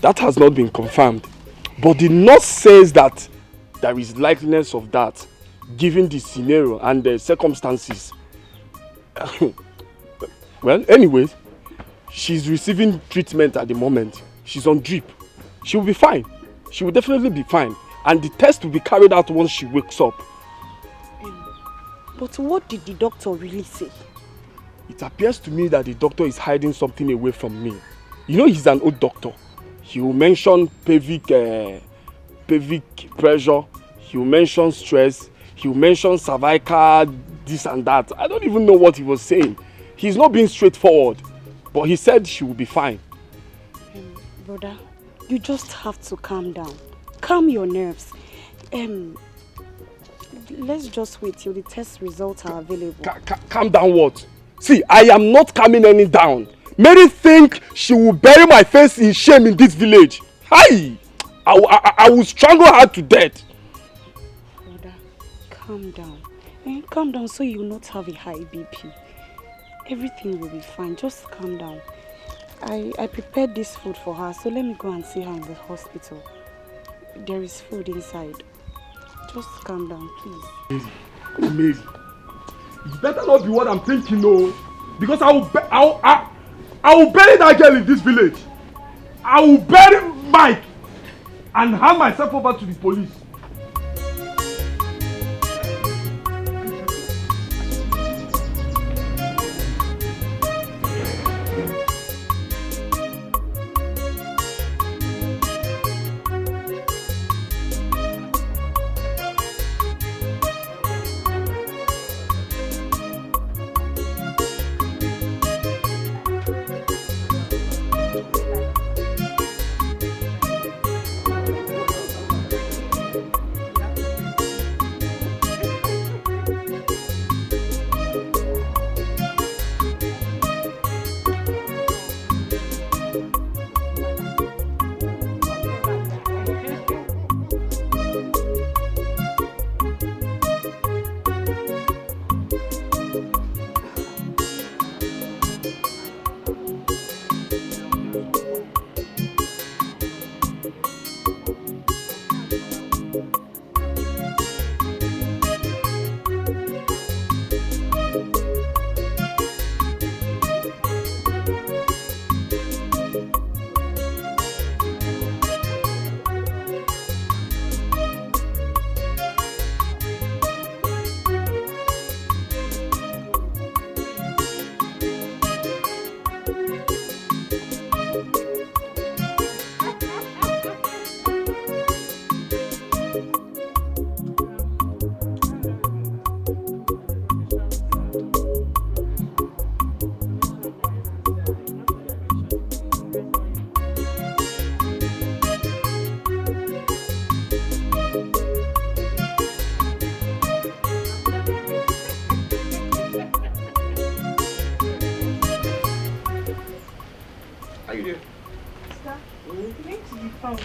that has not been confirmed. But the nurse says that there is likeliness of that, given the scenario and the circumstances. Well, anyways, she's receiving treatment at the moment. She's on drip. She will be fine. She will definitely be fine. And the test will be carried out once she wakes up. But what did the doctor really say? It appears to me that the doctor is hiding something away from me. You know, he's an old doctor. He will mention pelvic pressure. He will mention stress. He will mention cervical, this and that. I don't even know what he was saying. He's not being straightforward. But he said she will be fine. Brother, you just have to calm down. Calm your nerves. Let's just wait till the test results are available. Calm down what? See, I am not calming any down. Mary think she will bury my face in shame in this village. Hi! I will strangle her to death. Brother, calm down. Calm down so you will not have a high BP. Everything will be fine. Just calm down. I prepared this food for her, so let me go and see her in the hospital. There is food inside. Just calm down, please. Mary, it better not be what I'm thinking, no. Because I will bury that girl in this village. I will bury Mike and hand myself over to the police.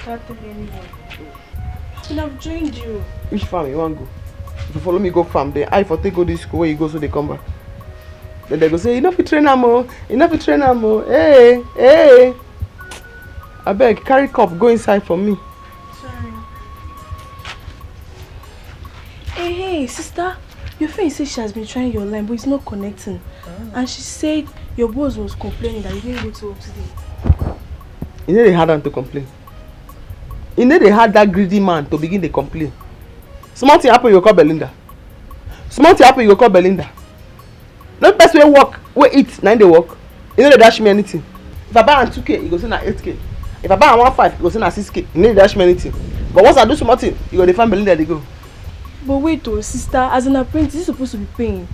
can't tell anyone. And I've joined you. Which farm you want to go? If you follow me go farm, then I for take go this school where you go so they come back. Then they go say, enough to train am, enough to train am. Hey, hey. I beg, carry cup, go inside for me. Sorry. Hey, sister. Your friend said she has been trying your line, but it's not connecting. And she said your boss was complaining that you didn't go to work today. You know they had them to complain. You know they had that greedy man to begin to complain. Small thing happen, you call Belinda. Small thing happen, you call Belinda. No best way work, we eat, 9 day work. You know they dash me anything. If I buy an 2K, you go send an 8K. If I buy an 1.5, you go send an 6K. You know they dash me anything. But once I do small thing, you go to find Belinda, they go. But wait, oh, sister, as an apprentice, this is supposed to be paying.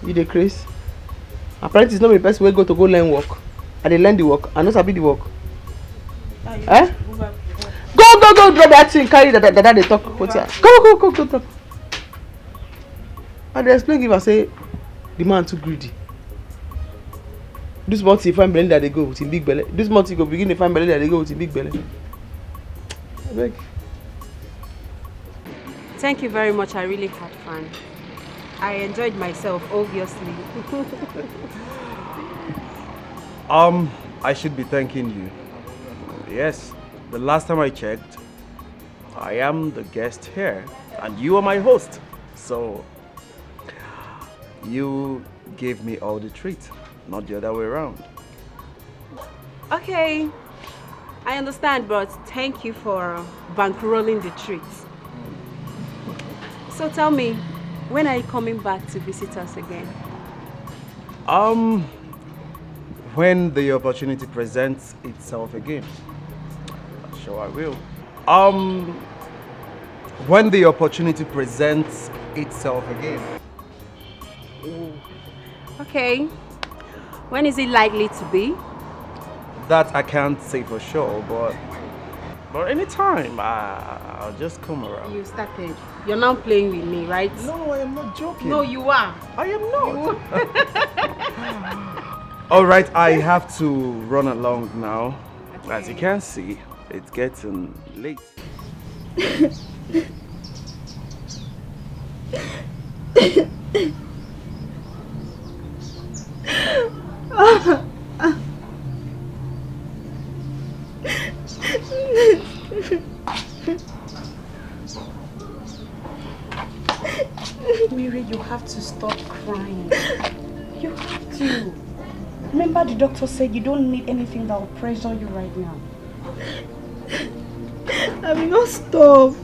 You dey craze? Apprentice no be the person wey go to go learn work. I dey learn the work, I no sabi the work. Eh? Go drop that thing, carry that they talk. Go talk. I dey explain give her say the man too greedy. This month he find Belinda they go with him big belly. This month he go begin to find Belinda they go with him big belly. Abeg. Thank you very much. I really had fun. I enjoyed myself, obviously. I should be thanking you. Yes, the last time I checked, I am the guest here, and you are my host. So, you gave me all the treats, not the other way around. Okay, I understand, but thank you for bankrolling the treats. So tell me, when are you coming back to visit us again? When the opportunity presents itself again. Sure I will. When the opportunity presents itself again. Okay. When is it likely to be? That I can't say for sure, but anytime, I'll just come around. You started. You're now playing with me, right? No, I am not joking. No, you are. I am not. All right, I have to run along now. Okay. As you can see, it's getting late. Mary, you have to stop crying. You have to. Remember the doctor said you don't need anything that will pressure you right now. I will not stop.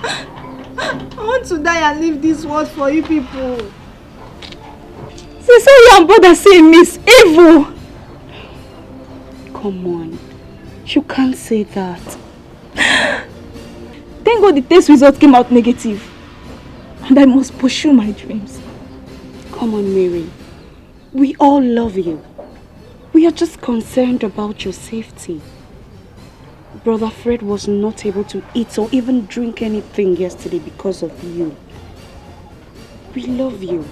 I want to die and leave this world for you people. Since you and brother say Miss Evil. Come on. You can't say that. Thank God the test result came out negative. And I must pursue my dreams. Come on, Mary. We all love you. We are just concerned about your safety. Brother Fred was not able to eat or even drink anything yesterday because of you. We love you.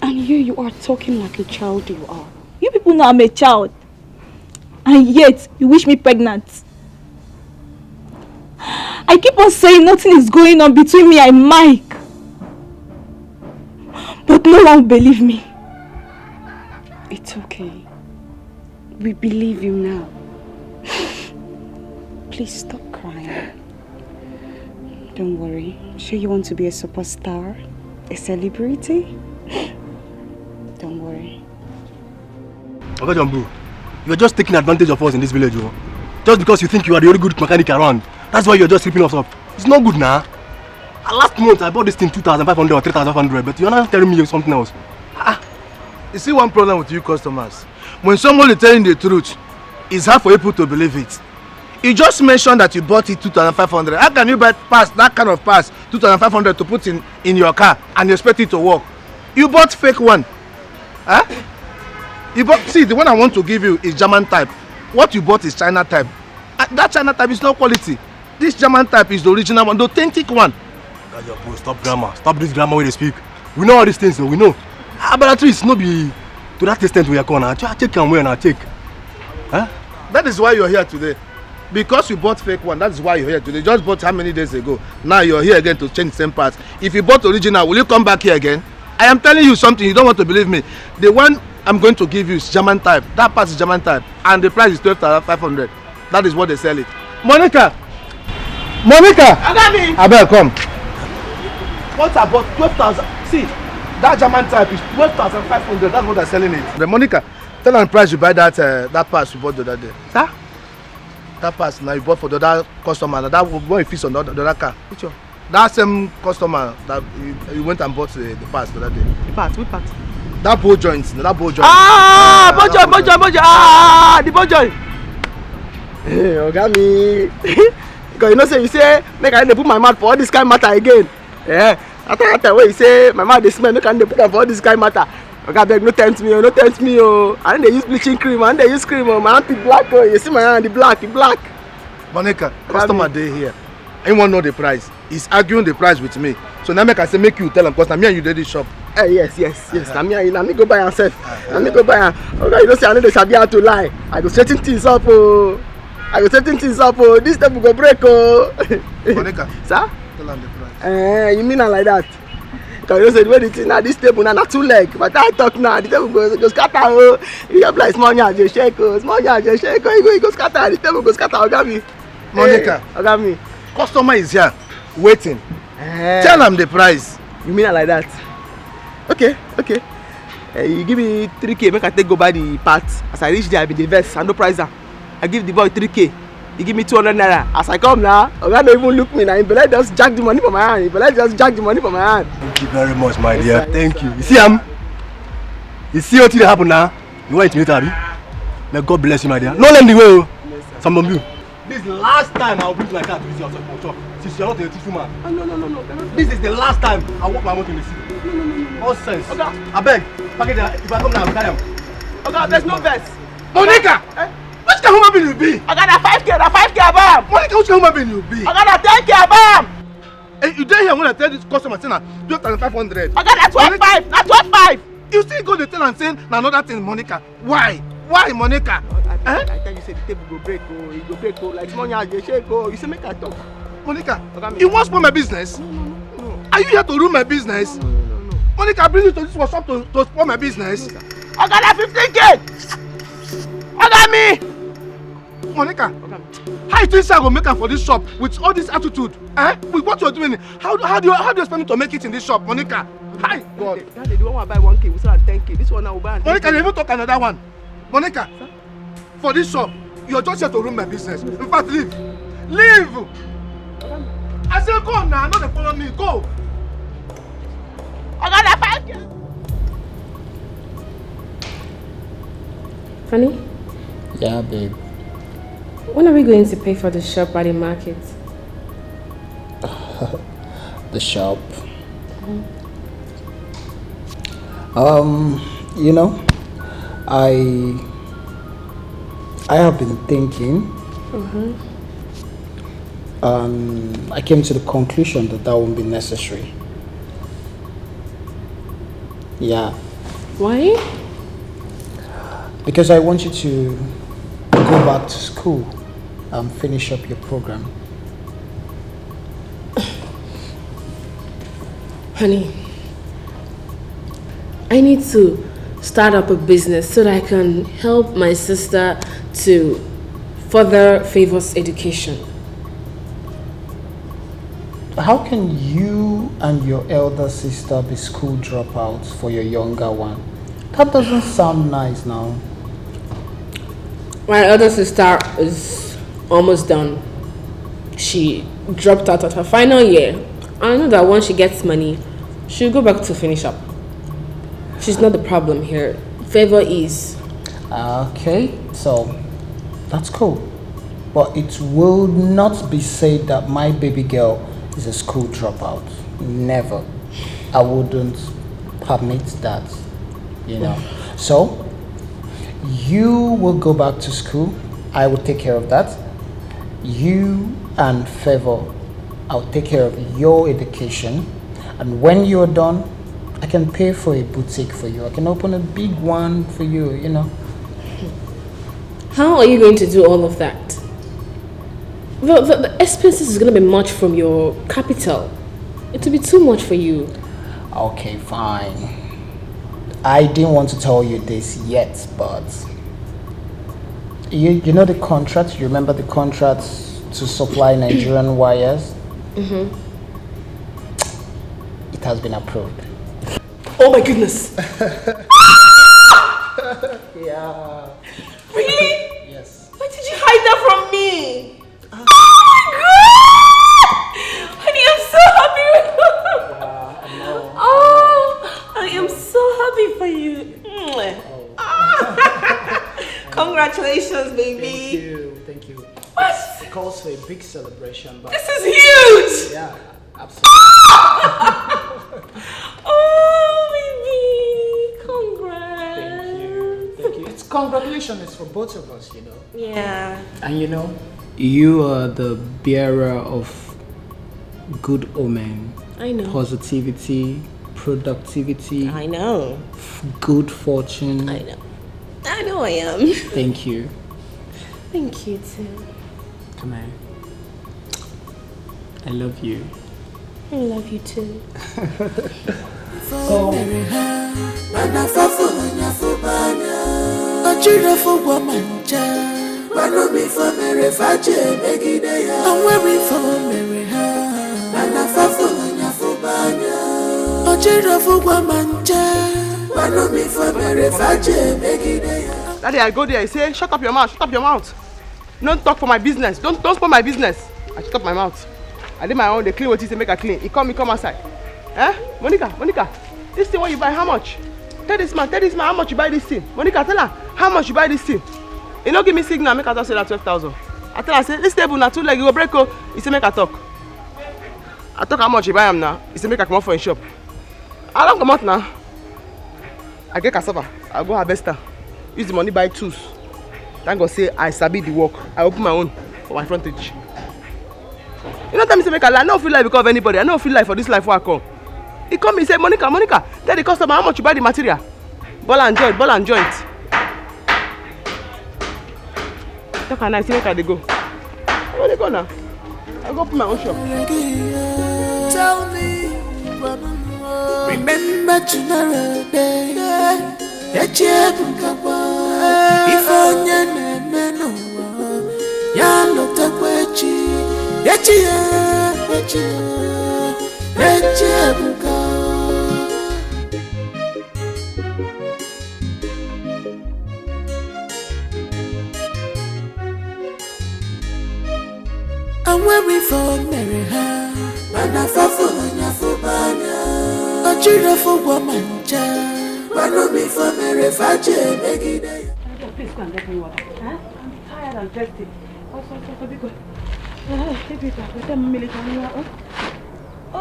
And here you are talking like a child you are. You people know I'm a child. And yet, you wish me pregnant. I keep on saying nothing is going on between me and Mike. But no one will believe me. It's okay. We believe you now. Please stop crying. Don't worry. Sure you want to be a superstar? A celebrity? Don't worry. Okay, Jambu. You're just taking advantage of us in this village, oh. Just because you think you are the only good mechanic around. That's why you're just ripping us up. It's not good now. Last month I bought this thing 2,500 or 3,500, but you're not telling me something else. You see one problem with you customers. When someone is telling the truth, it's hard for people to believe it. You just mentioned that you bought it 2,500. How can you buy that kind of pass 2,500 to put in your car and you expect it to work? You bought fake one. Huh? See, the one I want to give you is German type. What you bought is China type. That China type is not quality. This German type is the original one, the authentic one. Stop grammar. Stop this grammar when they speak. We know all these things, so we know. But at least no be to that extent we are going. I take and wear and I take. Huh? That is why you're here today. Because you bought fake one, that's why you're here today. You just bought how many days ago? Now you're here again to change the same parts. If you bought original, will you come back here again? I am telling you something, you don't want to believe me. The one I'm going to give you is German type. That part is German type. And the price is 12,500. That is what they sell it. Monica! Monica! Agami! Abel, come. What about 12,000? See, that German type is 12,500. That's what they're selling it. The Monica, tell them the price you buy that pass you bought the other day. Sir? That pass now you bought for the other customer. That one you fix on the other car. Which one? That same customer that you went and bought the pass the other day. The part? Which part? That bow joint. That bow joint. Ah! Bow joint. Ah! The bow joint. Hey, Ogami. Because you know say make I put my mouth for all this kind of matter again. Yeah. After that way you say my mouth dey smell, make I put am for all this kind of matter. Oga beg, no tempt me oh. I don't dey use bleaching cream, I don't dey use cream oh. My hand is black oh. You see my hand, the black. Monica, customer dey here. Anyone know the price? He's arguing the price with me. So now make I say make you tell him because now me and you did this shop. Yes. Now me go buy am sef. Now me go buy am. Oga, you know say I no dey sabi how to lie. I go straighten things up oh. This table go break oh. Monica. Sir? Tell him the price. You mean am like that? Because you know say the way the thing now, this table now na 2 leg. But I talk now, the table go scatter oh. You go like small yard just shake oh. You go scatter. The table go scatter. Ogami. Monica. Ogami. Customer is here waiting. Tell him the price. You mean am like that? Okay. You give me 3K, make I take go buy the parts. As I reach there, I be the vex, I no price am. I give the boy 3K. He give me 200 naira. As I come now, Oga don't even look me now. He better just jack the money for my hand. Thank you very much, my dear. Thank you. You see You see what will happen now? You want it later, abi? May God bless you, my dear. No let me go. Some of you. This is the last time I will bring my car to visit your shop. Since you are not a teaching man. No. This is the last time I walk my motor in the city. No. All sense. Oga. I beg. Package if I come now, I will carry him. Oga, there's no verse. Monica! Which kind of human being you be? Oga, na 5K above. Monica, which kind of human being you be? Oga, na 10K above. Hey, you dare here when I tell this customer say na 12,500. Oga, na 12,500. You still go to tell and say na another thing, Monica. Why, Monica? I tell you say the table go break oh. It go break oh. Like small yard dey shake oh. You say make I talk. Monica, you want to spoil my business? No. Are you here to ruin my business? No. Monica, bring you to this workshop to spoil my business. Oga, na 15K. Oga me. Monica, how you think I go make am for this shop with all this attitude? With what you're doing? How do you expect me to make it in this shop, Monica? Hi, God. Daddy, the one I buy 1K, we sell at 10K. This one I will buy at 10K. Monica, you even talk another one. Monica, for this shop, you're just here to ruin my business. In fact, leave. I said go now, not to follow me. Go. I got that 5K. Honey? Yeah, babe. When are we going to pay for the shop at the market? The shop. You know, I have been thinking. I came to the conclusion that won't be necessary. Yeah. Why? Because I want you to go back to school and finish up your program. Honey, I need to start up a business so that I can help my sister to further Favor's education. How can you and your elder sister be school dropouts for your younger one? That doesn't sound nice now. My elder sister is almost done. She dropped out at her final year. I know that once she gets money, she'll go back to finish up. She's not the problem here. Favor is. Okay, so that's cool. But it will not be said that my baby girl is a school dropout. Never. I wouldn't permit that, you know. So, you will go back to school. I will take care of that. You and Favor, I'll take care of your education. And when you're done, I can pay for a boutique for you. I can open a big one for you, you know. How are you going to do all of that? The expenses is going to be much from your capital. It will be too much for you. Okay, fine. I didn't want to tell you this yet, but you know the contract? You remember the contract to supply Nigerian wires? Mm-hmm. It has been approved. Oh my goodness! Yeah. Really? Yes. Why did you hide that from me? Oh my god! Honey, I'm so happy. Oh, I am so happy for you. Congratulations, baby. Thank you. What? It calls for a big celebration, but This is huge! yeah, absolutely. Oh, baby. Congrats. Thank you. It's congratulations is for both of us, you know. Yeah. And you know, you are the bearer of good omen. I know. Positivity, productivity. I know. Good fortune. I know. I know I am. Thank you. Thank you too. Come on. I love you. I love you too. Daddy, I go there, I say, shut up your mouth, shut up your mouth. Don't talk for my business. Don't spoil my business. I shut up my mouth. I did my own, they clean what he say, make her clean. He come outside. Eh? Monica, this thing what you buy, how much? Tell this man, how much you buy this thing. Monica, tell her, how much you buy this thing. He no give me signal, make her just say that 12,000. I tell her, say, this table na 2 leg, you go break. He say, make her talk. I talk how much you buy him now. He say, make her come out for his shop. I don't come out now. I get cassava, I'll go harvest her. Use the money buy tools. Thank God say I sabi the work. I open my own for my frontage. You know tell me say make I lie. I don't feel like because of anybody. I don't feel like for this life where I come. He come and say, Monica, tell the customer how much you buy the material. Ball and joint. Talk and I say make I dey go. Where they go now? I go open my own shop. Tell me, remember tomorrow day. If onye na-eme n'ụwa ya lọtakwachi echi ebuka. And when we fall marry her, mana fafo nyafobanya, ochira fo womancha. Please go and get me water. Huh? I'm tired and thirsty. Also, because maybe if I put them military water. Oh,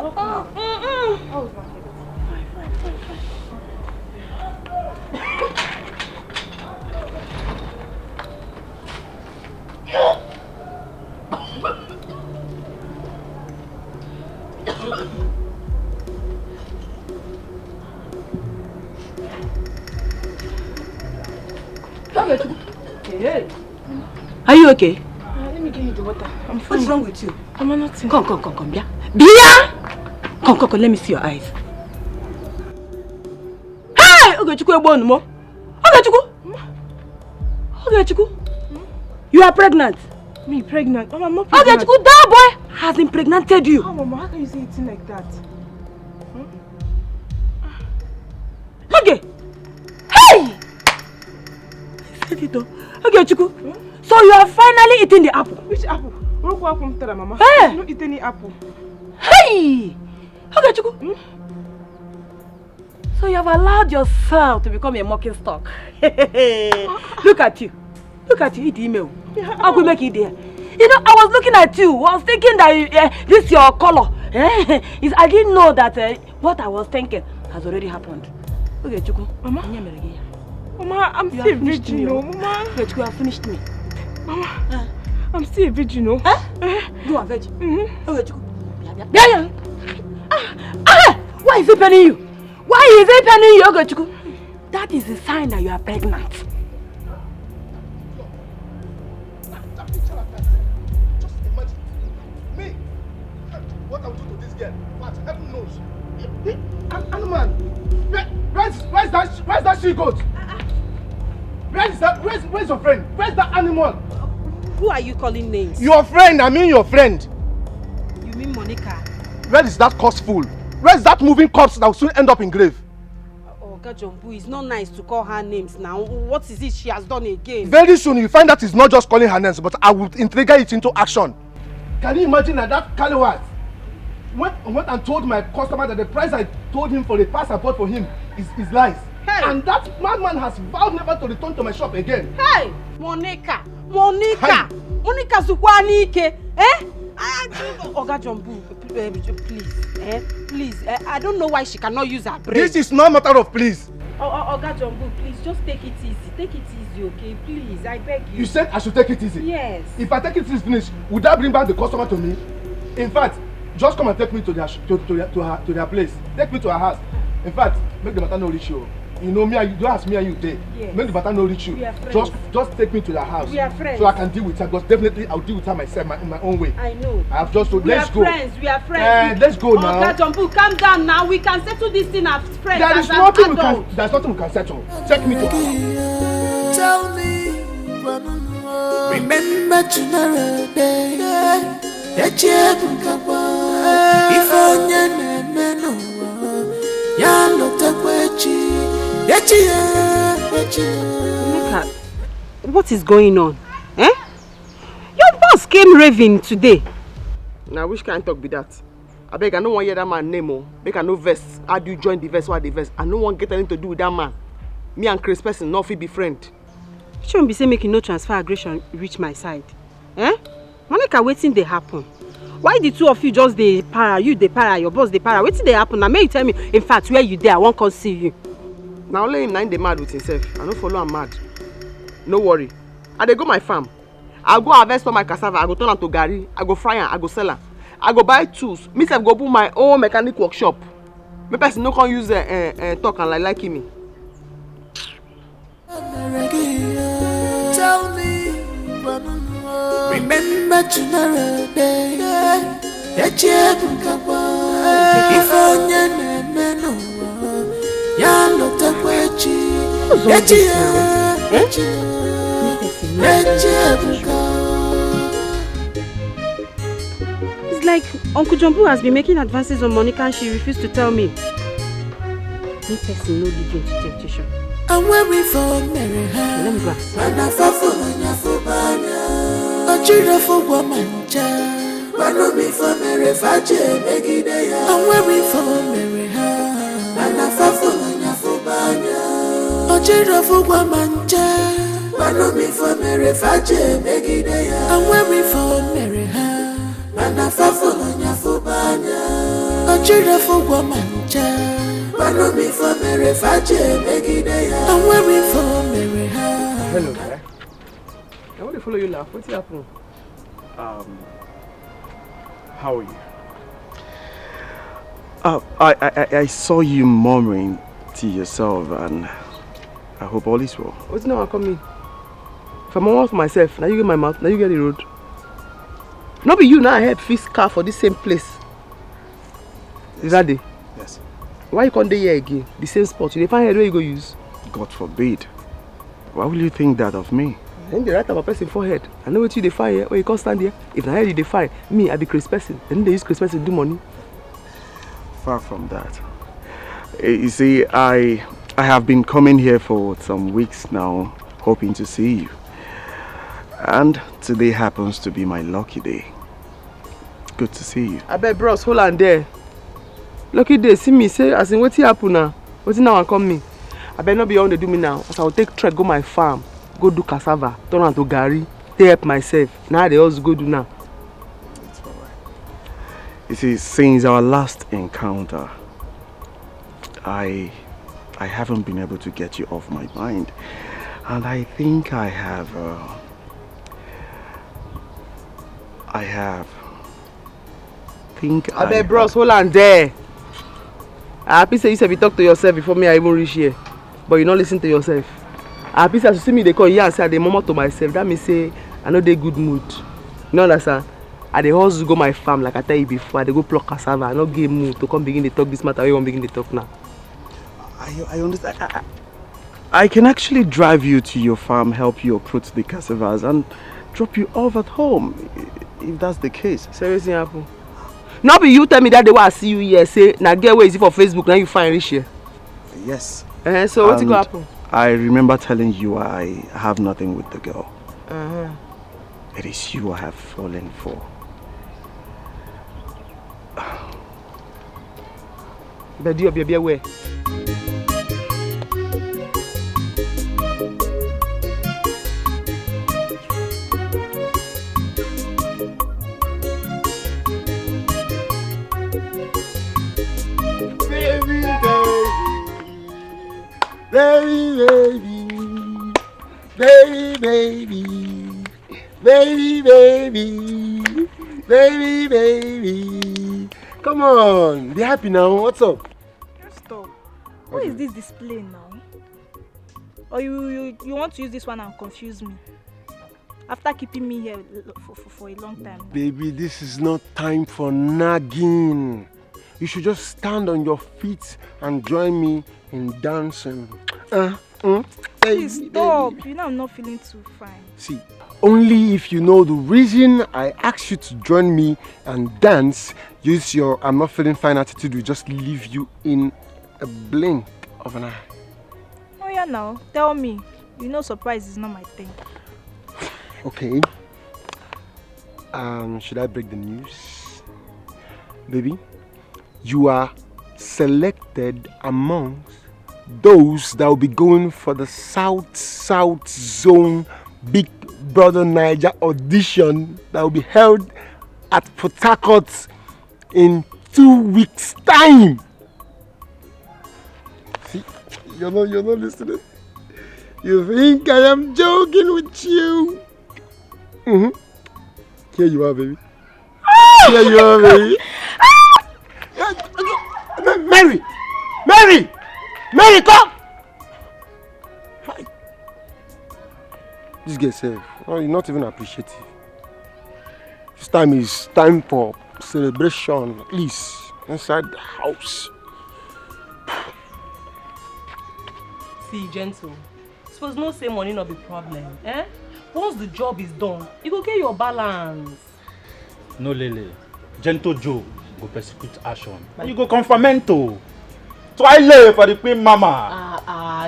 Hey. Are you okay? Let me give you the water. I'm fine. What's wrong with you? I'm nothing. Come, Bia. Bia! Come, let me see your eyes. Hey! Ogechukwu! You are pregnant. Me pregnant? Mama, I'm not pregnant. Ogechukwu, that boy has impregnated you. Oh, Mama, how can you say it like that? Okay. Hey! Ogechukwu, so you are finally eating the apple. Which apple? Mama. Hey! I don't eat any apple. Hey! Ogechukwu. So you have allowed yourself to become a mocking stock. Look at you, eat email. How could make it there? You know, I was looking at you. I was thinking that this is your color. I didn't know that what I was thinking has already happened. Okay, Chuku. Mama, I'm still a virgin, Mama. Wait, you have finished me. Mama, I'm still a virgin, no? You are virgin? Okay, Chuku. Why is it paining you? Why is it paining you, okay, Chuku? That is a sign that you are pregnant. what I will do to this girl. What? Heaven knows. Animal. Where's that she-goat? Where's your friend? Where's that animal? Who are you calling names? Your friend, I mean your friend. You mean Monica? Where is that corpse fool? Where's that moving corpse that will soon end up in grave? Oga Jumbu, it's not nice to call her names now. What is it she has done again? Very soon you find that it's not just calling her names, but I will trigger it into action. Can you imagine that Caliwat went and told my customer that the price I told him for the pass I bought for him is lies? Hey. And that madman has vowed never to return to my shop again. Hey! Monica! Monica Zukwanike! Eh? Oga Jumbu, please. I don't know why she cannot use her brain. This is not a matter of please. Oga Jumbu, please just take it easy. Take it easy, okay? Please, I beg you. You said I should take it easy? Yes. If I take it easy finish, would that bring back the customer to me? In fact, just come and take me to their place. Take me to her house. In fact, make the matter no reach you. You know me and you, don't ask me and you there. Yes. Make the matter no reach you. We are friends. Just take me to their house. We are friends. So I can deal with her. Because definitely I'll deal with her myself in my own way. I know. I have just to We are friends. Let's go now. Oga Jumbu, calm down now. We can settle this thing as friends. There's nothing we can settle. Take me to her. Tell me, remember tomorrow day. If Monica, what is going on? Eh? Your boss came raving today. Now which kind of talk be that? I beg, I don't want to hear that man name. Oh. Make I no vest. How do you join the vest? What the vest? I don't want to get anything to do with that man. Me and Chris person, not be friend. Shouldn't be say making no transfer aggression reach my side. Eh? Monica, waiting they happen. Why the two of you just the para? You the para, your boss the para. Waiting they happen. Now may you tell me, in fact, where you there? I won't come see you. Now only him 9 they mad with himself. I don't follow him mad. No worry. I dey go my farm. I go harvest all my cassava. I go turn am to garri. I go fry am. I go sell am. I go buy tools. Me self go put my own mechanic workshop. Me person no can use talk and like me. Tell me, remember tomorrow day. If it's like Uncle Jumbu has been making advances on Monica and she refused to tell me. Me person no lead into temptation. I'm waiting for Mary. Let me go. And I fall for a children for woman. I'm waiting for Mary. I'm waiting for Mary. And I fall for a children for woman. I'm waiting for Mary. I'm waiting for Mary. And I fall for a children for woman. I'm waiting for Mary. Hello, guy. I want to follow you now. What's happening? How are you? I saw you murmuring to yourself, and I hope all is well. What's now coming? If I'm on for myself, now you get my mouth, now you get the road. Not be you now. I help fix car for this same place. Is that day? Yes. Why you can't here again? The same spot. You find where you go use? God forbid. Why will you think that of me? Then they write about person forehead. I know what you define here. Where you can't stand here. If I heard you define me, I be Chris person. Then they use Chris person to do money. Far from that. You see, I have been coming here for some weeks now, hoping to see you. And today happens to be my lucky day. Good to see you. I bet bros, hold on there. Lucky day, see me say, as in what's happen now? What's now come me? I bet not be on to do me now. As I will take trek, go my farm, go do cassava, turn on to garri, take help myself. Now they also go do now. It's alright. You see, since our last encounter, I haven't been able to get you off my mind. And I think I have I bet bros, hold on there. I happy say you said you talk to yourself before me I even reach here. But you not listen to yourself. I happy say as you see me they call here and say I dey murmur to myself. That means say I know they good mood. You know understand? I dey hustle go my farm like I tell you before. I dey go pluck cassava. I no get mood to come begin to talk this matter. We won't begin to talk now. I understand. I can actually drive you to your farm, help you uproot the cassavas, and drop you off at home, if that's the case. Seriously happen? Now be you tell me that day when I see you here, say, now get where is it for Facebook, now you find rich here. Yes. So what's going to happen? I remember telling you I have nothing with the girl. Uh-huh. It is you I have fallen for. But do you be aware? Baby. Come on, be happy now. What's up? Stop. What is this display now? Or you want to use this one and confuse me? After keeping me here for a long time. Baby, this is not time for nagging. You should just stand on your feet and join me in dancing. Please stop. You know I'm not feeling too fine. See, only if you know the reason I asked you to join me and dance, use your I'm not feeling fine attitude will just leave you in a blink of an eye. Oh yeah, now tell me. You know surprise is not my thing. Okay. Should I break the news? Baby, you are selected amongst those that will be going for the South Zone Big Brother Niger audition that will be held at Port Harcourt in 2 weeks' time. See, you're not listening. You think I am joking with you? Here you are, baby. Here you are, baby. Mary, come! Hi. This girl said, you're not even appreciative. This time is time for celebration, at least inside the house. See, gentle. Suppose no say money not be problem, eh? Once the job is done, you go get your balance. No, Lele. Gentle Joe go persecute action. And you go confirmento. Toilet for the queen mama.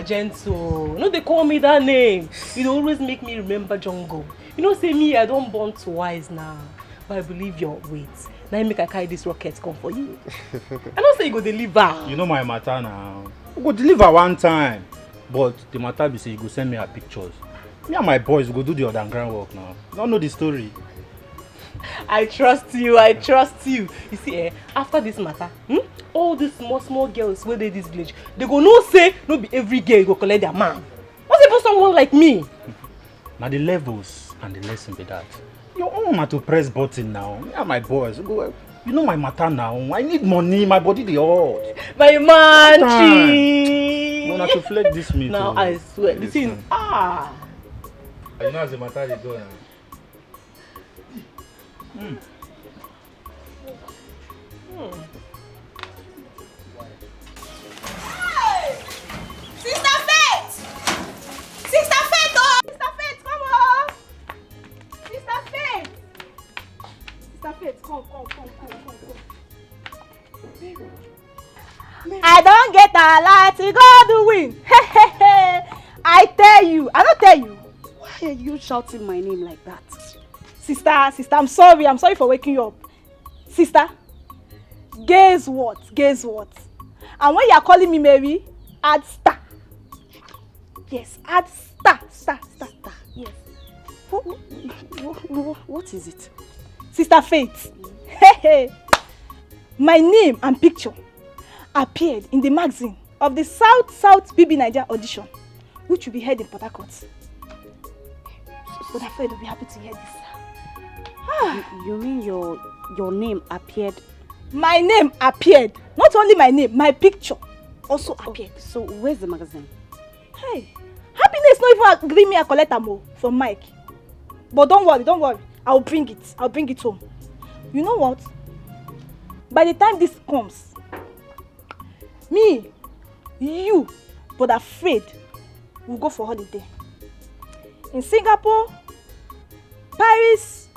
Gentle. No, they call me that name. You always make me remember Jungle. You know, say me, I don't born twice now. But I believe your weight. Now you make I carry this rocket come for you. I don't say you go deliver. You know my matter now. You go deliver one time. But the matter be say you go send me her pictures. Me and my boys go do the underground work now. Don't know the story. I trust you. You see, after this matter, all these small girls where they this village, they go no say, no be every girl go collect their man. What's about someone like me? Now the levels and the lesson be that. Your own na to press button now. Me and my boys go. You know my matter now. I need money. My body the hard. My man, no, not to flex this meat. Now I swear, the thing. You know as the matter is going. Sister Faith! Sister Faith, oh! Sister Faith, come on! Sister Faith! Sister Faith, come. I don't get a lot to go to win. I tell you, I don't tell you. Why are you shouting my name like that? Sister, I'm sorry for waking you up. Sister, guess what? And when you are calling me Mary, add star. Yes, add star. Yes. What is it? Sister Faith, my name and picture appeared in the magazine of the South BB Niger audition, which will be held in Port Harcourt. But I feel you'll be happy to hear this. You mean your name appeared? My name appeared. Not only my name, my picture also appeared. So where's the magazine? Hey, Happiness not even agree me a collect am from Mike. But don't worry. I'll bring it home. You know what? By the time this comes, me, you, Brother Fred, will go for holiday. In Singapore, Paris,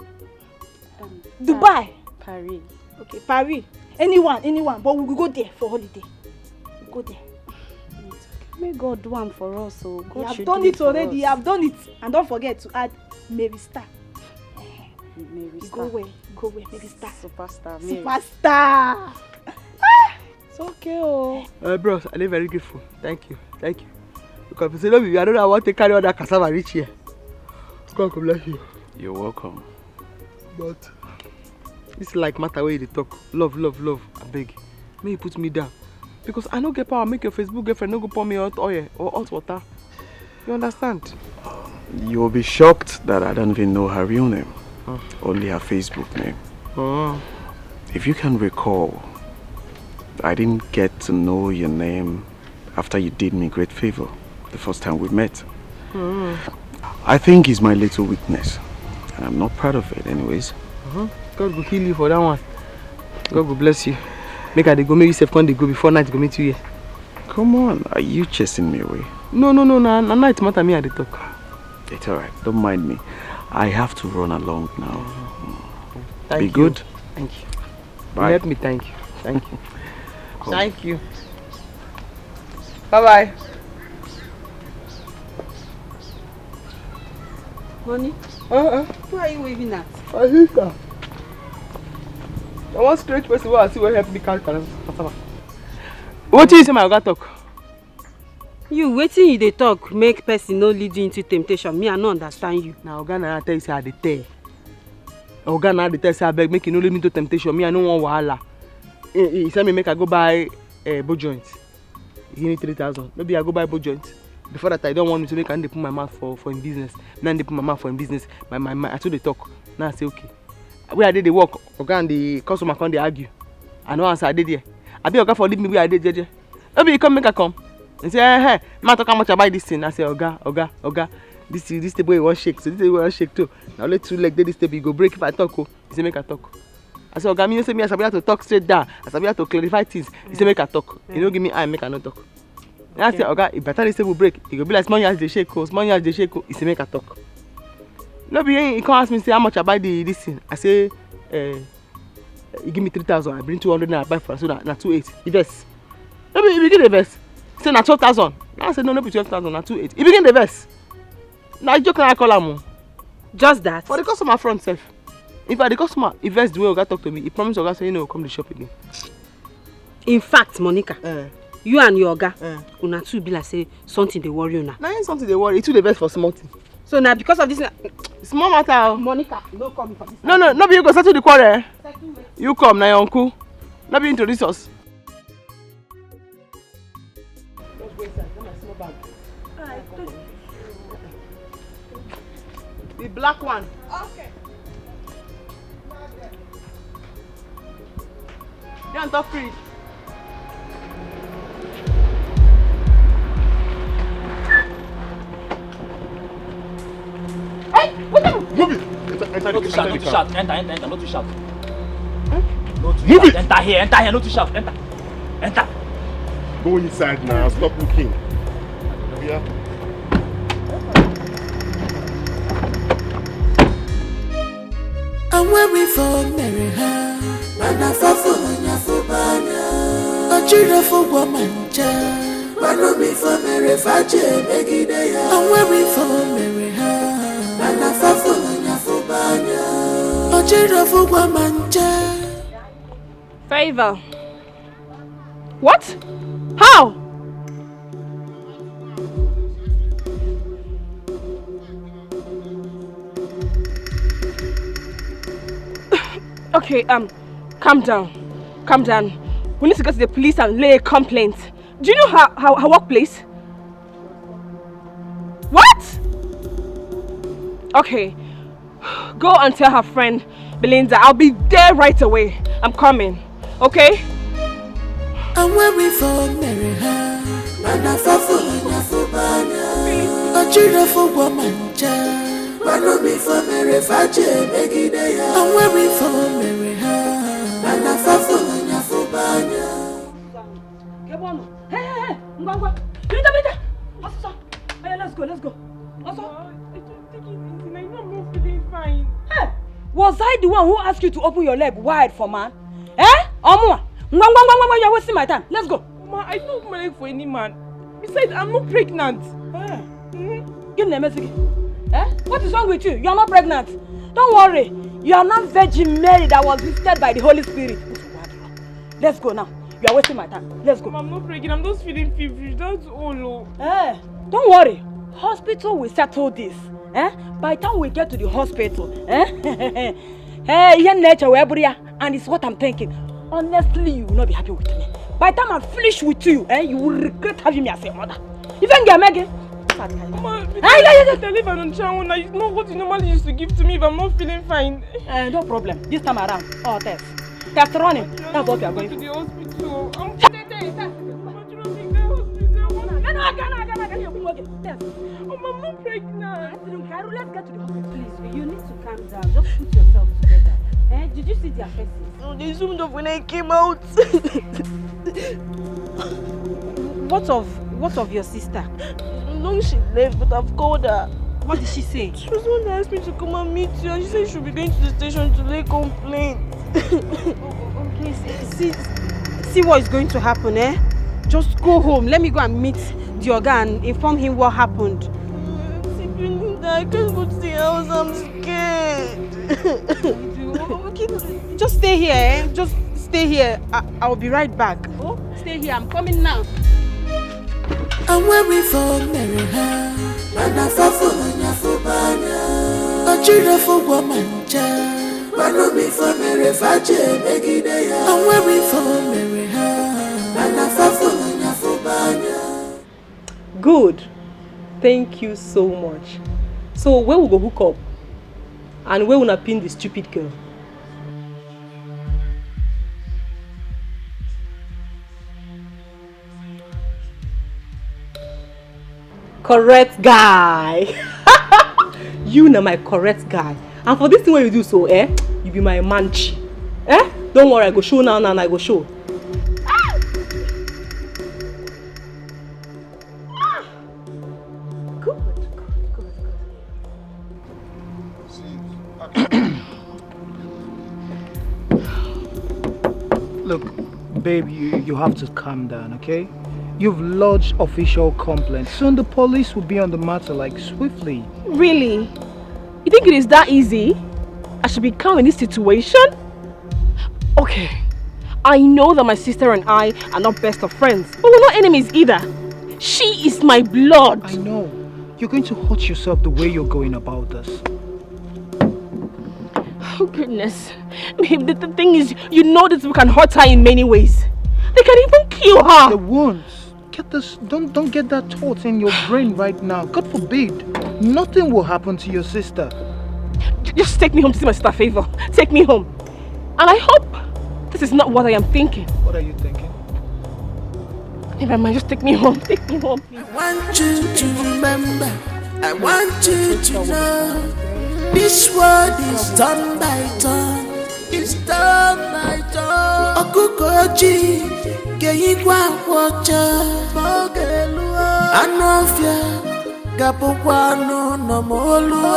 Dubai. Paris. Okay, Paris. Anyone. But we will go there for holiday. We'll go there. May God do one for us. So God You have should done do it already. for You have done it. And don't forget to add Mary Star. Mary You Star. go where? Mary Star. Superstar. Mary. Superstar. It's okay, oh. Bros, I'm very grateful. Thank you. Because if you say no, I don't know, I want to carry all that cassava reach here. God bless you. You're welcome. But this like matter where they talk. Love. I beg. May you put me down. Because I don't get power. Make your Facebook girlfriend no go pour me hot oil or hot water. You understand? You'll be shocked that I don't even know her real name. Only her Facebook name. If you can recall, I didn't get to know your name after you did me a great favor the first time we met. I think it's my little weakness. And I'm not proud of it anyways. God will heal you for that one. God will bless you. Make her they go, maybe safe when they go before night go meet you here. Come on, are you chasing me away? No, night matter me at the talk. It's alright, don't mind me. I have to run along now. Thank Be you. good. Thank you. Bye. Help me, thank you. Thank you. Bye-bye. Honey? Who are you waving at? My sister. I want strange person who I see will help me carry cassava. What do you say my oga talk? You waiting you dey talk make person no lead you into temptation. Me I no understand you. Now oga na tell you say I dey tell. Oga na dey tell say abeg make you no lead me into temptation. Me I no want wahala. He said me make I go buy bow joint. He give me 3,000. Maybe I go buy bow joint. Before that I don't want me to make I dey put my mouth for him business. Now I dey put my mouth for him business. My I told dey talk. Now I say okay. Where I did the work, oga and the customer come dey argue. I no answer I dey there. I be oga for leave me where I dey jeje. Maybe you come make I come. And say hey, man talk how much I buy this thing. I say oga. This table you want shake. So this table you want shake too. Now let 2 legs dey this table you go break if I talk. Oh, he say make I talk. I say oga me say me I sabi how to talk straight down. I sabi how to clarify things. He say make I talk. He no give me eye make I no talk. Now I say oga if better this table break, it go be like small yansh dey shake. Small yansh dey shake. He say make I talk. No be he come ask me say how much I buy this thing. I say he give me 3,000. I bring 200 and I buy for so na 280. He vex. No be he begin the vex. Say na 12,000. Now I say no be 12,000 na 280. He begin the vex. Na joke na I call am. Just that. For the customer front self. In fact the customer he vex the way oga talk to me. He promise oga say he no go come to shop again. In fact, Monica, you and your oga, una two be like say something dey worry una. Na something dey worry. He too dey vex for small thing. So now because of this small matter. Monica, no come for this. No be you go settle the quarrel. You come na your uncle. No be introduce us. Let's go inside. Get my small bag. The black one. Okay. You on top free. Move it! Enter Not too shout, not too shout. Enter, not too shout. Move it! Enter here, not too shout. Enter. Go inside now, stop looking. Yeah. I'm waiting for Mary Ha. Mana fafo nyafubanya. Ochira for wamanja. Manu mi for Mary Fache Megidea. I'm waiting for Mary Ha. Mana fafo nyafubanya. Ochira for wamanja. Favor. What? How? Okay, calm down. We need to go to the police and lay a complaint. Do you know her workplace? What? Okay, go and tell her friend Belinda. I'll be there right away. I'm coming. Okay? I'm waiting for Mary Ha. Mana fafo nyafubanya. Ochira for wamanja. Manu mi for Mary Fache Megidea. I'm waiting for Mary Ha. Let's go. I don't take it easy. I know I'm not feeling fine. Hey, was I the one who asked you to open your leg wide for man? Eh? Omwa, you're wasting my time. Let's go. Mama, I don't open my leg for any man. Besides, I'm not pregnant. Give me a message. Eh? What is wrong with you? You are not pregnant. Don't worry. You are not Virgin Mary that was visited by the Holy Spirit. Let's go now. You are wasting my time. Let's go. Mama, I'm not pregnant. I'm just feeling feverish. That's all. Eh? Don't worry. Hospital will settle this. Eh? By the time we get to the hospital, hey, nature and it's what I'm thinking. Honestly, you will not be happy with me. By the time I'm finished with you, you will regret having me as a mother. Even get Megan. Mama, I live on Chawuna. It's not what you normally used to give to me if I'm not feeling fine. No problem. This time around, test. Test running. That's what we are going to the hospital. I'm not pregnant. Let's get to the hospital. Please, you need to calm down. Just put yourself together. Did you see their faces? Oh, they zoomed off when I came out. What of your sister? No, she left, but I've called her. What did she say? She was the one that asked me to come and meet you, and she said she'll be going to the station to lay complaint. Okay, see what is going to happen, eh? Just go home. Let me go and meet the Oga and inform him what happened. I can't go to the house. I'm scared. Okay, just stay here, eh? Just stay here. I'll be right back. Oh, stay here. I'm coming now. I'm waiting for Mary. Mana fafo nyafubana. Ochira for womancha. Mano mi for Mary fache megideya. I'm waiting for Mary. Mana fafo nyafubana. Good. Thank you so much. So where we go hook up? And where we gonna pin the stupid girl? Correct guy. You know my correct guy. And for this thing what you do so, you be my manchi. Don't worry, I go show now and I go show. Look, babe, you have to calm down, okay? You've lodged official complaints. Soon the police will be on the matter, like, swiftly. Really? You think it is that easy? I should be calm in this situation? Okay. I know that my sister and I are not best of friends, but we're not enemies either. She is my blood. I know. You're going to hurt yourself the way you're going about this. Oh goodness. Babe, the thing is, you know that we can hurt her in many ways. They can even kill her. The wounds. Get this. Don't get that thought in your brain right now. God forbid. Nothing will happen to your sister. Just take me home to see my sister, favor. Take me home. And I hope this is not what I am thinking. What are you thinking? Never mind, just take me home. Take me home, please. I want you to remember. I want you to know. This world is done by turn. It's done by turn. Okukoji, Geigwa Wacha, Mogelua, Anofia, Gapokwano, no Molua.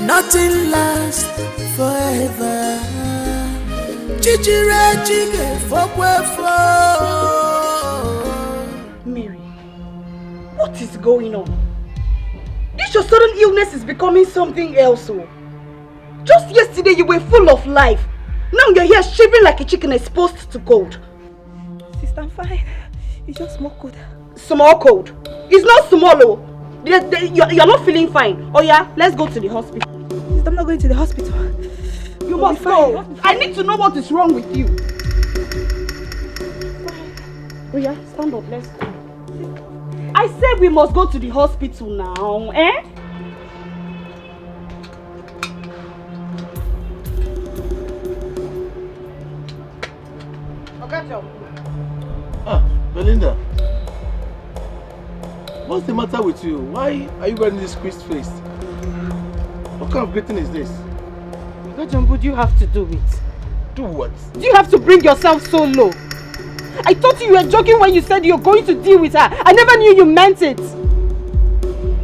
Nothing lasts forever. Chichire chige fokwefo. Mary, what is going on? This your sudden illness is becoming something else. Just yesterday you were full of life. Now you're here shivering like a chicken exposed to cold. Sister, I'm fine. It's just small cold. Small cold? It's not small. You're not feeling fine. Oh yeah, let's go to the hospital. Sister, I'm not going to the hospital. You must go. I need to know what is wrong with you. Oh yeah, stand up, let's go. I said we must go to the hospital now, eh? Belinda, what's the matter with you? Why are you wearing this squeezed face? What kind of greeting is this? What do you have to do it? Do what? Do you have to bring yourself so low? I thought you were joking when you said you're going to deal with her. I never knew you meant it.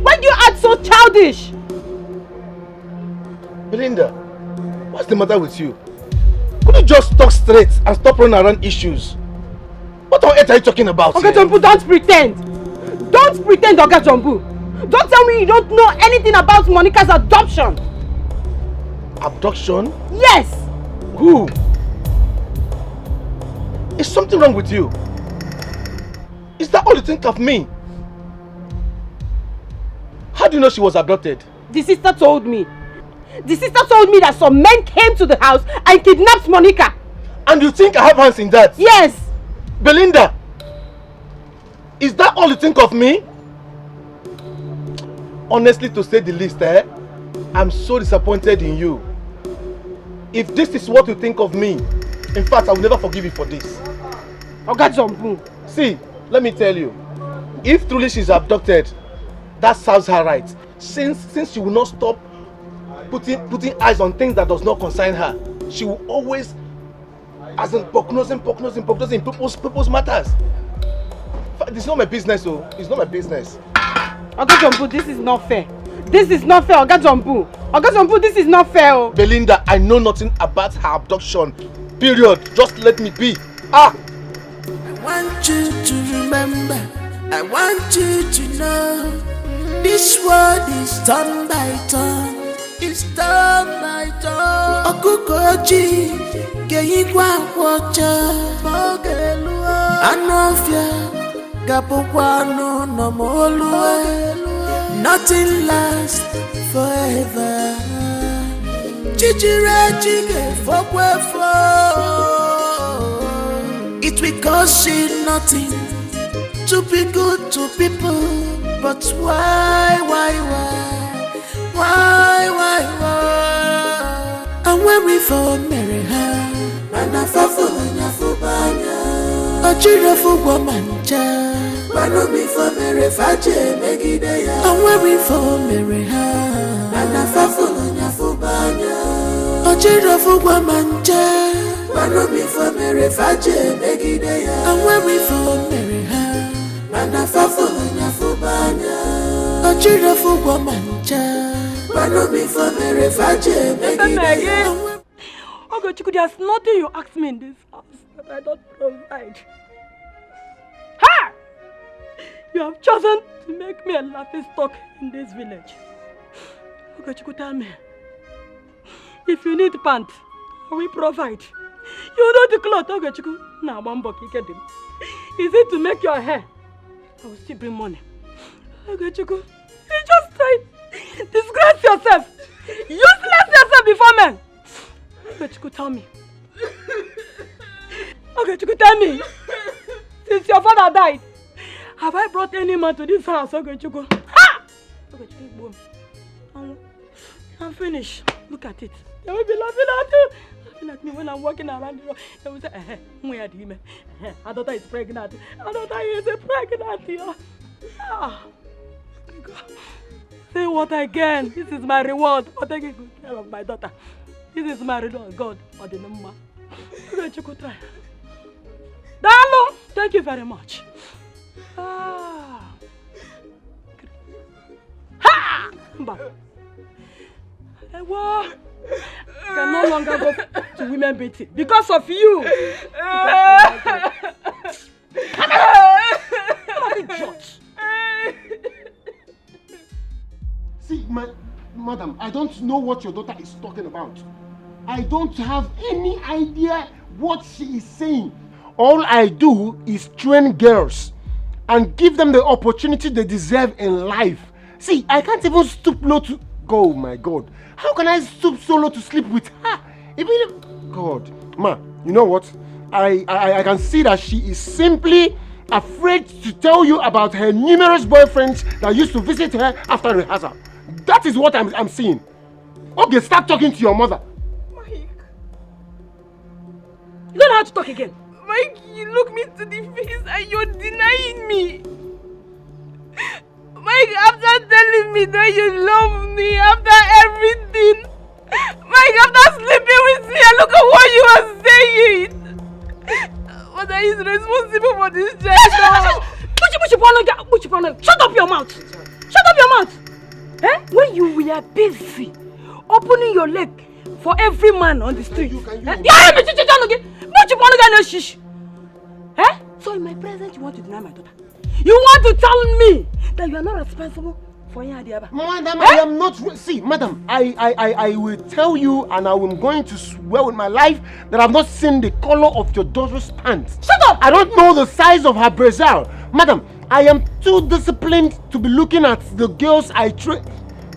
Why do you act so childish? Belinda, what's the matter with you? Could you just talk straight and stop running around issues? What on earth are you talking about? Oga Jumbo, don't pretend. Don't pretend, Oga Jumbo. Don't tell me you don't know anything about Monica's adoption. Abduction? Yes. Who? Is something wrong with you? Is that all you think of me? How do you know she was abducted? The sister told me. The sister told me that some men came to the house and kidnapped Monica. And you think I have hands in that? Yes. Belinda, is that all you think of me? Honestly, to say the least, I'm so disappointed in you. If this is what you think of me, in fact, I will never forgive you for this. Oga Jumbo. See, let me tell you, if truly she's abducted, that serves her right. Since she will not stop putting eyes on things that does not concern her, she will always, as in prognosing people's matters. It's not my business, though. It's not my business. Oga Jumbo, this is not fair. This is not fair, Oga Jumbo. Oga Jumbo, this is not fair. Oh. Belinda, I know nothing about her abduction. Period. Just let me be. I want you to remember. I want you to know. This world is turn by turn. It's turn by turn. Okukoji, Geyigwa Wacha, Mogelua, Anofia, Gapokwano, no Molua. Nothing lasts forever. Chichire chige fokwefo. It will cost you nothing to be good to people. But why? I'm weary for Meriha. And I for Nyafubanya. A children for Wamanja. Manomi for Merifaje Megideya. I'm weary for Meriha. And I for Nyafubanya. A children for Wamanja. Manomi for Merifaje Megideya. I'm weary for Meriha. And I for Nyafubanya. A children for Wamanja. Manomi for Merifaje Megideya. Okay, Chiku, there's nothing you ask me in this house that I don't provide. Ha! You have chosen to make me a laughing stock in this village. Okay, Chiku, tell me. If you need pants, I will provide. You know the cloth, okay, Chiku? Now, one buck, you get them. Is it to make your hair? I will still bring money. Okay, Chiku, you just try. Disgrace yourself. Useless yourself before men. Okay, Chiku, tell me. Okay, Chiku, tell me. Since your father died, have I brought any man to this house? Okay, Chiku. Ha! Okay, Chiku, boom. I'm finished. Look at it. They will be laughing at you. Laughing at me when I'm walking around the road. They will say, where are you? Our daughter is pregnant. Our daughter is pregnant. Ah. Say what again? This is my reward for taking good care of my daughter. This is my reward, God, or the number. Dalo, thank you very much. Ah. Ha! I can no longer go to women beating because of you. See, madam, I don't know what your daughter is talking about. I don't have any idea what she is saying. All I do is train girls and give them the opportunity they deserve in life. See, I can't even stoop low to... Oh my God. How can I stoop so low to sleep with her? Even... God. Ma, you know what? I can see that she is simply afraid to tell you about her numerous boyfriends that used to visit her after rehearsal. That is what I'm seeing. Okay, start talking to your mother. Mike. You don't know how to talk again. Mike, you look me to the face and you're denying me. Mike, after telling me that you love me, after everything, Mike, after sleeping with me, and look at what you are saying. mother is responsible for this child. Shut up your mouth! Shut up your mouth! Eh? When you were busy opening your leg for every man on the street. So in my presence you want to deny my daughter? You want to tell me that you are not responsible for Yadiaba? Madam, I am not. See, madam, I will tell you, and I am going to swear with my life that I've not seen the color of your daughter's pants. Shut up! I don't know the size of her brazier. Madam, I am too disciplined to be looking at the girls I train.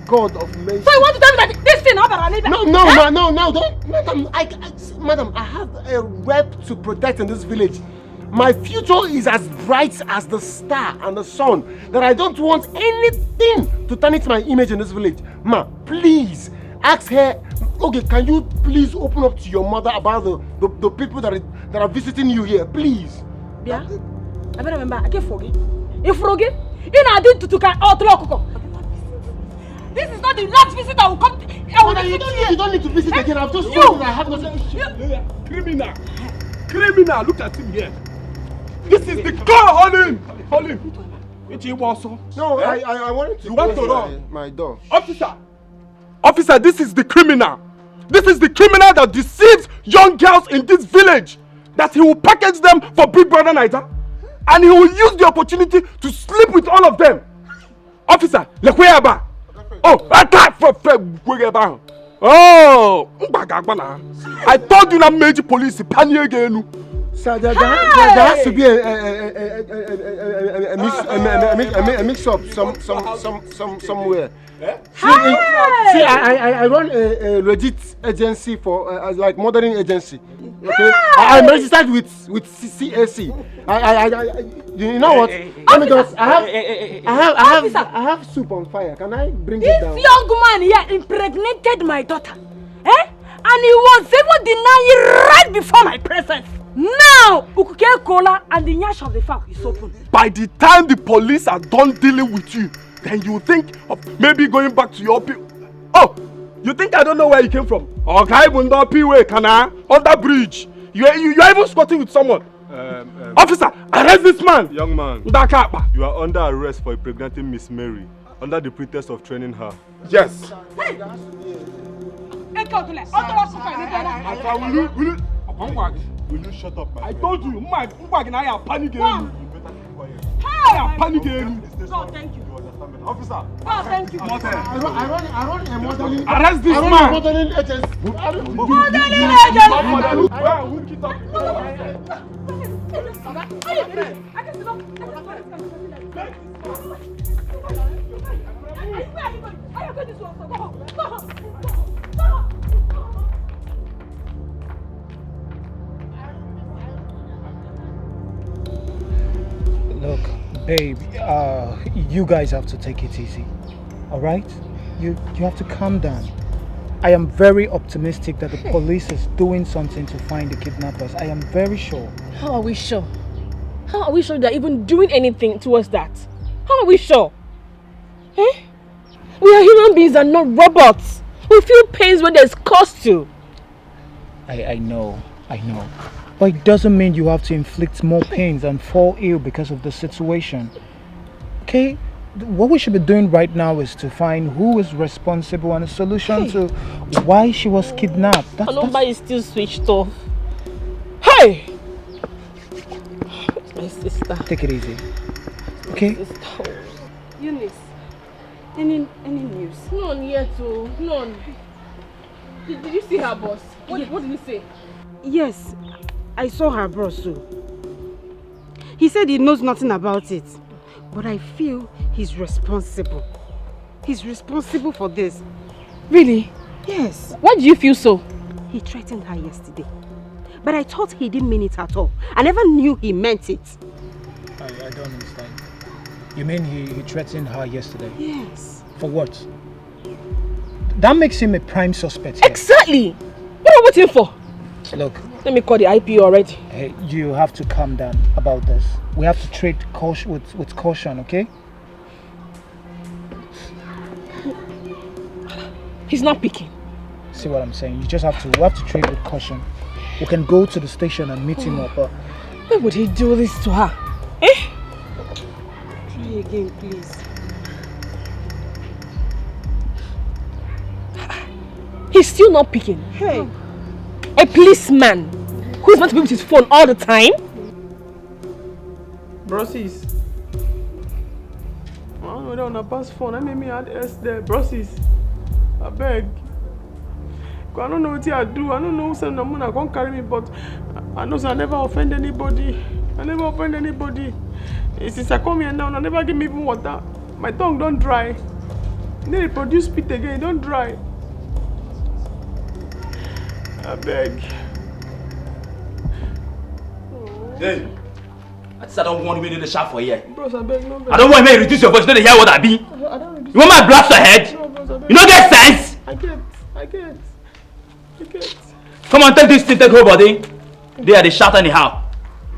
God of mercy. So you want to tell me that this thing happened? No, don't. Madam, I have a rep to protect in this village. My future is as bright as the star and the sun, that I don't want anything to tarnish my image in this village. Ma, please, ask her, okay, can you please open up to your mother about the people that are visiting you here, please? Yeah? I better remember, I can't forget. You forget? You know I did to can outlook. This is not the last visit I will come to. You don't need to visit again. I've just told you that I have nothing. Criminal, look at him here. This is the car, hold him. No, I wanted to close my door. Officer, this is the criminal. This is the criminal that deceives young girls in this village. That he will package them for Big Brother Niger. And he will use the opportunity to sleep with all of them. Officer, Lekweyaba. Oh, attack for Lekweyaba. Oh, I told you that major police panic again. Sir, there has to be a mix-up somewhere. See, I run a legit agency for like modeling agency. Okay, I'm registered with CAC. You know what? Let me just. I have soup on fire. Can I bring it down? This young man here impregnated my daughter, and he was even denying right before my presence. Now, Ukuke Kola and the nyash of the fowl is open. By the time the police are done dealing with you, then you think of maybe going back to your people. Oh, you think I don't know where you came from? Okay, under bridge. You're even squatting with someone. Officer, arrest this man. Young man, you are under arrest for impregnating Miss Mary under the pretext of training her. Yes. Hey. Will you shut up, my friend? I told you, I am panicking. I am panicking. God, thank you. Officer. God, thank you. I run a modeling. Arrest this man. I run a modeling agency. Look, babe, you guys have to take it easy, all right? You have to calm down. I am very optimistic that the police is doing something to find the kidnappers. I am very sure. How are we sure? How are we sure they're even doing anything towards that? How are we sure? Eh? We are human beings and not robots. We feel pains when there's cause to. I know. But it doesn't mean you have to inflict more pains and fall ill because of the situation. Okay? What we should be doing right now is to find who is responsible and a solution to why she was kidnapped. Her number is still switched off. Hey! My sister. Take it easy. Okay? Eunice, any news? None yet, oh. None. Did you see her boss? What did he say? Yes, I saw her boss too. He said he knows nothing about it. But I feel he's responsible. He's responsible for this. Really? Yes. Why do you feel so? He threatened her yesterday. But I thought he didn't mean it at all. I never knew he meant it. I don't understand. You mean he threatened her yesterday? Yes. For what? That makes him a prime suspect here. Exactly! What are we waiting for? Look. Let me call the IPO already. Hey, you have to calm down about this. We have to treat caution with caution, okay? He's not picking. See what I'm saying? We have to treat with caution. We can go to the station and meet him up, but Why would he do this to her? Eh? Try again, please. He's still not picking. Hey. A policeman who's meant to be with his phone all the time? Brossies. I don't know on a pass phone. I made me add S there. Brossies. I beg. I don't know what I do. I don't know who's saying I can't carry me, but I know I never offend anybody. I never offend anybody. Since I come here now, I never give me even water. My tongue don't dry. Then they produce spit again, don't dry. I beg. Hey, I don't want me to the shop for here. Bros, I beg, no beg. I don't want me to reduce your voice. You don't hear what I be. I don't reduce. You want my blast your head? No, bros, I beg. You don't get sense? I get. Come on, take this thing, take whole body. They are the shout anyhow.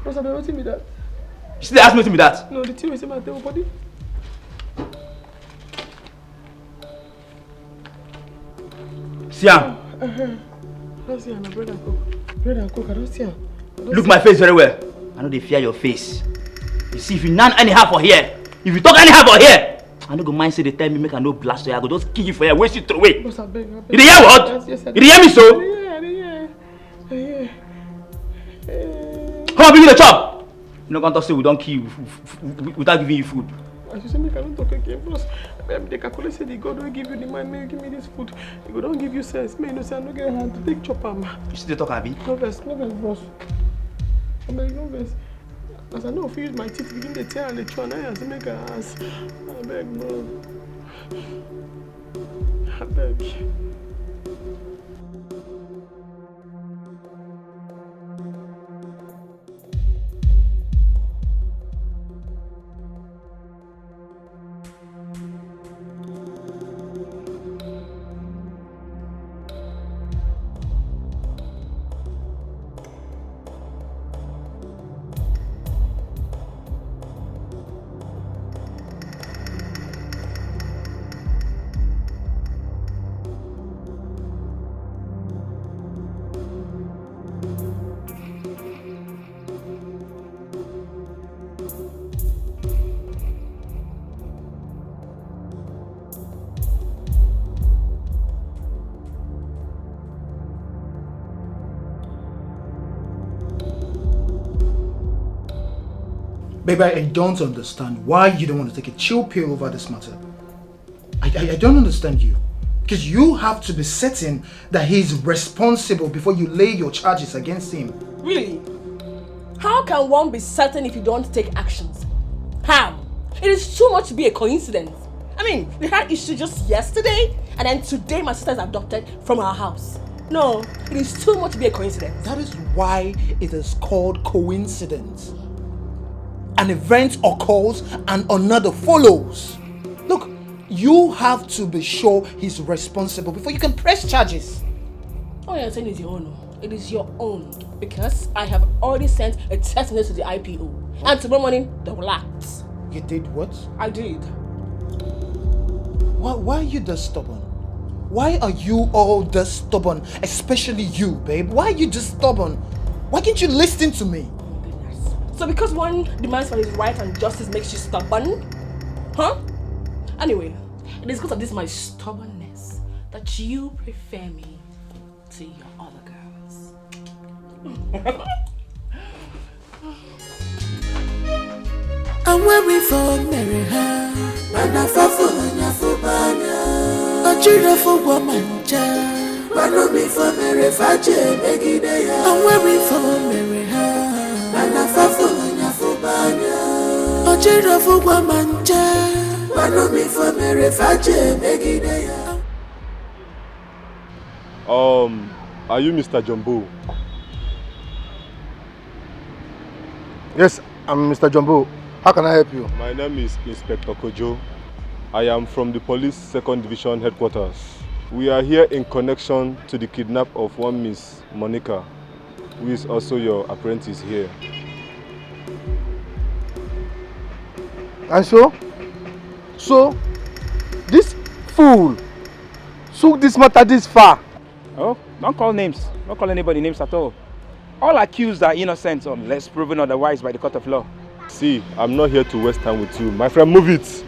Bros, I beg, what's me that? You still ask me to be that? No, the thing is in my table body. Siam. I don't see her, bread and coke. Bread and coke, I don't see her. Look my face very well. I know they fear your face. You see, if you none anyhow for here, if you talk anyhow for here, I don't go mind say they tell me make I no blast you. I go just kill you for here, waste you throw away. Bros, I beg. You dey hear what? Yes, you dey hear me so? I hear. Come on, give me the chop. You no gonna talk say we don't kill you without giving you food. As you say, make I don't talk again. Bros, they calculate say the God don't give you the mind, may you give me this food. The God don't give you sense. May you know say I no get hand to take chop am. You still talk, Abi? No vex, bros. I beg, no vex. As I know if you use my teeth, begin to tear and the chew, and I say make I ask. I beg, bro. I beg. Baby, I don't understand why you don't want to take a chill pill over this matter. I don't understand you. Because you have to be certain that he's responsible before you lay your charges against him. Really? How can one be certain if you don't take actions? How? It is too much to be a coincidence. I mean, we had issue just yesterday, and then today my sister is abducted from our house. No, it is too much to be a coincidence. That is why it is called coincidence. An event occurs and another follows. Look, you have to be sure he's responsible before you can press charges. All you're saying is your own. It is your own. Because I have already sent a text message to the IPO. And tomorrow morning, they will act. You did what? I did. Why are you this stubborn? Why are you all this stubborn? Especially you, babe. Why are you just stubborn? Why can't you listen to me? So because one demands for his right and justice makes you stubborn? Huh? Anyway, it is because of this my stubbornness that you prefer me to your other girls. I'm waiting for Mary, and I fall for Nyafubana. A children for woman, child. But no me for Mary Fache, begging day. I'm waiting for Mary, and I fall for Nyafubana. A children for woman, child. But no me for Mary Fache, begging day. Are you Mr. Jumbo? Yes, I'm Mr. Jumbo. How can I help you? My name is Inspector Kojo. I am from the Police 2nd Division Headquarters. We are here in connection to the kidnap of one Miss Monica, who is also your apprentice here. And so this fool took this matter this far. Oh, don't call names. Don't call anybody names at all. All accused are innocent unless proven otherwise by the court of law. See, I'm not here to waste time with you. My friend, move it.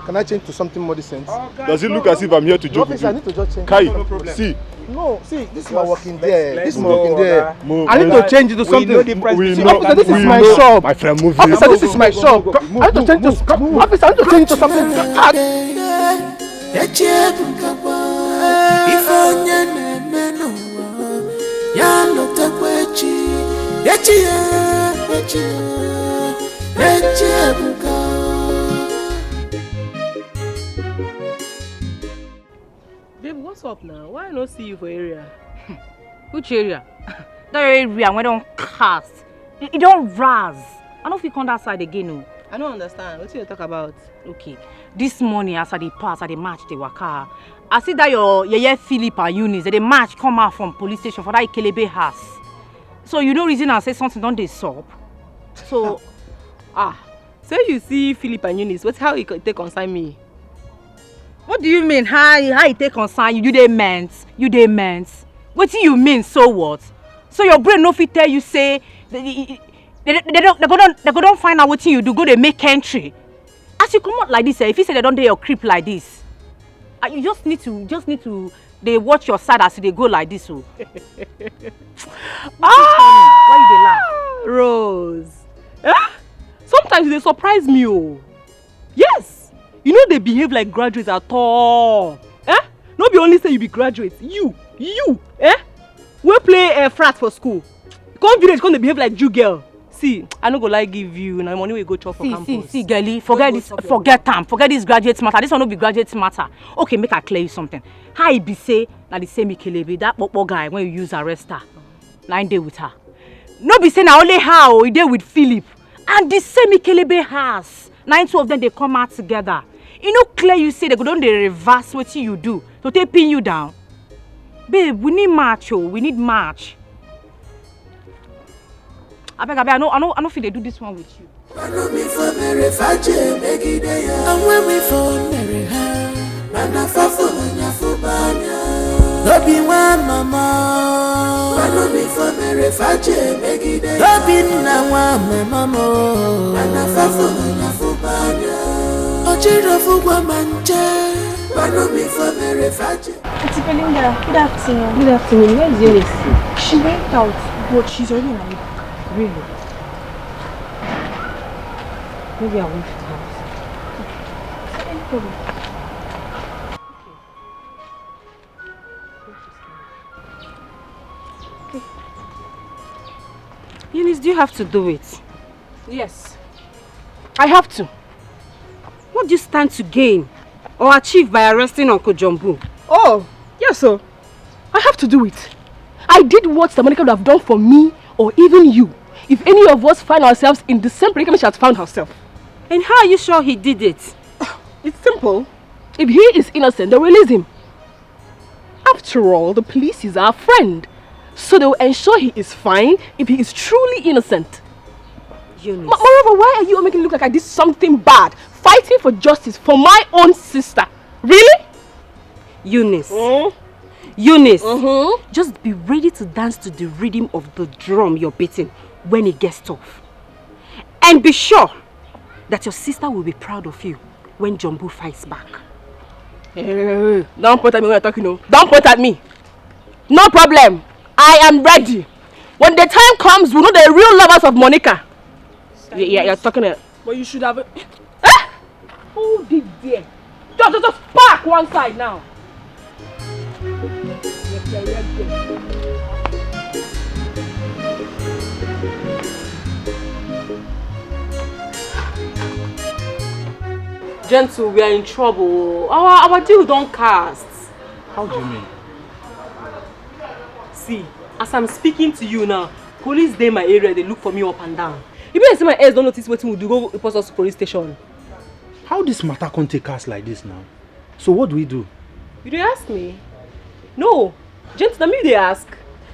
Can I change to something more decent? Does it look as if I'm here to joke with you? I need to just change. Kai, no problem. See. No, see, this is my working there. This is my working Move. there. Move. I need to change it to something. Officer, this is my shop. My friend, move Officer, it. this is my shop. I need to change this. Officer, I need to change it to something. Babe, what's up now? Why I not see you for area? Which area? That area where don't cast. It don't raz. I don't feel come that side again. No. I don't understand. What you talk about? Okay. This morning as I pass, at the match the waka. I see that your Philip and Eunice, they match come out from police station for that Ikelebe house. So you know reason I say something don't they stop. So so you see Philip and Eunice, what's how it take consign me? What do you mean? How it take concern you? You they meant. What do you mean? So what? So your brain no fit tell you say they don't find out what you do. Go they make entry. As you come out like this, if you say they don't do your creep like this, you just need to they watch your side as they go like this. So. Why you they laugh? Rose. Sometimes they surprise me. Oh. Yes. You know they behave like graduates at all. No be only say you be graduates. You. We play frat for school. Come village, come they behave like Jew girl. See, I no go like give you na money we go chop for campus. See, girlie, forget this graduate matter. This one no be graduate matter. Okay, make I clear you something. How it be say na the same Ikelebe, that popo guy when you use arrest her, line day with her. No be say na only how he dey with Philip, and the same Ikelebe house. 9 two of them they come out together. You know clear you say they go down they reverse what you do to take pin you down. Babe, we need match, we need match. I beg, I don't feel they do this one with you. Auntie Belinda, good afternoon. Good afternoon. Where is Eunice? She went out, but she's already in her room. Really? Maybe I went to the house. No problem. Okay. Eunice, do you have to do it? Yes. I have to. What do you stand to gain or achieve by arresting Uncle Jumbo? Oh, yes, sir. I have to do it. I did what Monica would have done for me or even you if any of us find ourselves in the same predicament she has found herself. And how are you sure he did it? It's simple. If he is innocent, they'll release him. After all, the police is our friend. So they'll ensure he is fine if he is truly innocent. Eunice. Moreover, why are you making it look like I did something bad? Fighting for justice for my own sister. Really? Eunice. Eunice. Just be ready to dance to the rhythm of the drum you're beating when it gets tough. And be sure that your sister will be proud of you when Jumbo fights back. Hey, don't point at me when you're talking, no. Don't point at me. No problem. I am ready. When the time comes, we know the real lovers of Monica. Yeah, you're talking it. But you should have... Hold it there. Just park one side now. Gentle, we are in trouble. Our deal don't cast. How do you mean? See, as I'm speaking to you now, police dey my area, they look for me up and down. You better say my ears don't notice what we do, go report us to police station. How this matter can't take us like this now? So what do we do? You dey ask me? No, Gentle, na me they ask.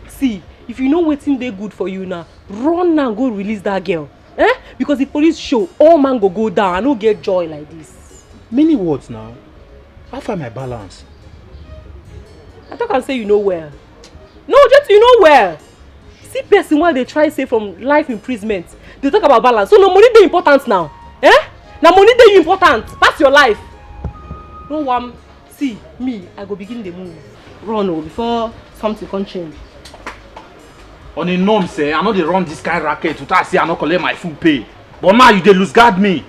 See, if you know waiting they good for you now, run now go release that girl. Because if police show, all man go down, I no get joy like this. Many words now. How find my balance? I thought I say you know well. No, Gentle, you know well. see person while they try say from life imprisonment. They talk about balance. So no money they important now. Eh? Now money they important. Pass your life. No one see me, I go begin the move. Run before something can change. On a norm say, I know they run this kind of racket to say I not collect my full pay. But now you they lose guard me.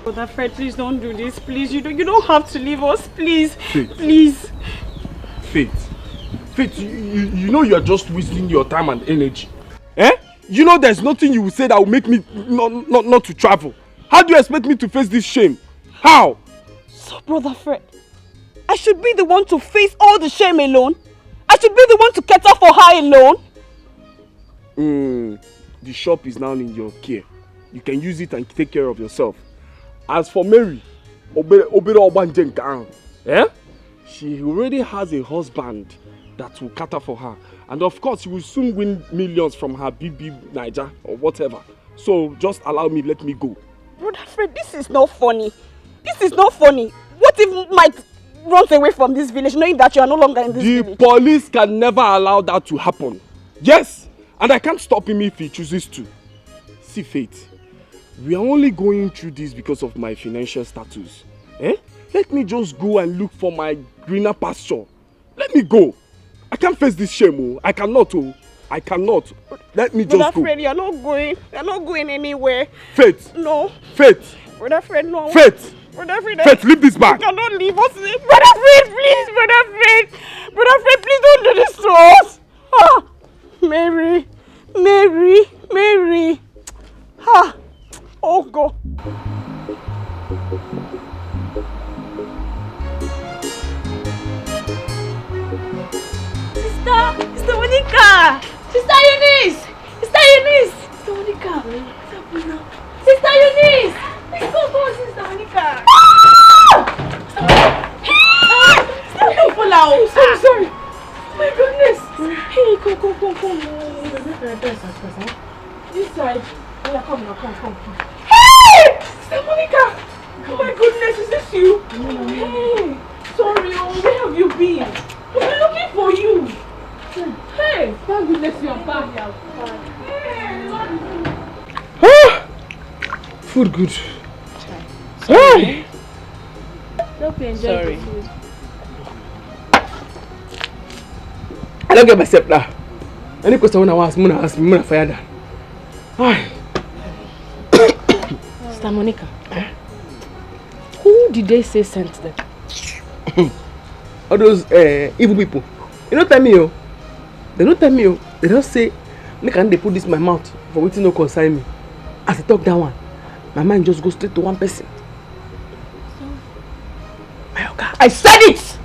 Brother Fred, please don't do this. Please, you don't have to leave us. Please, Faith. please. Faith, you know you are just wasting your time and energy. Eh? You know there's nothing you will say that will make me not to travel. How do you expect me to face this shame? How? So, Brother Fred, I should be the one to face all the shame alone? I should be the one to cater for her alone? The shop is now in your care. You can use it and take care of yourself. As for Mary, she already has a husband that will cater for her. And of course, she will soon win millions from her BB Niger or whatever. So just allow me, let me go. Brother Fred, this is not funny. This is not funny. What if Mike runs away from this village knowing that you are no longer in this village? The police can never allow that to happen. Yes, and I can't stop him if he chooses to. See, Faith, we are only going through this because of my financial status. Let me just go and look for my greener pasture. Let me go. I can't face this shame. I cannot. I cannot. Let me just Brother go. Fred, you're not going. You're not going anywhere. Faith. No. Faith. Brother Fred, no. Faith. Brother Fred. Faith, leave this bag. You cannot leave us. Brother Fred, please. Brother Fred. Brother Fred, please don't do this to us. Ah. Mary. Ah. Oh, God. Sister Monica! Sister Eunice! Sister Monica! Sister Eunice! Go, Sister Monica! Sorry. Oh my goodness! Hey, come. This side. Yeah, come. Hey! Sister Monica! Oh my goodness, is this you? Hey! Sorry, where have you been? We've been looking for you. Hey! Thank goodness you're back. Food good. Sorry. Don't be enjoying the food. I don't get myself now. Any question when I ask me, I'm fire that. Sister Monica, who did they say sent them? All those evil people. You don't tell me, oh. They don't tell me, oh. They don't say, can they put this in my mouth for waiting no concern me. As I talk that one, my mind just goes straight to one person. I said it!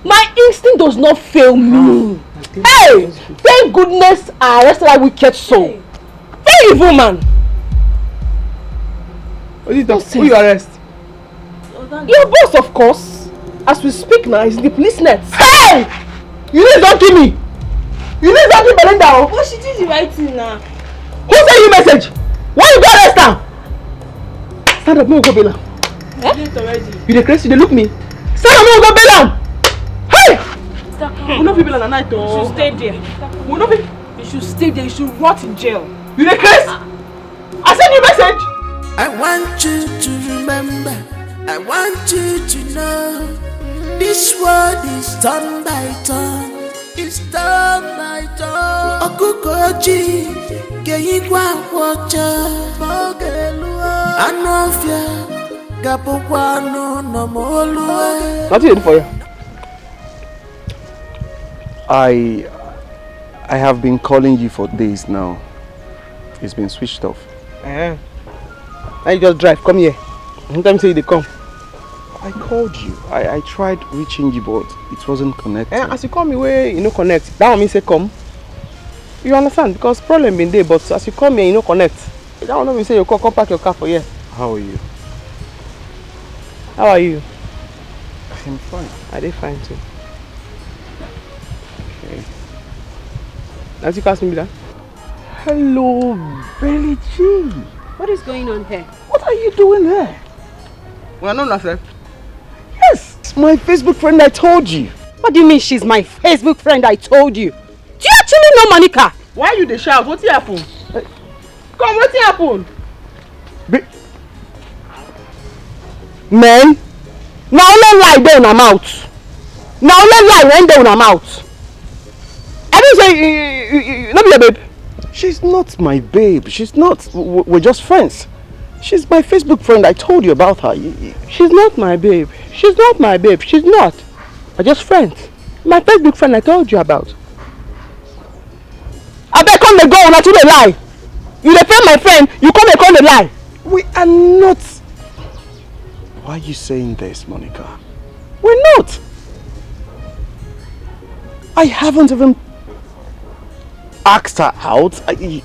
My instinct does not fail me. Hey! Thank goodness I arrested that wicked soul. Very evil man. Who you arrest? Your boss, of course. As we speak now, he's in the police net. Hey! You need don't kill me. You need don't kill Belinda. What she did the right thing now? Who sent you message? Why you go arrest her? Stand up, no go bail am. You dey crazy? You dey look me? Stand up, no go bail am. Hey! We no fit bail am na night You oh. should stay there. We no fit. You should stay there. You should rot in jail. You dey crazy? I send you message. I want you to remember. I want you to know. This world is turn by turn. It's turn by turn. Okukoji, Geigwa Wacha, Mogelua, Anofia, Gapokwano, Namolua. What you doing for you? I have been calling you for days now. It's been switched off. Now you just drive, come here. Sometimes say they come. I called you. I tried reaching you, but it wasn't connected. As you call me where you no connect, that one mean say come. You understand? Because problem been there, but as you come here, you no connect. That one mean say you come park your car for here. How are you? How are you? I'm fine. I dey fine too. Okay. As you ask me that. Hello, Belly G. What is going on here? What are you doing here? Well, I know nothing. Yes, my Facebook friend I told you. What do you mean she's my Facebook friend I told you? Do you actually know Monica? Why you dey shout? What happened? Come, what happened? Man, now only lie there in her mouth. Now only lie when there in her mouth. I didn't say, not be your babe. She's not my babe. She's not. We're just friends. She's my Facebook friend. I told you about her. She's not my babe. She's not my babe. She's not. We're just friends. My Facebook friend I told you about. I bet come the go, not to the lie. You dey friend my friend, you come and call the lie. We are not. Why are you saying this, Monica? We're not. I haven't even asked her out. Why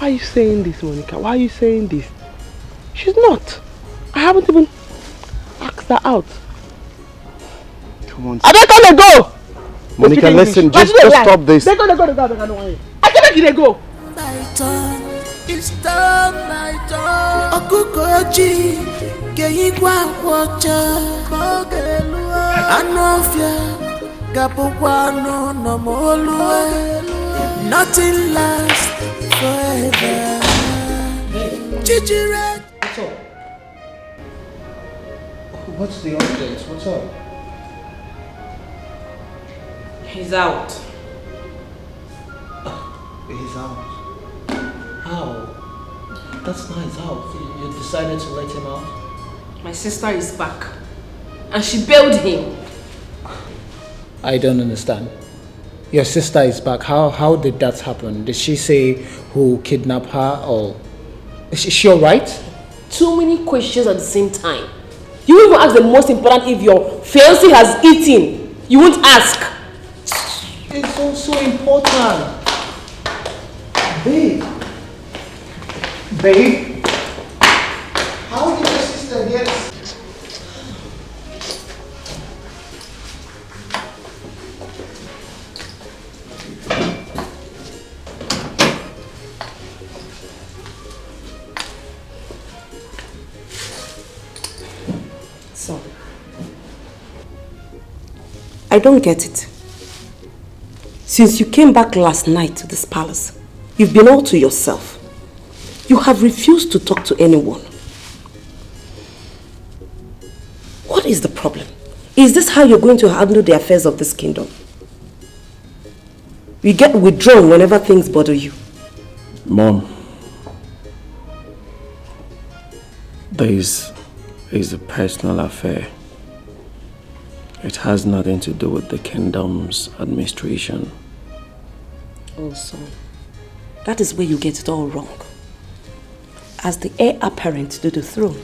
are you saying this, Monica? Why are you saying this? She's not. I haven't even asked her out. Come on. I bet come and go. Monica, listen, just stop this. They go. I can make it go. My turn, it's time, my turn. Okukoji, Geyigwa Wacha, Mogelua, Anofia, Gapuano, no Molue, nothing lasts forever. Chichire. What's up? What's the update? What's up? He's out. He's out. How? That's not his house. You decided to let him out? My sister is back. And she bailed him. I don't understand. Your sister is back. How did that happen? Did she say who kidnapped her or... Is she alright? Too many questions at the same time. You even ask the most important if your fiancé has eaten. You won't ask. It's also important. Babe. Babe. How did your sister get... So, I don't get it. Since you came back last night to this palace, you've been all to yourself. You have refused to talk to anyone. What is the problem? Is this how you're going to handle the affairs of this kingdom? You get withdrawn whenever things bother you. Mom, this is a personal affair. It has nothing to do with the kingdom's administration. Oh, son. That is where you get it all wrong. As the heir apparent to the throne,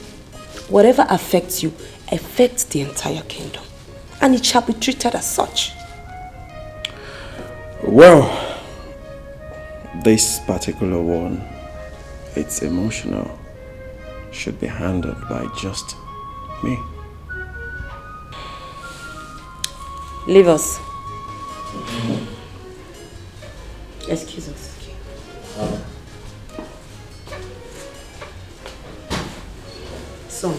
whatever affects you affects the entire kingdom. And it shall be treated as such. Well, this particular one, it's emotional, should be handled by just me. Leave us. Excuse us. Son,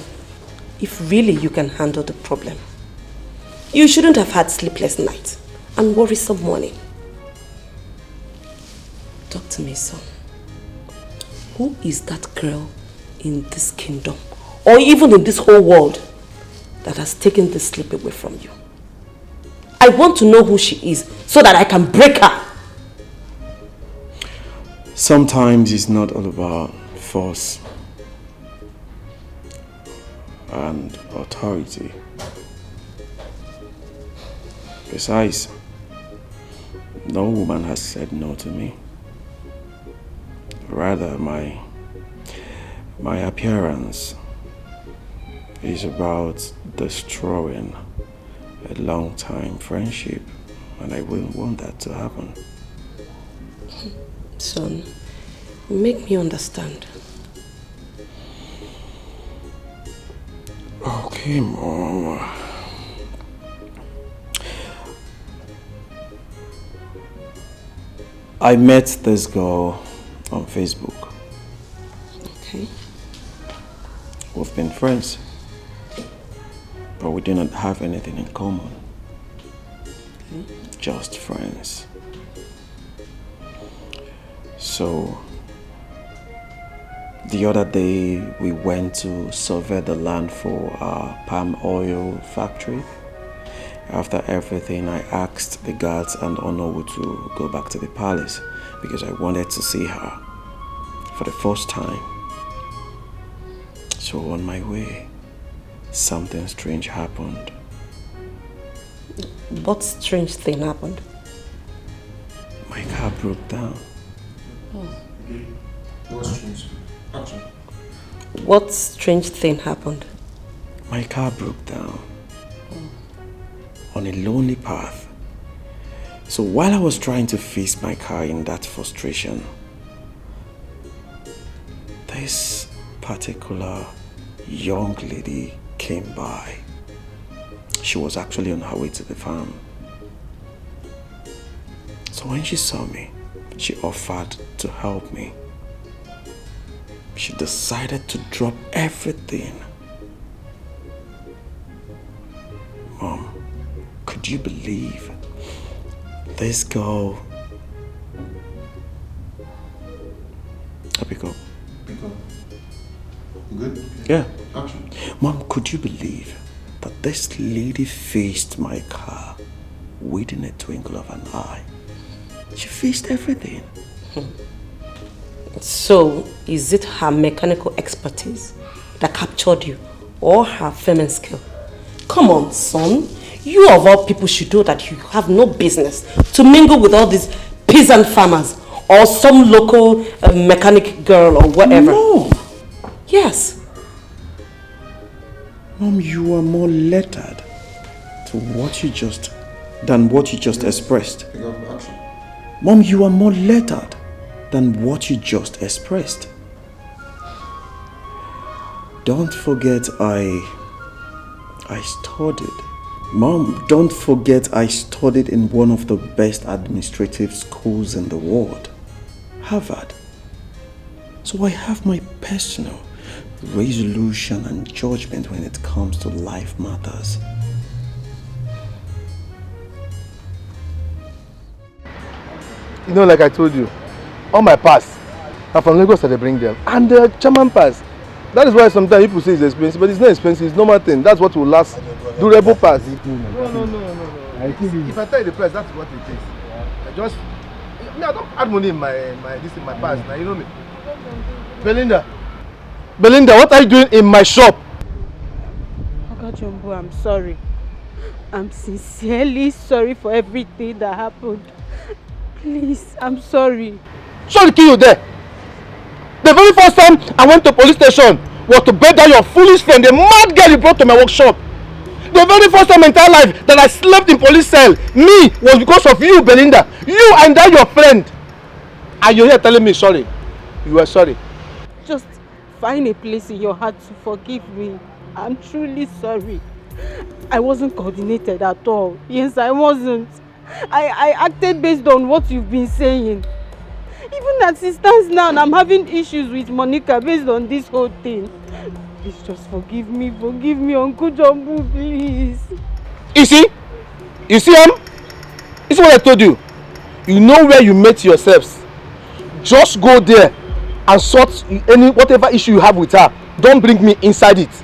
if really you can handle the problem, you shouldn't have had sleepless nights and worrisome morning. Talk to me, son. Who is that girl in this kingdom, or even in this whole world, that has taken this sleep away from you? I want to know who she is so that I can break her. Sometimes it's not all about force and authority. Besides, no woman has said no to me. Rather, my appearance is about destroying a long-time friendship, and I wouldn't want that to happen. Son, make me understand. Okay, Mom. I met this girl on Facebook. Okay. We've been friends. but we did not have anything in common. Just friends. So, the other day we went to survey the land for our palm oil factory. After everything, I asked the guards and Onowu to go back to the palace because I wanted to see her for the first time. So on my way, something strange happened. What strange thing happened? My car broke down. What strange thing happened? My car broke down on a lonely path. So while I was trying to fix my car in that frustration, this particular young lady came by. She was actually on her way to the farm. So when she saw me, she offered to help me. She decided to drop everything. Mom, could you believe this girl? Abigail. Good? Yeah. Action. Mom, could you believe that this lady faced my car within a twinkle of an eye? She faced everything. So, is it her mechanical expertise that captured you or her feminine skill? Come on, son. You of all people should know that you have no business to mingle with all these peasant farmers or some local mechanic girl or whatever. No. Yes. Mom, you are more lettered than what you just expressed. Mom, you are more lettered than what you just expressed. Don't forget I studied. Mom, don't forget I studied in one of the best administrative schools in the world, Harvard. So I have my personal resolution and judgment when it comes to life matters. You know, like I told you, all my pass are from Lagos that they bring them. And the German pass. That is why sometimes people say it's expensive, but it's not expensive, it's normal thing. That's what will last. Durable pass. No. If I tell you the price, that's what it is. I don't add money in my pass now, you know me. Belinda, what are you doing in my shop? Oga Jumbo, I'm sorry. I'm sincerely sorry for everything that happened. Please, I'm sorry. Sorry to kill you there. The very first time I went to police station was to beg down your foolish friend, the mad girl you brought to my workshop. The very first time in my entire life that I slept in police cell, was because of you, Belinda. You and that your friend. And you're here telling me sorry. You are sorry. Just find a place in your heart to forgive me. I'm truly sorry. I wasn't coordinated at all. Yes, I wasn't. I acted based on what you've been saying. Even as it stands now, I'm having issues with Monica based on this whole thing. Please just forgive me, Uncle Jumbo, please. You see this is what I told you. You know where you met yourselves. Just go there and sort whatever issue you have with her. Don't bring me inside it.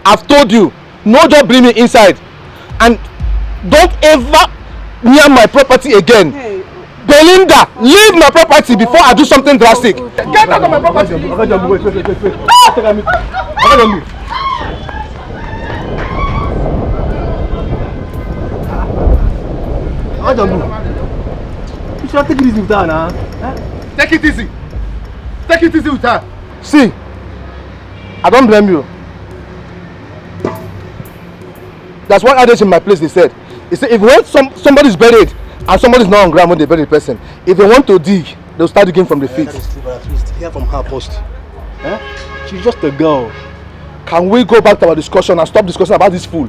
I've told you, no, don't bring me inside. And don't ever near my property again. Hey. Belinda, leave my property before I do something drastic. Get out of my property. Wait. You should take it easy with her now. Take it easy. Take it easy with her. See, I don't blame you. That's what others in my place they said. They said if when somebody's buried and somebody's not on ground when they bury the person, if they want to dig, they'll start digging from the feet. That is true, but at least hear from her first. She's just a girl. Can we go back to our discussion and stop discussing about this fool?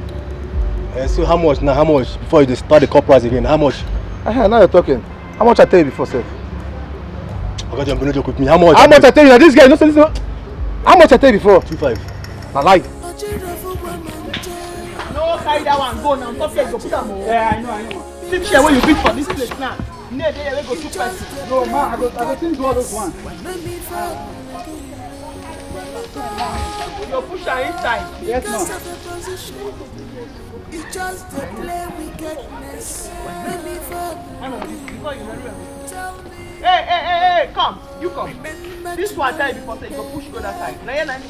So how much now? How much before you start the corporate again? How much? Now you're talking. How much I tell you before, sir? Okay, don't joke with me. How much? How much I tell you? Now this guy, no sense. How much I tell you before? 2.5. I lied. carry that one go now. Stop here, go put them on. Yeah, I know. Sit here when you beat for this place now. Near there, we go to person. No, ma, I go think do all those ones. You push her inside. Yes, ma'am. It's just to play wickedness. Hey, come. You come. This one tell you before say you go push go that side. Now you're not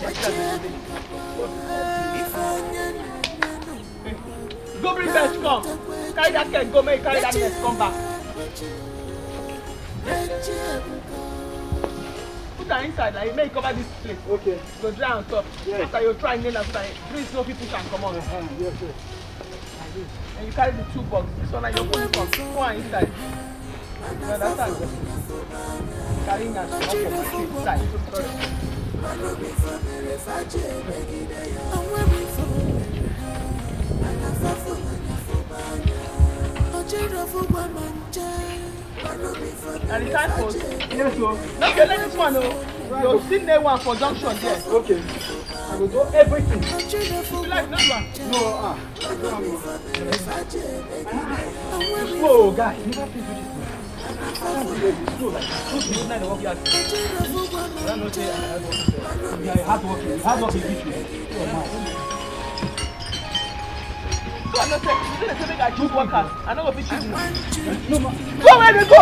go bring bench, come. Carry that keg, go make carry that mess, come back. Put her inside, like make cover this place. Okay. Go dry on top. Yes. After you try nail and so that breeze no people can come on. Yes, yes. And you carry the two boxes. This one and your phone come. Go on inside. You understand? Carrying that up on my feet inside. And the time goes. Yes, sir. Now you let this one know. You'll see there one for junction there. Okay. I will do everything. You like this one? No, Whoa, guy, you never please do this. Slow like that. Don't be midnight work yard. I don't know say you are hard working. Hard working this way. So I'm not saying, you didn't say make I choose workers. I know what choose you. No, ma. Go where they go!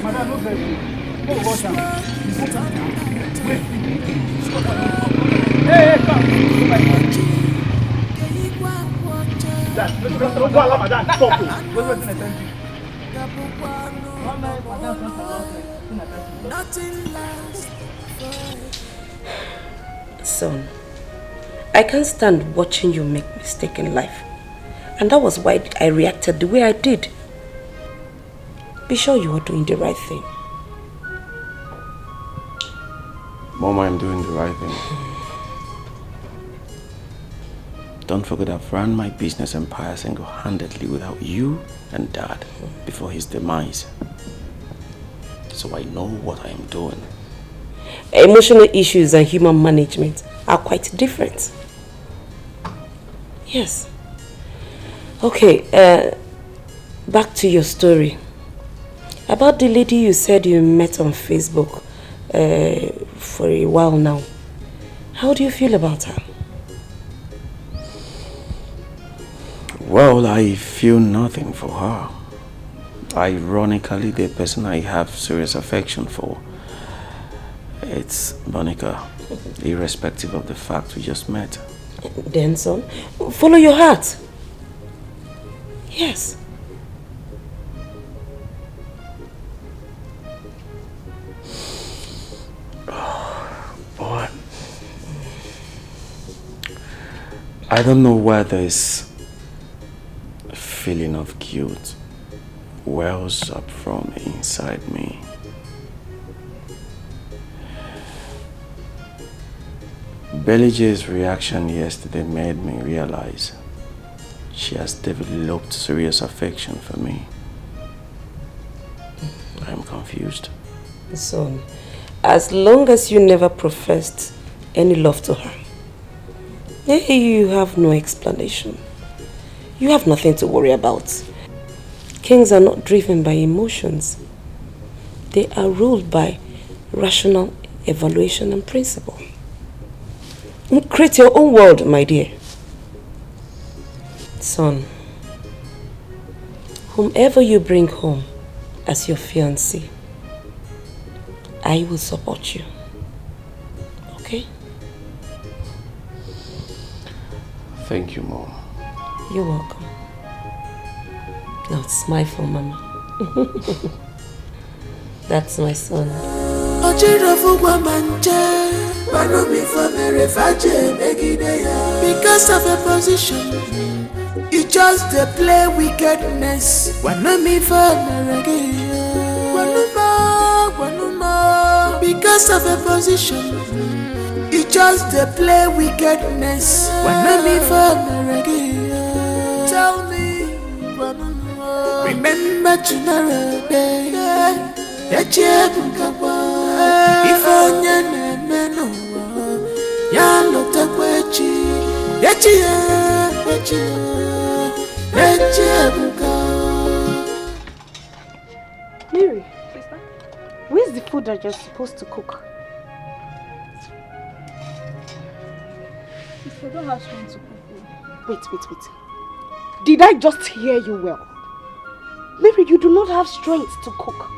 Madam, no very good. Go wash am. Hey, come. Let's go allow madam stop. Son, I can't stand watching you make mistakes in life. And that was why I reacted the way I did. Be sure you are doing the right thing. Mama, I'm doing the right thing. Don't forget I've run my business empire single-handedly without you and Dad before his demise. So I know what I am doing. Emotional issues and human management are quite different. Yes. Okay, back to your story. About the lady you said you met on Facebook for a while now. How do you feel about her? Well, I feel nothing for her. Ironically, the person I have serious affection for, it's Monica, irrespective of the fact we just met. Then, son, follow your heart. Yes. Boy, I don't know where this feeling of guilt wells up from inside me. Belij's reaction yesterday made me realize she has developed serious affection for me. I'm confused. Son, as long as you never professed any love to her, you have no explanation. You have nothing to worry about. Kings are not driven by emotions. They are ruled by rational evaluation and principle. Create your own world, my dear. Son, whomever you bring home as your fiancé, I will support you. Okay? Thank you, Mom. You're welcome. Now smile for Mama. That's my son. Because of a position, you just play wickedness. Because of a position, you just play wickedness. Tell me, remember tomorrow, baby. If onye na-eme n'ụwa ya lọtakwa echi. Mary, where's the food that you're supposed to cook? I don't have strength to cook. Wait. Did I just hear you well? Mary, you do not have strength to cook.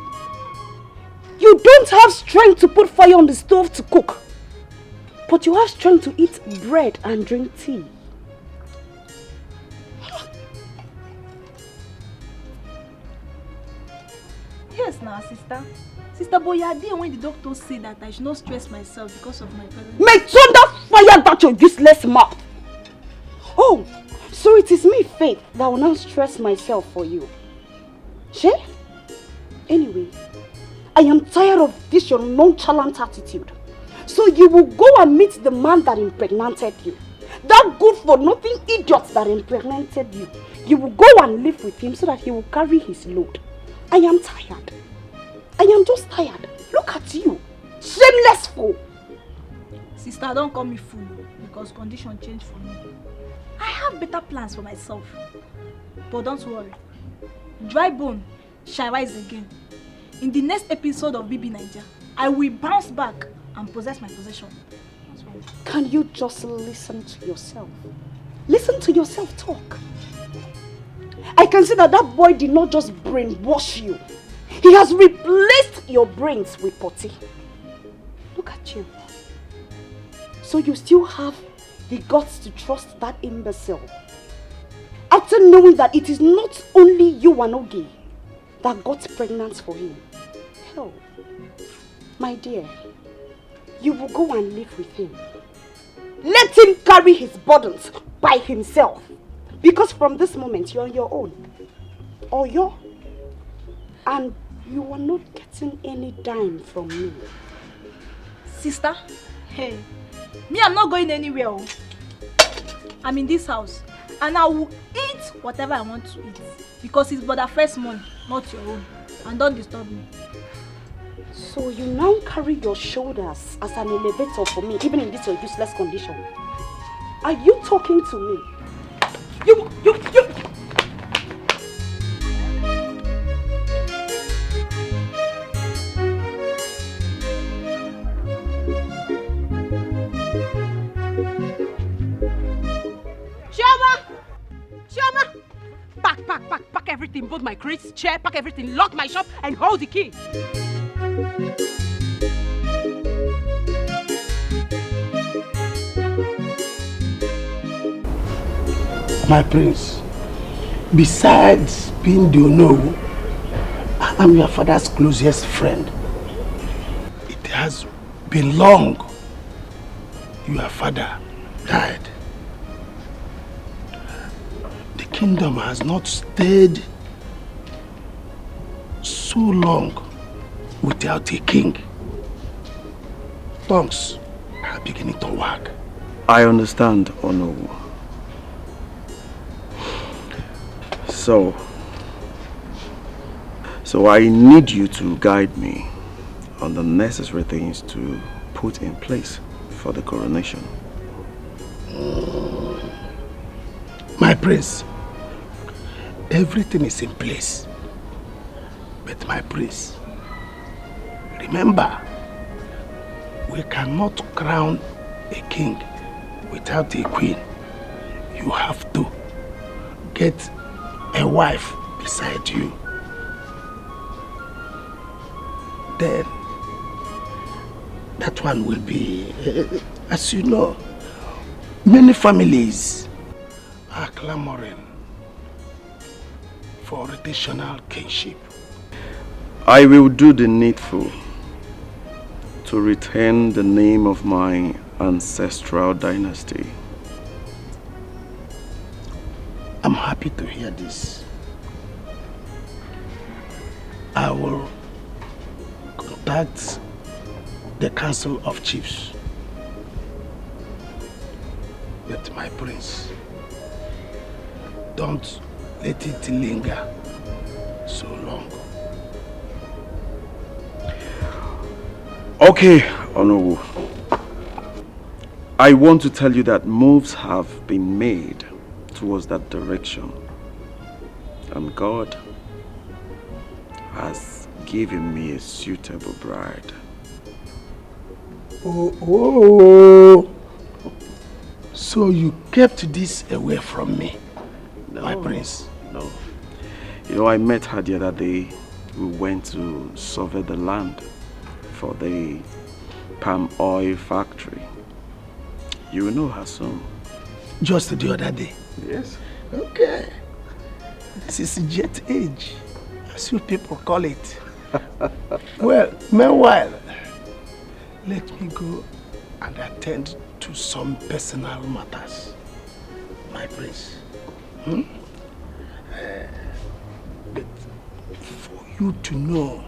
You don't have strength to put fire on the stove to cook. But you have strength to eat bread and drink tea. Yes, now, sister. Sister, but you are there when the doctor said that I should not stress myself because of my present. May thunder fire that your useless mouth! Oh, so it is me, Faith, that will now stress myself for you. She? Anyway, I am tired of this your nonchalant attitude. So you will go and meet the man that impregnated you. That good-for-nothing idiot that impregnated you. You will go and live with him so that he will carry his load. I am tired. I am just tired. Look at you. Shameless fool. Sister, don't call me fool because condition changed for me. I have better plans for myself. But don't worry. Dry bone shall rise again. In the next episode of BB Niger, I will bounce back and possess my possession. Can you just listen to yourself? Listen to yourself talk. I can see that boy did not just brainwash you. He has replaced your brains with potty. Look at you. So you still have the guts to trust that imbecile. After knowing that it is not only you, Wanogi, that got pregnant for him. Hell, my dear, you will go and live with him. Let him carry his burdens by himself. Because from this moment, you're on your own. Or and you are not getting any dime from me. Sister, hey, me, I'm not going anywhere. I'm in this house. And I will eat whatever I want to eat. Because it's but the first month, not your own. And don't disturb me. So you now carry your shoulders as an elevator for me, even in this your useless condition. Are you talking to me? You! Chioma! Pack everything, both my crates, chair, pack everything, lock my shop and hold the key. My prince, besides being the Ono, I am your father's closest friend. It has been long your father died. The kingdom has not stayed so long without a king. Tongues are beginning to wag. I understand, Ono. So I need you to guide me on the necessary things to put in place for the coronation. My prince, everything is in place. But my prince, remember, we cannot crown a king without a queen. You have to get a wife beside you. Then that one will be, as you know, many families are clamoring for rotational kingship. I will do the needful to retain the name of my ancestral dynasty. I'm happy to hear this. I will contact the Council of Chiefs. But my prince, don't let it linger so long. Okay, Onowu. I want to tell you that moves have been made to towards that direction. And God has given me a suitable bride. Oh. So you kept this away from me, my prince? No. You know, I met her the other day. We went to survey the land for the palm oil factory. You will know her soon. Just the other day? Yes. Okay. This is jet age, as you people call it. Well, meanwhile, let me go and attend to some personal matters, my prince. But for you to know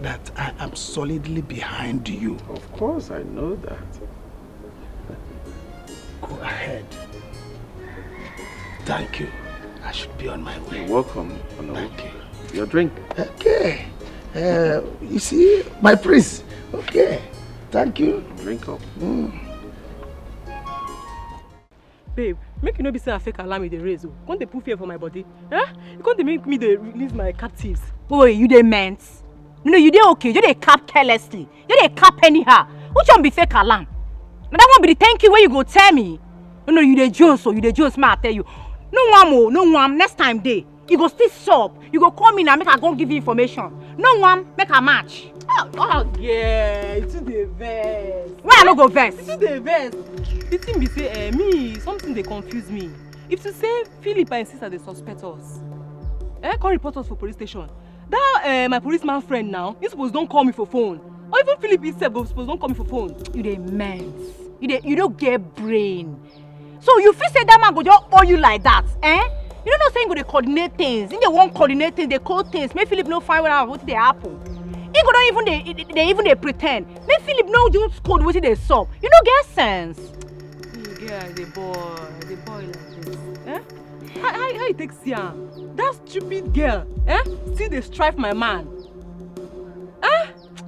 that I am solidly behind you. Of course, I know that. Go ahead. Thank you. I should be on my way. You're welcome. Thank you. Your drink. Okay. You see, my prince. Okay. Thank you. Drink up. Babe, make you no be say I fake alarm with the raise. Can't they put fear for my body? Huh? You can't make me they release my captives. Oh, you dey meant? No, you dey okay. You dey cap carelessly. You dey cap anyhow. Which one be fake alarm? Now that one be the thank you where you go tell me. No, you dey Jones, so you dey Jones, man, I tell you. No one, next time day. You go still shop. You go call me now, make I go give you information. No one, make a match. Oh yeah, it's the verse. Why I no go verse? It's the verse. The thing be say, me, something they confuse me. If to say Philip and sister they suspect us, call report us for police station. That my policeman friend now, he suppose don't call me for phone. Or even Philip himself go suppose don't call me for phone. You dey mense. You don't get brain. So you feel say that man go just owe you like that, You don't know saying go they coordinate things. In the one coordinate things, they code things. Make Philip no find out what they happen. He go don't even they pretend. Make Philip no just code what they solve. You don't get sense. Yeah, the boy like this. How you take Sian? That stupid girl, still they strive my man.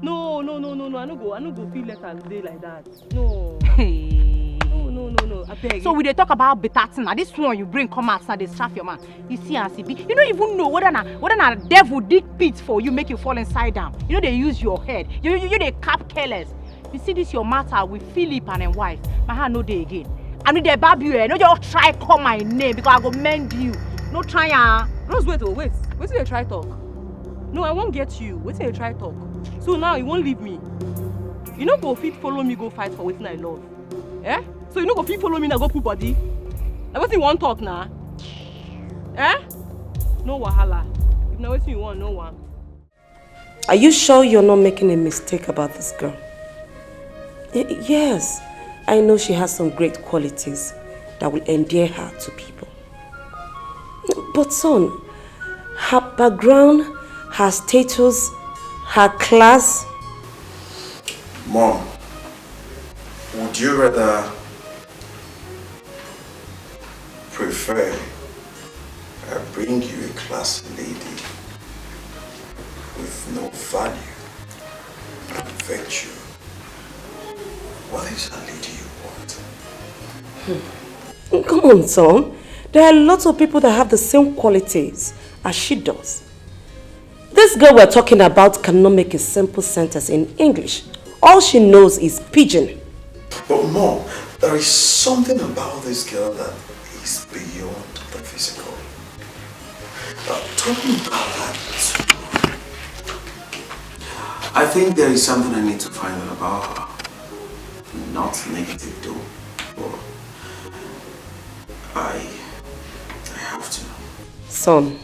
No. I no go feel letter today like that. No. No. I beg. So we they talk about better thing. Now this one you bring come out and they strap your man. You see and see. You don't even know whether na devil dig pit for you make you fall inside down. You know they use your head. You they cap careless. You see this your matter with Philip and his wife. My hand no day again. I mean they bab you. No just try call my name because I go mend you. No try Rose, wait. Wait till they try talk. No, I won't get you. Wait till they try talk. So now you won't leave me. You no go fit follow me go fight for wetin I love. So you no go fit follow me now go put body. Na wetin you wan talk now? No wahala. If na wetin you want, no one. Are you sure you're not making a mistake about this girl? Yes, I know she has some great qualities that will endear her to people. But son, her background, her status, her class. Mom, would you rather prefer I bring you a classy lady with no value and virtue? What is a lady you want? Come on, son. There are lots of people that have the same qualities as she does. This girl we're talking about cannot make a simple sentence in English. All she knows is pidgin. But Mom, there is something about this girl that is beyond the physical. Talking about that, I think there is something I need to find out about her. Not negative though, but I have to. Son,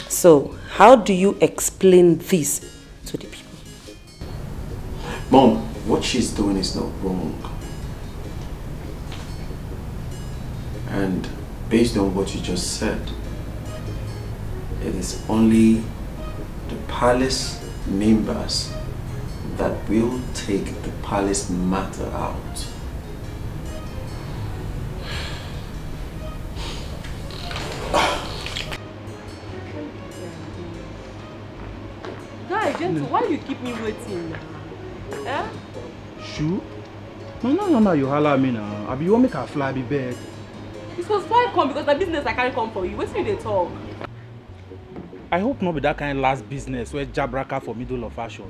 so how do you explain this to the people? Mom, what she's doing is not wrong. And based on what you just said, it is only the palace members that will take the palace matter out. Guy, gentle, why you keep me waiting now? Shoo? No, you holler at me now. I be want make her fly be bed. It was why I come because my business I can't come for you. Wait till they talk. I hope not be that kind of last business where jabraka for middle of fashion.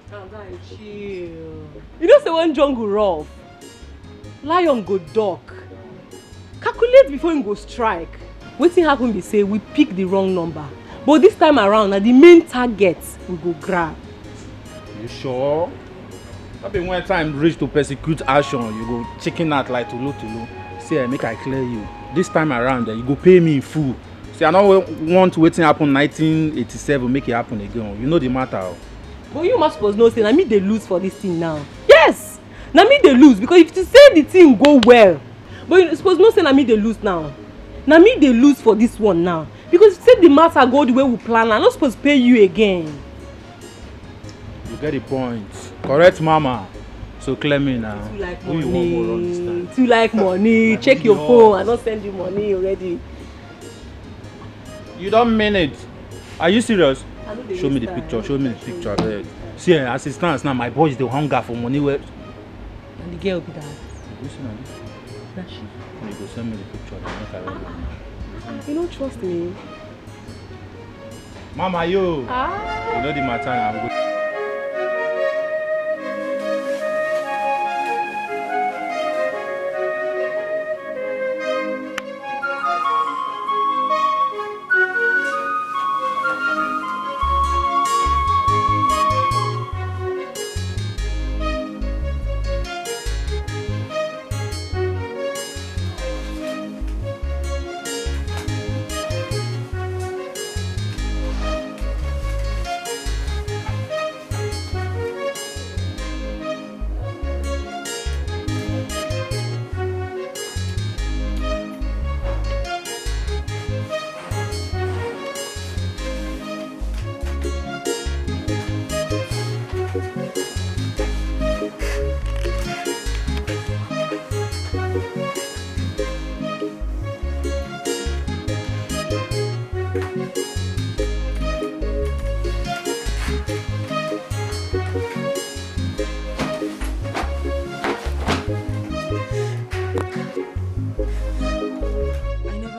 Calm down, chill. You know say when jungle rough, lion go duck. Calculate before him go strike. Wetin happen be say we pick the wrong number. But this time around, na the main target we go grab. You sure? That be when time reach to persecute action, you go chicken out like tulu. See, make I clear you. This time around, you go pay me in full. See, I don't want wetin happen 1987 make it happen again. You know the matter. But you must suppose know say na me dey lose for this thing now. Yes, na me dey lose because if you say the thing go well, but you suppose know say na me dey lose now. Na me dey lose for this one now because if you say the matter go the way we plan, I no suppose pay you again. You get the point. Correct, mama. So clear me now. Too like who you want more run this time? Too like money. Check your phone. I don't send you money already. You don't mean it. Are you serious? Show me the time. picture. Show me the picture. Abeg. See, as it stands now, my boys dey hunger for money. Where? And the girl be that. You see now? That she. You go send me the picture. Make I write down. You don't trust me. Mama, yo. You know the matter now.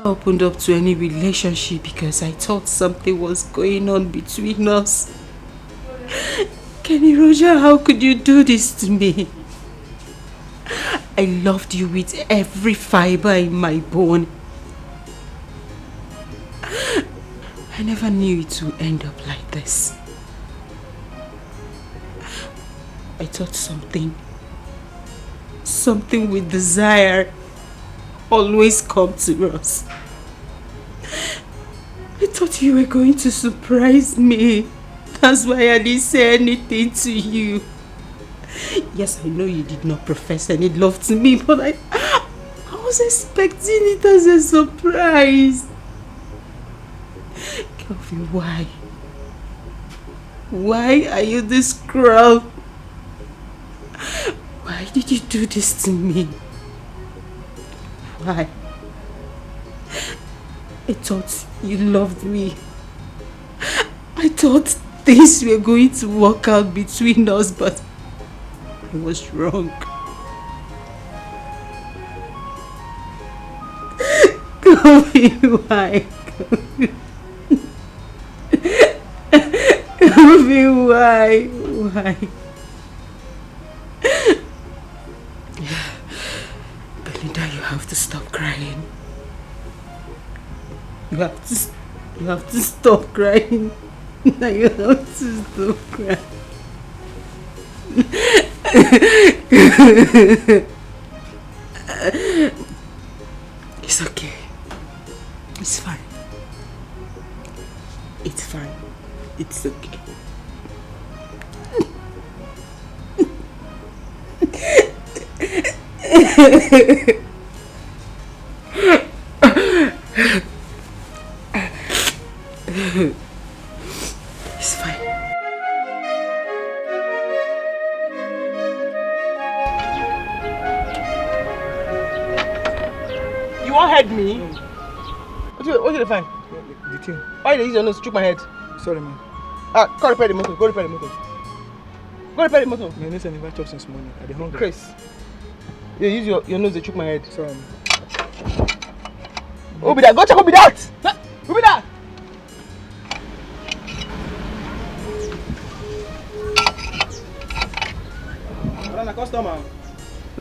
Opened up to any relationship because I thought something was going on between us. Kenny Roger, how could you do this to me? I loved you with every fiber in my bone. I never knew it would end up like this. I thought something with desire always come to us. I thought you were going to surprise me. That's why I didn't say anything to you. Yes, I know you did not profess any love to me, but I was expecting it as a surprise. Kelvin, why? Why are you this cruel? Why did you do this to me? Why? I thought you loved me. I thought things were going to work out between us, but I was wrong. Kobe, why? Kobe, why? Why? Belinda, you have to stop crying. You have to stop crying. Now you have to stop crying. It's okay. It's fine. It's fine. It's okay. It's fine. You won't hurt me? What did you find? The thing. Why did you use your nose to choke my head? Sorry, man. Go repair the motor. Go repair the motor. Go repair the motor. My nose never chopped since morning. I dey hungry. Chris. You use your nose to choke my head. Sorry, man. Who be that? Go check who be that! Who be that? I'm a customer.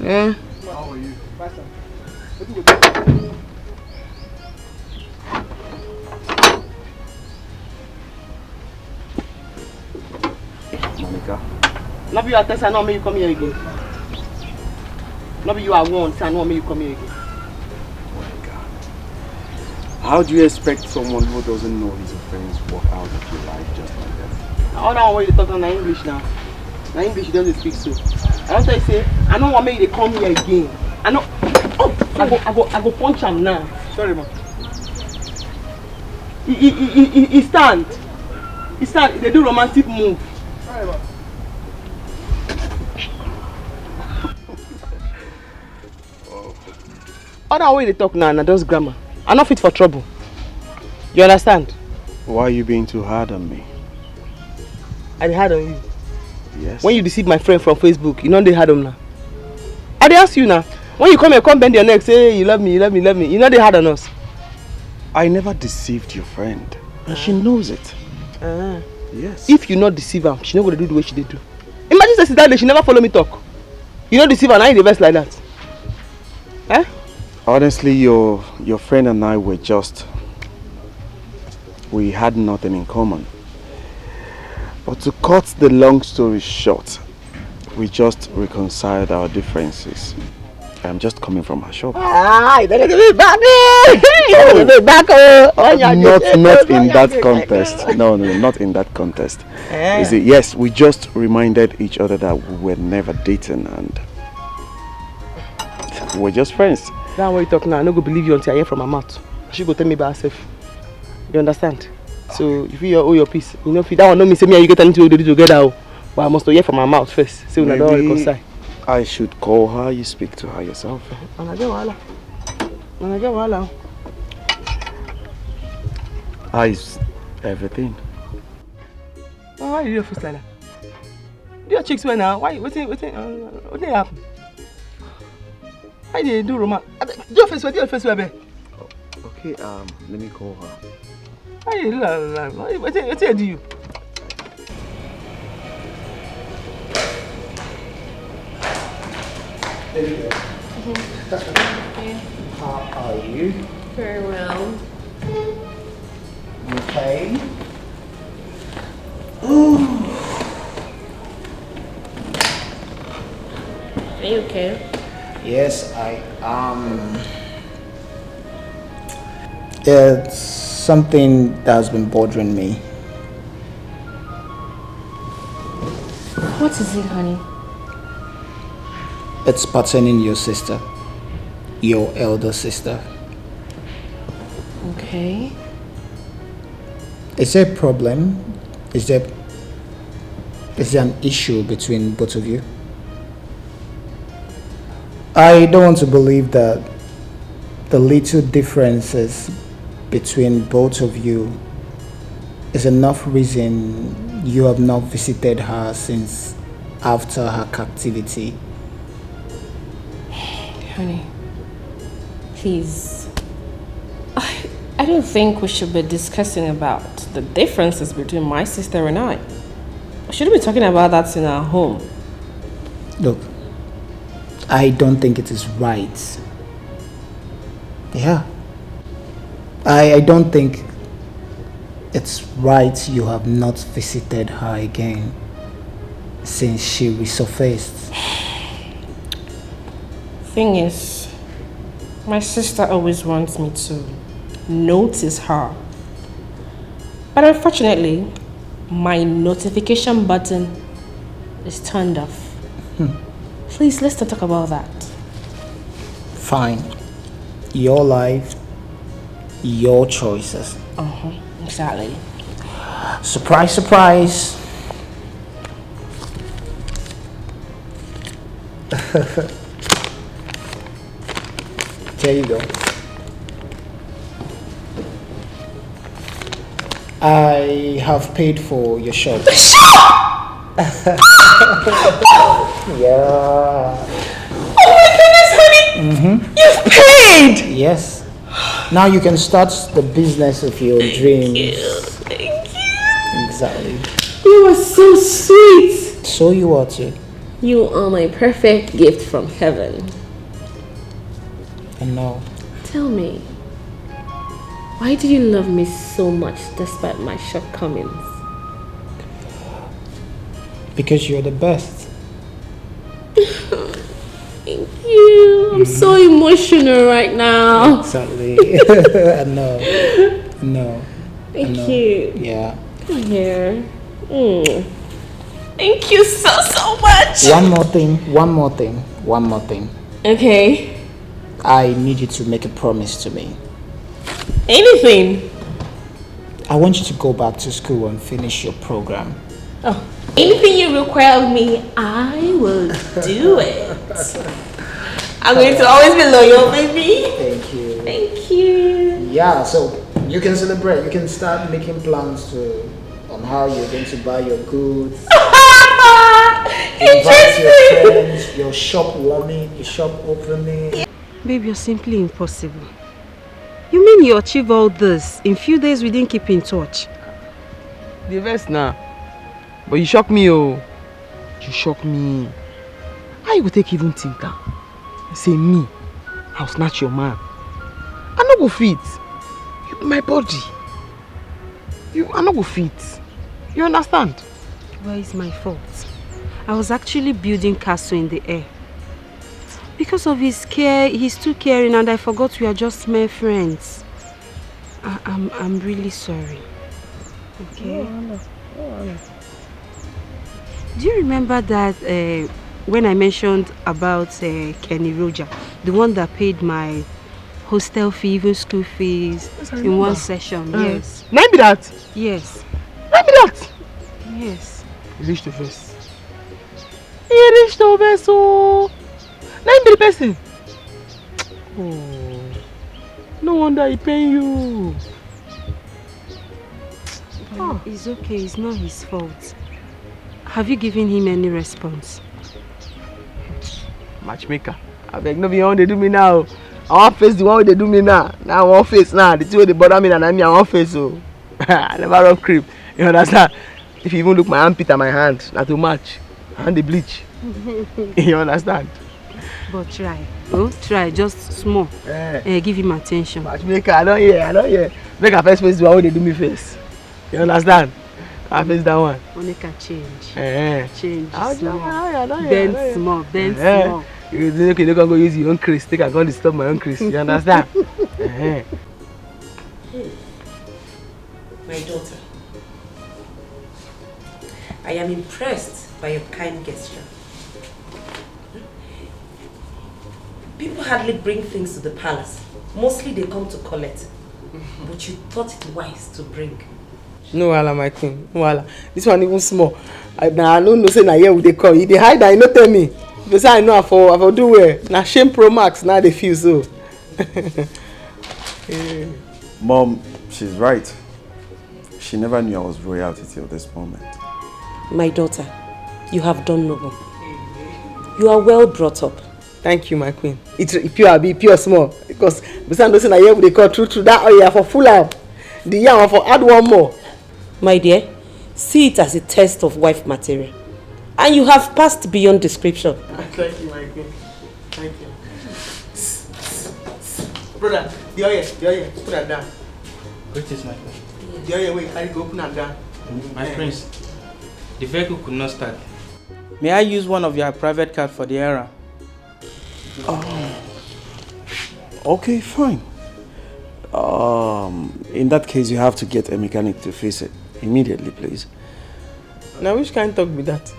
Yeah. How are you? Faster. What do you do? Monica. Not be you at I know me you come here again. Not be you at once, I know me you come here again. How do you expect someone who doesn't know his friends walk out of your life just like that? I don't want you to talk in English now. Now English doesn't speak so. I don't say I don't want me to come here again. I know. Oh, I go punch him now. Sorry, man. He stand. He stand. They do romantic move. Sorry, man. Other way they talk now, and those grammar. I'm not fit for trouble. You understand? Why are you being too hard on me? I hard on you. Yes. When you deceive my friend from Facebook, you know they hard on now. I ask you now. When you come here, come bend your neck, say hey, you love me, you love me, you love me. You know they hard on us. I never deceived your friend, and she knows it. Yes. If you not deceive her, she not gonna do the way she did do. Imagine since that day she never follow me talk. You not deceive her, now you the best like that. Eh? Honestly, your friend and I were we had nothing in common. But to cut the long story short, we just reconciled our differences. I'm just coming from her shop. You better give me back. Give me back. Not in that context. No, not in that context. Is it? Yes, we just reminded each other that we were never dating and we're just friends. That's what you talk now. I don't go believe you until I hear from her mouth. She go tell me by herself. You understand? So if you owe your peace, you know if that one don't mean say me and you get anything to do together. But I must hear from her mouth first. So we don't reconcile. I should call her, you speak to her yourself. How is everything? Why are you first like that? Do your chicks well now? Why? What happened? Why did you do romance? Do your face well, babe. Okay, let me call her. Why you do that? What do you? How are you? Very well. Okay. Are you okay? Yes, I am. It's something that's been bothering me. What is it, honey? It's pertaining your sister, your elder sister. Okay. Is there a problem? Is there an issue between both of you? I don't want to believe that the little differences between both of you is enough reason you have not visited her since after her captivity. Honey, please. I don't think we should be discussing about the differences between my sister and I. We shouldn't be talking about that in our home. Look, I don't think it is right. Yeah. I don't think it's right you have not visited her again since she resurfaced. Thing is, my sister always wants me to notice her. But unfortunately, my notification button is turned off. Please, let's not talk about that. Fine. Your life, your choices. Exactly. Surprise, surprise. There you go. I have paid for your shop. The shop! Yeah. Oh my goodness, honey! You've paid! Yes. Now you can start the business of your dreams. Thank you. Exactly. You are so sweet. So you are too. You are my perfect gift from heaven. I know. Tell me, why do you love me so much despite my shortcomings? Because you're the best. Thank you. I'm so emotional right now. Exactly. I know. Thank you. Yeah. Come here. Thank you so much. One more thing. Okay. I need you to make a promise to me. Anything. I want you to go back to school and finish your program. Oh, anything you require of me, I will do it. I'm going to always be loyal, baby. Thank you. Thank you. Yeah, so you can celebrate. You can start making plans on how you're going to buy your goods. Invite your friends, your shop warming, your shop opening. Babe, you're simply impossible. You mean you achieve all this in few days we didn't keep in touch? The best now. But you shock me, oh. You shock me. How you go take even think that? Say me, I'll snatch your man. I no go fit. You my body. I no go fit. You understand? Well, it's my fault. I was actually building castle in the air. Because of his care, he's too caring and I forgot we are just mere friends. I'm really sorry. Okay? No. Do you remember that when I mentioned about Kenny Roger, the one that paid my hostel fee, even school fees in one session? Yes. Name be that? Yes. Name be that? Yes. He reached the face. Oh. Name be the person. Oh. No wonder he paying you. Oh. It's okay, it's not his fault. Have you given him any response? Matchmaker. I beg no be how they do me now. I want face the one they do me now. Now I want face now. The two way they bother me and I want face so. I never run creep. You understand? If you even look my armpit and my hand, not too much. And the bleach. You understand? But try. Oh, try just small. Give him attention. Matchmaker, I don't hear. Make a face the one way they do me face. You understand? I face that one. Monica change. Change. Bend small. You don't go use your own crease. Take a gun to stop my own crease. You understand? My daughter, I am impressed by your kind gesture. People hardly bring things to the palace. Mostly they come to collect. But you thought it wise to bring. No wala, my queen. No wala. This one even small. I don't know say na here they come. They hide that, you no tell me. Because I know I for do well. Na shame pro max now they feel so. Mom, she's right. She never knew I was royalty till this moment. My daughter, you have done noble. You are well brought up. Thank you, my queen. It's pure small. Because besides those na here they call through that oil for full out. The yarn for add one more. My dear, see it as a test of wife material. And you have passed beyond description. Thank you, my queen. Thank you. Brother, the oil, put that down. Greetings, my queen. The oil, wait, carry go open that down. My prince, the vehicle could not start. May I use one of your private cars for the errand? Okay, fine. In that case, you have to get a mechanic to fix it immediately, please. Now, which kind of talk be that?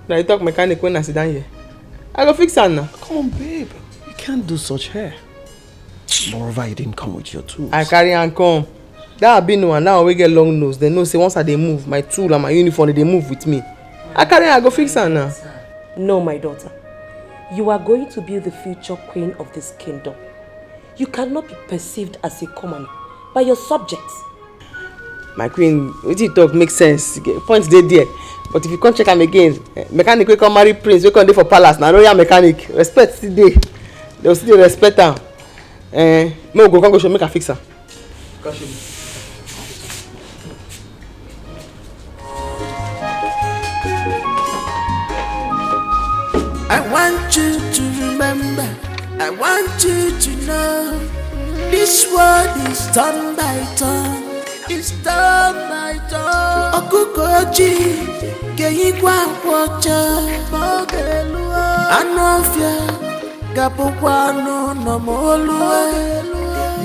Now you talk mechanic when I sit down here. I go fix it now. Come on, babe. You can't do such hair. Moreover, you didn't come with your tools. I carry and come. That have been one. Now we get long nose. They know say once I they move, my tool and my uniform they move with me. I carry and I go fix it now. No, my daughter. You are going to be the future queen of this kingdom. You cannot be perceived as a commoner by your subjects. My queen, what you talk makes sense. Points they there. But if you can't check them again, mechanic will come marry prince, we can do for palace. Now royal mechanic. Respect still there. They will still respect them. May we go show make a fix her. I want you to remember, I want you to know, this world is turn by turn, it's turn by turn. Okukoji, Geyikwa Wacha, Mogelua, Anofia, Gapokwano, no Molua,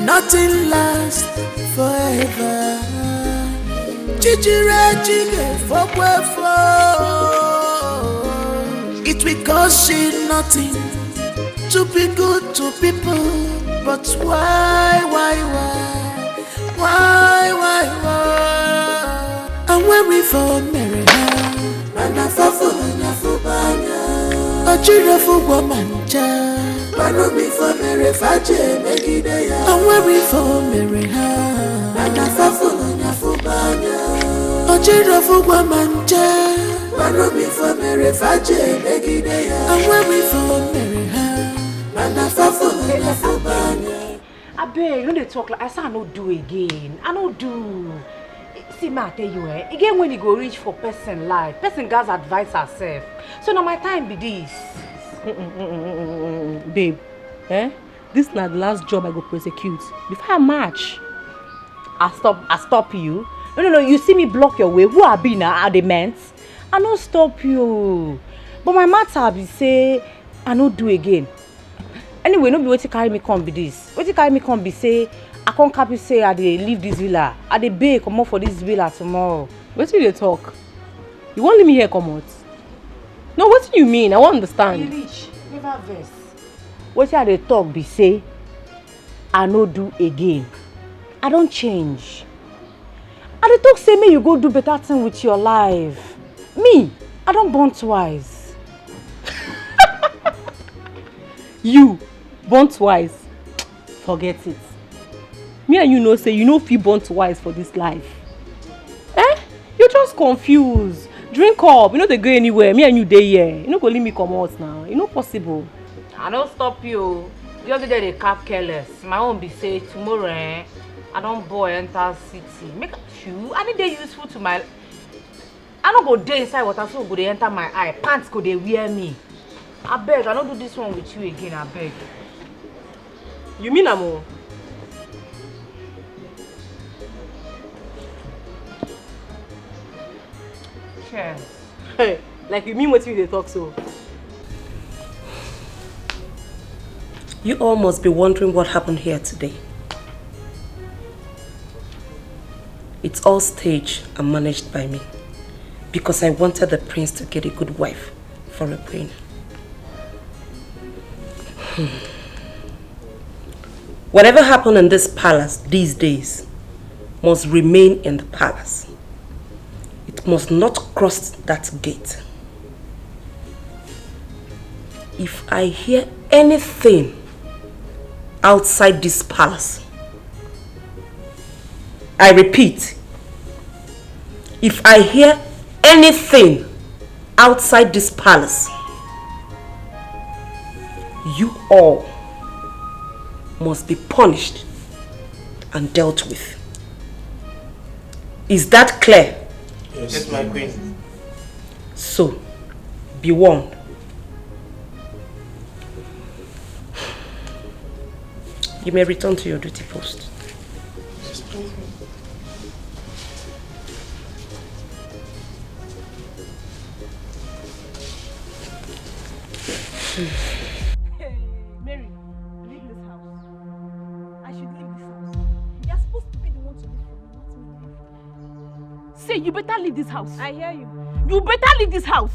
nothing lasts forever. Chichire Chige, Fokwefo. It will cost you nothing to be good to people, but why? I'm weary for America, and I for Nafubanya. A children for Wamanja, Manomi for Merefaje, Megidea. I'm weary for America, and I for Nafubanya. A children for Wamanja. I'm weary for America. I beg, you don't talk like I say I don't do again. I don't do. See, ma, I tell you, again when you go reach for person life, person guys advise herself. So now my time be this. Babe, this is not the last job I go prosecute. Before I march, I stop you. No, you see me block your way. Who I be now? Are the men? I no stop you. But my matter be say I no do again. Anyway, no be wetin carry me come be this. Wetin carry me come be say I can't happy say I dey leave this villa. I dey beg come out for this villa tomorrow. Wetin you dey talk? You won't leave me here come out? No, what do you mean? I won't understand. You reach, never vex. Wetin I dey talk be say I no do again. I don't change. I dey talk say me you go do better thing with your life. Me, I don't born twice. You born twice? Forget it. Me and you know say you know if you born twice for this life. You just confused. Drink up, you know they go anywhere. Me and you dey here. You know go leave me come out now. You know possible. I don't stop you. The other day they cap careless. My own be say tomorrow I don't boy enter city. Make shoe. I need they useful to my. I don't go there inside water so go they enter my eye. Pants go they wear me. I beg, I don't do this one with you again. I beg. You mean Amo? Cheers. Hey, like you mean what you they talk so? You all must be wondering what happened here today. It's all staged and managed by me because I wanted the prince to get a good wife for a queen. Whatever happened in this palace these days must remain in the palace. It must not cross that gate. If I hear anything outside this palace, I repeat, if I hear anything outside this palace, you all must be punished and dealt with. Is that clear? Yes, my queen. So, be warned. You may return to your duty post. Yes, please. Hey, Mary, leave this house. I should leave this house. You're supposed to be the one to leave from me, not me. Say, you better leave this house. I hear you. You better leave this house.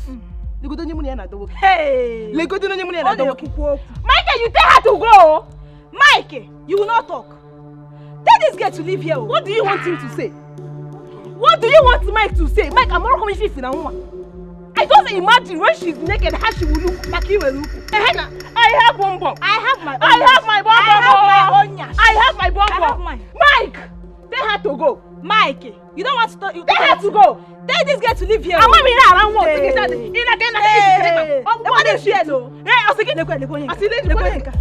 Hey! Michael, you tell her to go! Mike, you will not talk. Tell this girl to leave here. What do you want him to say? What do you want Mike to say? Mike, I'm not coming to now. I just imagine when she's naked how she will look like you will look. I have one bomb. I have my bomb. I have my bomb. Mike, tell her to go. Mike, you don't want to talk. They have to go. Tell this girl to leave here. I'm not around one.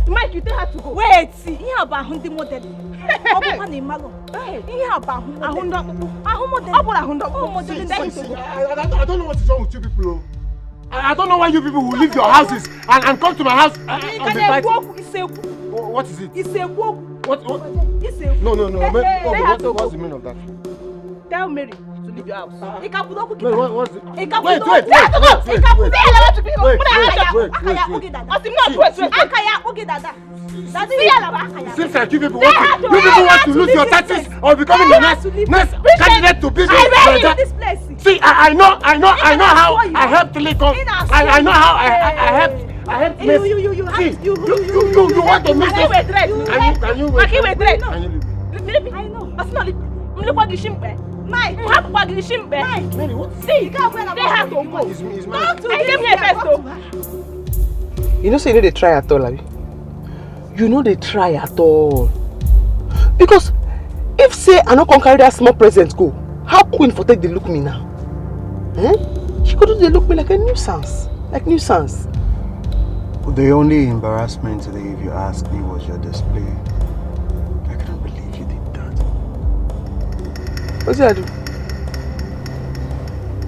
Mike, you tell her to go. Wait, see, here about Hundi model. I don't know what is wrong with you people. I don't know why you people will leave your houses and come to my house and be fighting. What is it? It's a walk. What? It's a No. What's the meaning of that? Tell Mary to leave your house. Wait, what's it? Wait. Seems like you people want to lose your taxes or becoming the next candidate to be the See, I know how I helped Telecom. I know how I helped you want to miss it. Can you wait? I know. Mike, see, they have to go. I came here first though. You know, say you know they try at all, Abi. You know they try at all. Because if say I not carry that small present go, how Queen for take they look me now? She could they look me like a nuisance. The only embarrassment today, if you ask me, was your display. I can't believe you did that. What did I do?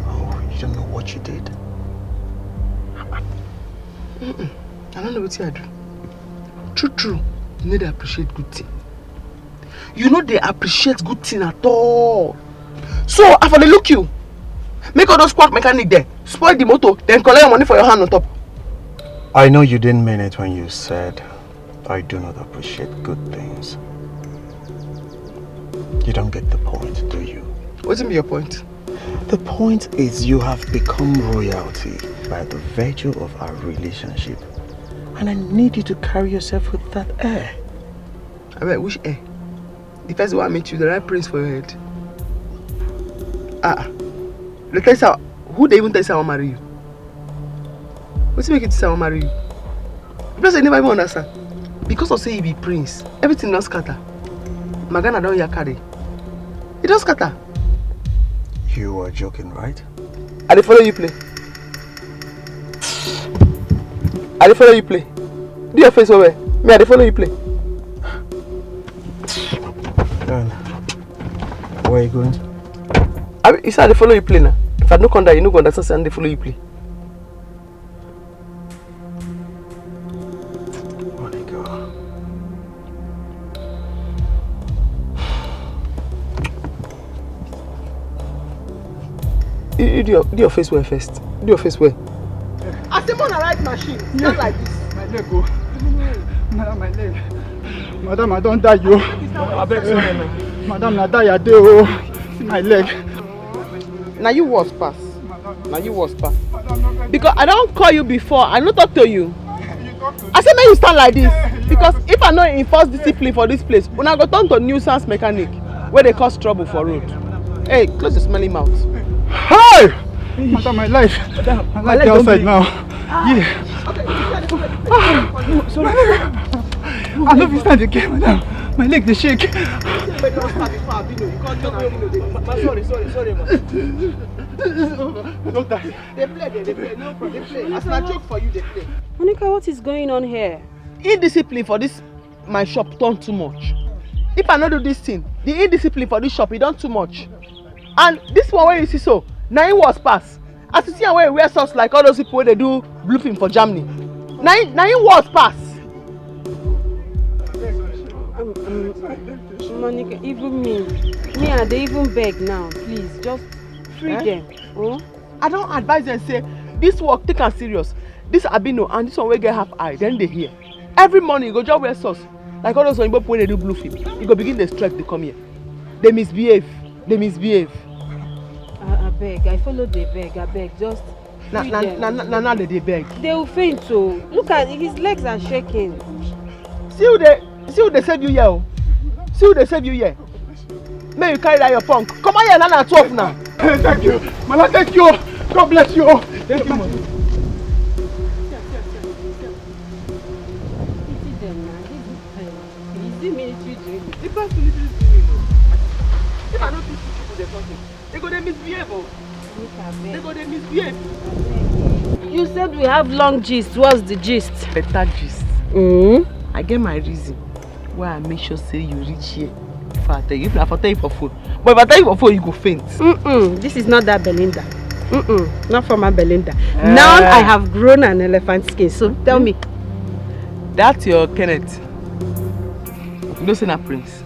Oh, you don't know what you did? I don't know what I do. True. You know they appreciate good thing. You know they appreciate good thing at all. So, after they look you, make all those quack mechanic there, spoil the motor, then collect your money for your hand on top. I know you didn't mean it when you said, I do not appreciate good things. You don't get the point, do you? What's your point? The point is you have become royalty by the virtue of our relationship. And I need you to carry yourself with that air. I mean, which air? The first one I met you, the right prince for your head. Who they even tell you I want to marry you? What's make you say I want to marry you? Because I never even understand. Because of say you be prince, everything don't scatter. Magana don't ya carry. It don't scatter. You are joking, right? I dey follow you play. Do your face over. Me, I dey follow you play. Where are you going? You said I dey follow you play now. If I don't come there, you no go understand. I dey follow you play. Do your face wear first. Do your face wear. I say on the right machine. Not like this. My leg go. Madam, my leg. Madam, I don't die you. I beg sorry. Madam, I die a day. Oh, see my leg. Now you was pass. Because I don't call you before. I don't talk to you. I said now you stand like this. Because if I not enforce discipline for this place, when I go turn to nuisance mechanic where they cause trouble for road. Hey, close your smelly mouth. Hey! Madam, my life. My life outside now. Yeah. Okay. Sorry. I love you stand again, madam. My leg they shake. Sorry, man. Don't die. They play. No problem. They play. As I joke for you, they play. Monica, what is going on here? Indiscipline for this my shop done too much. If I not do this thing, the indiscipline for this shop it done too much. And this one where you see so, now it was pass. As you see where you wear socks like all those people where they do bluefing for Germany. Now it was pass. Monica, even me, I they even beg now. Please, just free them. Oh? I don't advise them say this work take am serious. This Abino and this one will get half eye. Then they hear. Every morning you go just wear socks like all those people when they do bluefing. You go begin the strike. They come here. They misbehave. I beg. I follow the beg. I beg. Just free them. Now they beg. They will faint. So look at his legs are shaking. See who they save you here. See who they save you here. May you carry that your punk. Come on here now at 12 now. Thank you. Mama, thank you. God bless you. Thank you, Mama. Military training. something. They go they misbehave. They go they misbehave. You said we have long gist. What's the gist? Better gist. I get my reason why I make sure say you reach here. If I tell you, if I tell you for phone. But if I tell you for phone, you go faint. This is not that Belinda. Not from my Belinda. Now I have grown an elephant skin. So tell me. That's your Kenneth. You know, say na Prince.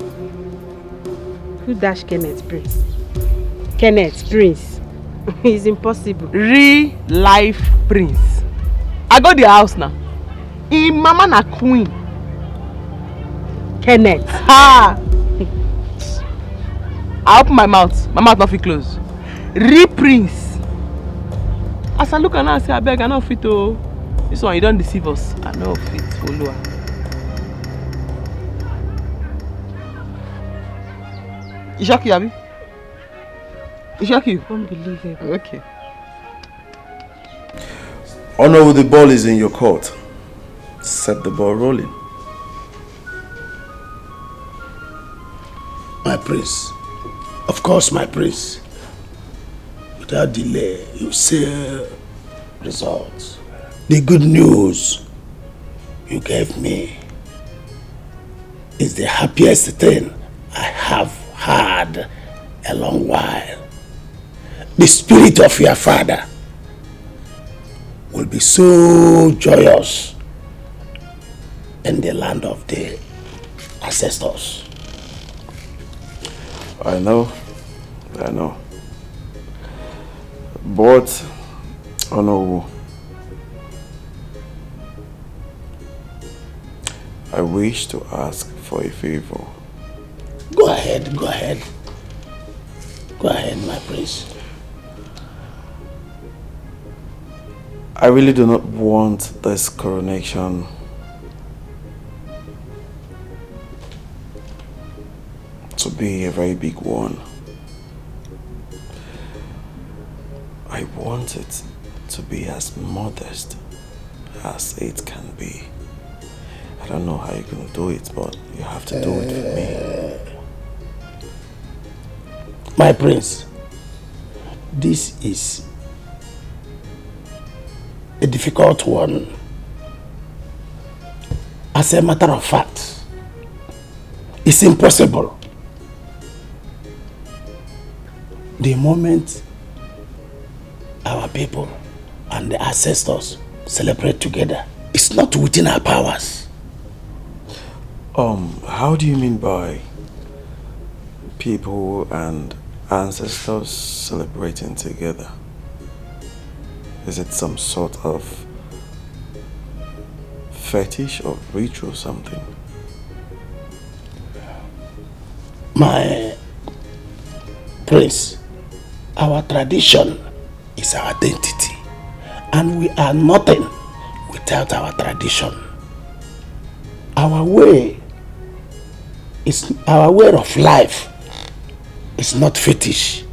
Who dash Kenneth Prince? Kenneth Prince. It's impossible. Real life Prince. I go to the house now. In mama na queen. Kenneth. Ha! I open my mouth not fit close. Real Prince. As I look at her and say, I beg, I no fit to. This one, you don't deceive us. I no fit follow her. You shock you, Abi? You shock you? Unbelievable. Okay. Honor, the ball is in your court. Set the ball rolling. My prince. Of course, my prince. Without delay, you say results. The good news you gave me is the happiest thing I have had a long while. The spirit of your father will be so joyous in the land of the ancestors. I know. But, Honor, I wish to ask for a favor. Go ahead. Go ahead, my prince. I really do not want this coronation to be a very big one. I want it to be as modest as it can be. I don't know how you're going to do it, but you have to do it for me. My prince, this is a difficult one. As a matter of fact, it's impossible. The moment our people and the ancestors celebrate together, it's not within our powers. How do you mean by people and ancestors celebrating together? Is it some sort of fetish or ritual or something? My prince, our tradition is our identity, and we are nothing without our tradition. Our way of life is not fetish.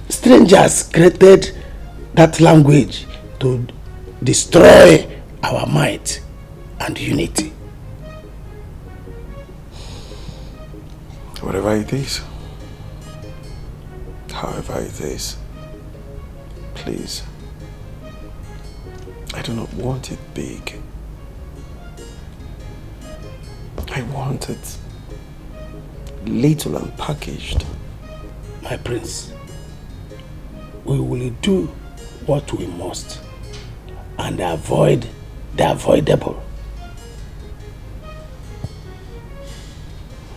Strangers created that language to destroy our might and unity. Whatever it is, however it is, please, I do not want it big. I want it little and packaged. My prince, we will do what we must and avoid the avoidable.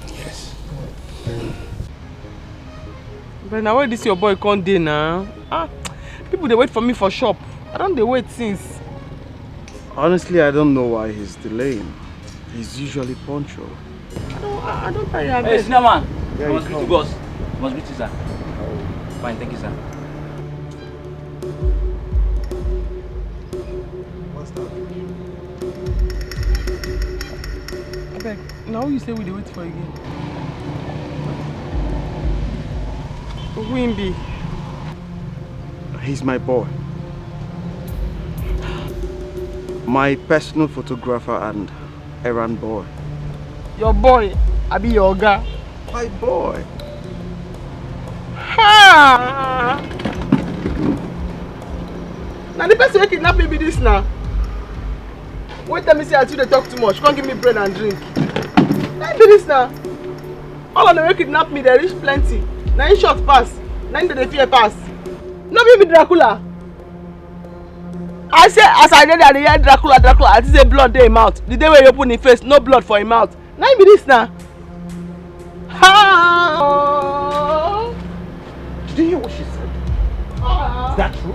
Yes. But now where this your boy come dey now? People they wait for me for shop. I don't they wait since. Honestly, I don't know why he's delaying. He's usually punctual. I don't tell you. Hey, Cinnamon. Yeah, I must greet you, boss. I must greet you, sir. Fine, thank you, sir. I beg. Now you say we dey wait for again. Wimby. He's my boy. My personal photographer and errand boy. Your boy, I be your guy. My boy. Ha! Ah! Now the person who kidnap me be this now. Wait tell me say until they talk too much. Come give me bread and drink. Now be this now. All of them who kidnap me, they reach plenty. Now in short pass. Now in the fear pass. No be Dracula. I say as I did the hear Dracula, I say blood dey him mouth. The day when you open his face, no blood for him mouth. Now be this now. Ha! Did you hear what she said? Is that true?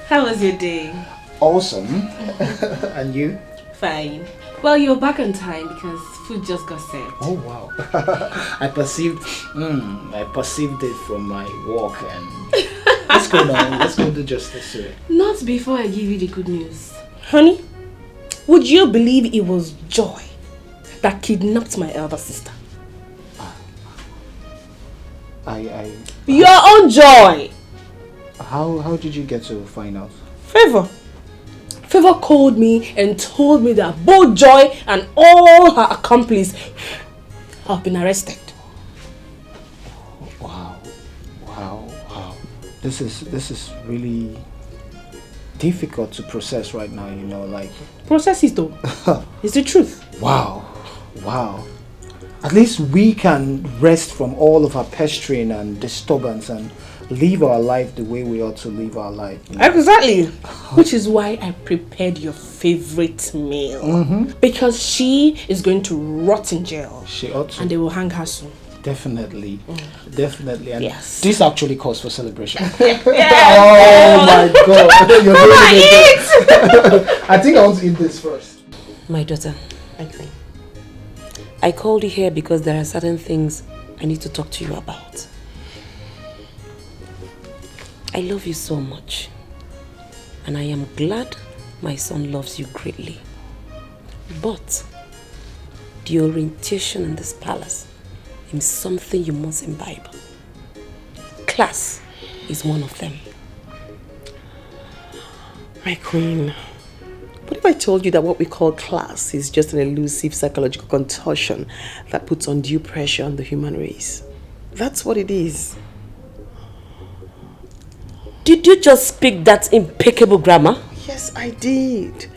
How was your day? Awesome. And you? Fine. Well, you're back on time because food just got served. Oh wow. I perceived it from my walk and let's go now. Let's go do justice to it. Not before I give you the good news. Honey, would you believe it was Joy that kidnapped my elder sister? Your own Joy! How did you get to find out? Favor called me and told me that both Joy and all her accomplices have been arrested. Wow. This is really difficult to process right now, you know, like... Process it though. It's the truth. Wow. At least we can rest from all of our pestering and disturbance and live our life the way we ought to live our life. You know? Exactly. Which is why I prepared your favorite meal. Because she is going to rot in jail. She ought to. And they will hang her soon. Definitely. Definitely. And yes. This actually calls for celebration. Yes. Oh my God. Come on, eat! I think I want to eat this first. My daughter, I called you here because there are certain things I need to talk to you about. I love you so much, and I am glad my son loves you greatly. But the orientation in this palace is something you must imbibe. Class is one of them. My queen, what if I told you that what we call class is just an elusive psychological contortion that puts undue pressure on the human race? That's what it is. Did you just speak that impeccable grammar? Yes, I did.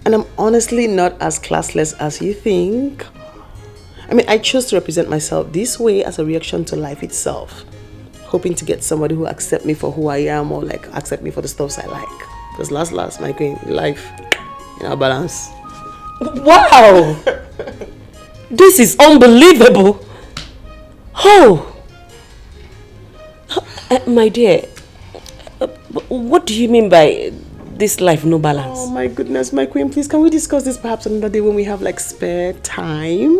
And I'm honestly not as classless as you think. I mean, I chose to represent myself this way as a reaction to life itself. Hoping to get somebody who accept me for who I am or like accept me for the stuffs I like. Because last, my queen, life, balance. Wow! This is unbelievable. Oh! My dear, what do you mean by this life no balance? Oh my goodness, my queen, please can we discuss this perhaps another day when we have like spare time?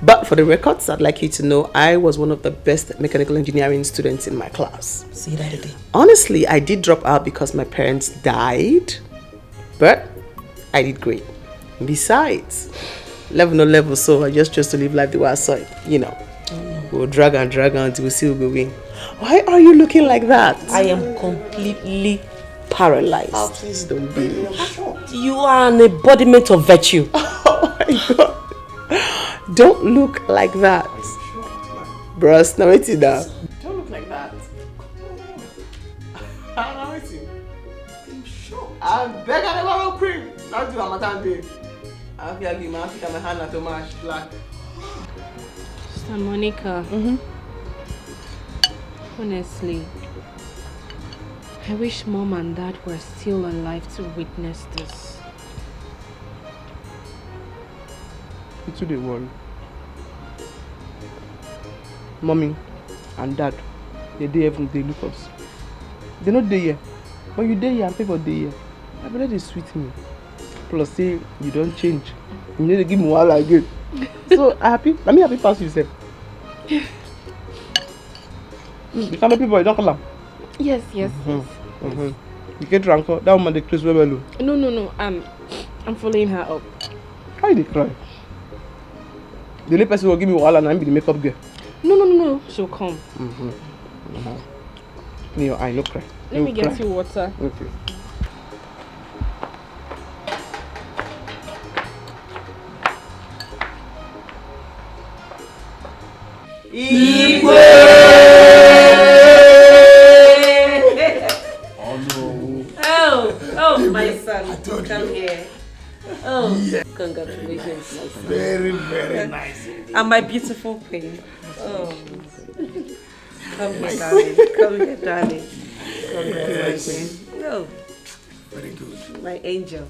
But for the records, I'd like you to know I was one of the best mechanical engineering students in my class. See that again? Honestly, I did drop out because my parents died, but I did great. Besides, level no level, so I just chose to live life the way I saw it, you know. We'll drag until we see who will win. Why are you looking like that? I am completely paralyzed. Oh, please don't be. You are an embodiment of virtue. Oh my God. Don't look like that. Bros, now wait it down. Don't look like that. Now wait it. I beg I never will cream. Not do a matter day. I feel like my feet and my hand are too much black. Sister Monica. Honestly, I wish Mom and Dad were still alive to witness this. It's the worry. Mommy and Dad, they look us. They're not there here. But you there here and pay for day here. I better they sweet me. Plus say you don't change. You need to give me one again. So I happy. Let me happy pass yourself. You can't make people don't come down. Yes. You get drunk. That woman they close well. No. I'm following her up. Why they cry? The only person who will give me wahala and I be the makeup girl. No. She'll come. In your eye, no cry. Let me get you water. Okay. Igwe! Oh, my son, come here. Oh, yeah. Congratulations, my son. Very, very nice. And my beautiful queen. Oh, come here, darling. Congratulations. Oh, very good. My angel.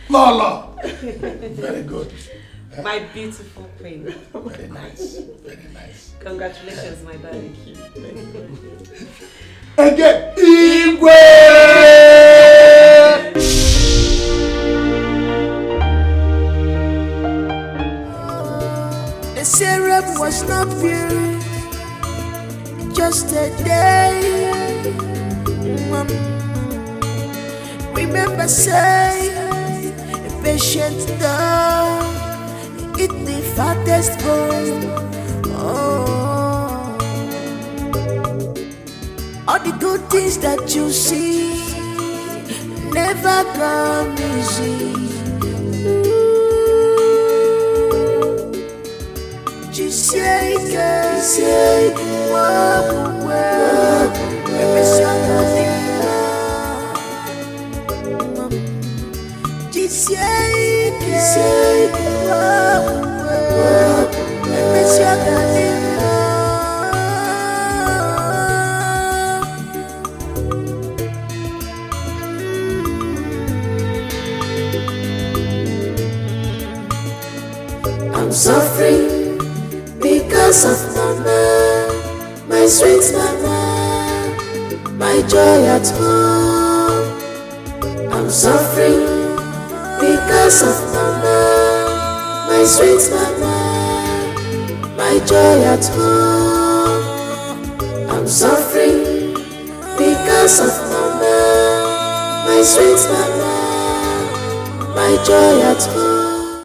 Lolo. Very good. My beautiful queen. Very nice. Very nice. Congratulations, my darling. Again, Igwe! The syrup was not pure, just a day. Remember, say, a patient dog, eat the fattest bone. All the good things that you see never come easy. I'm suffering because of mama, my sweet mama, my joy at home. I'm suffering because of mama, my sweet mama, my joy at home. I'm suffering because of mama, my sweet mama, my joy at home.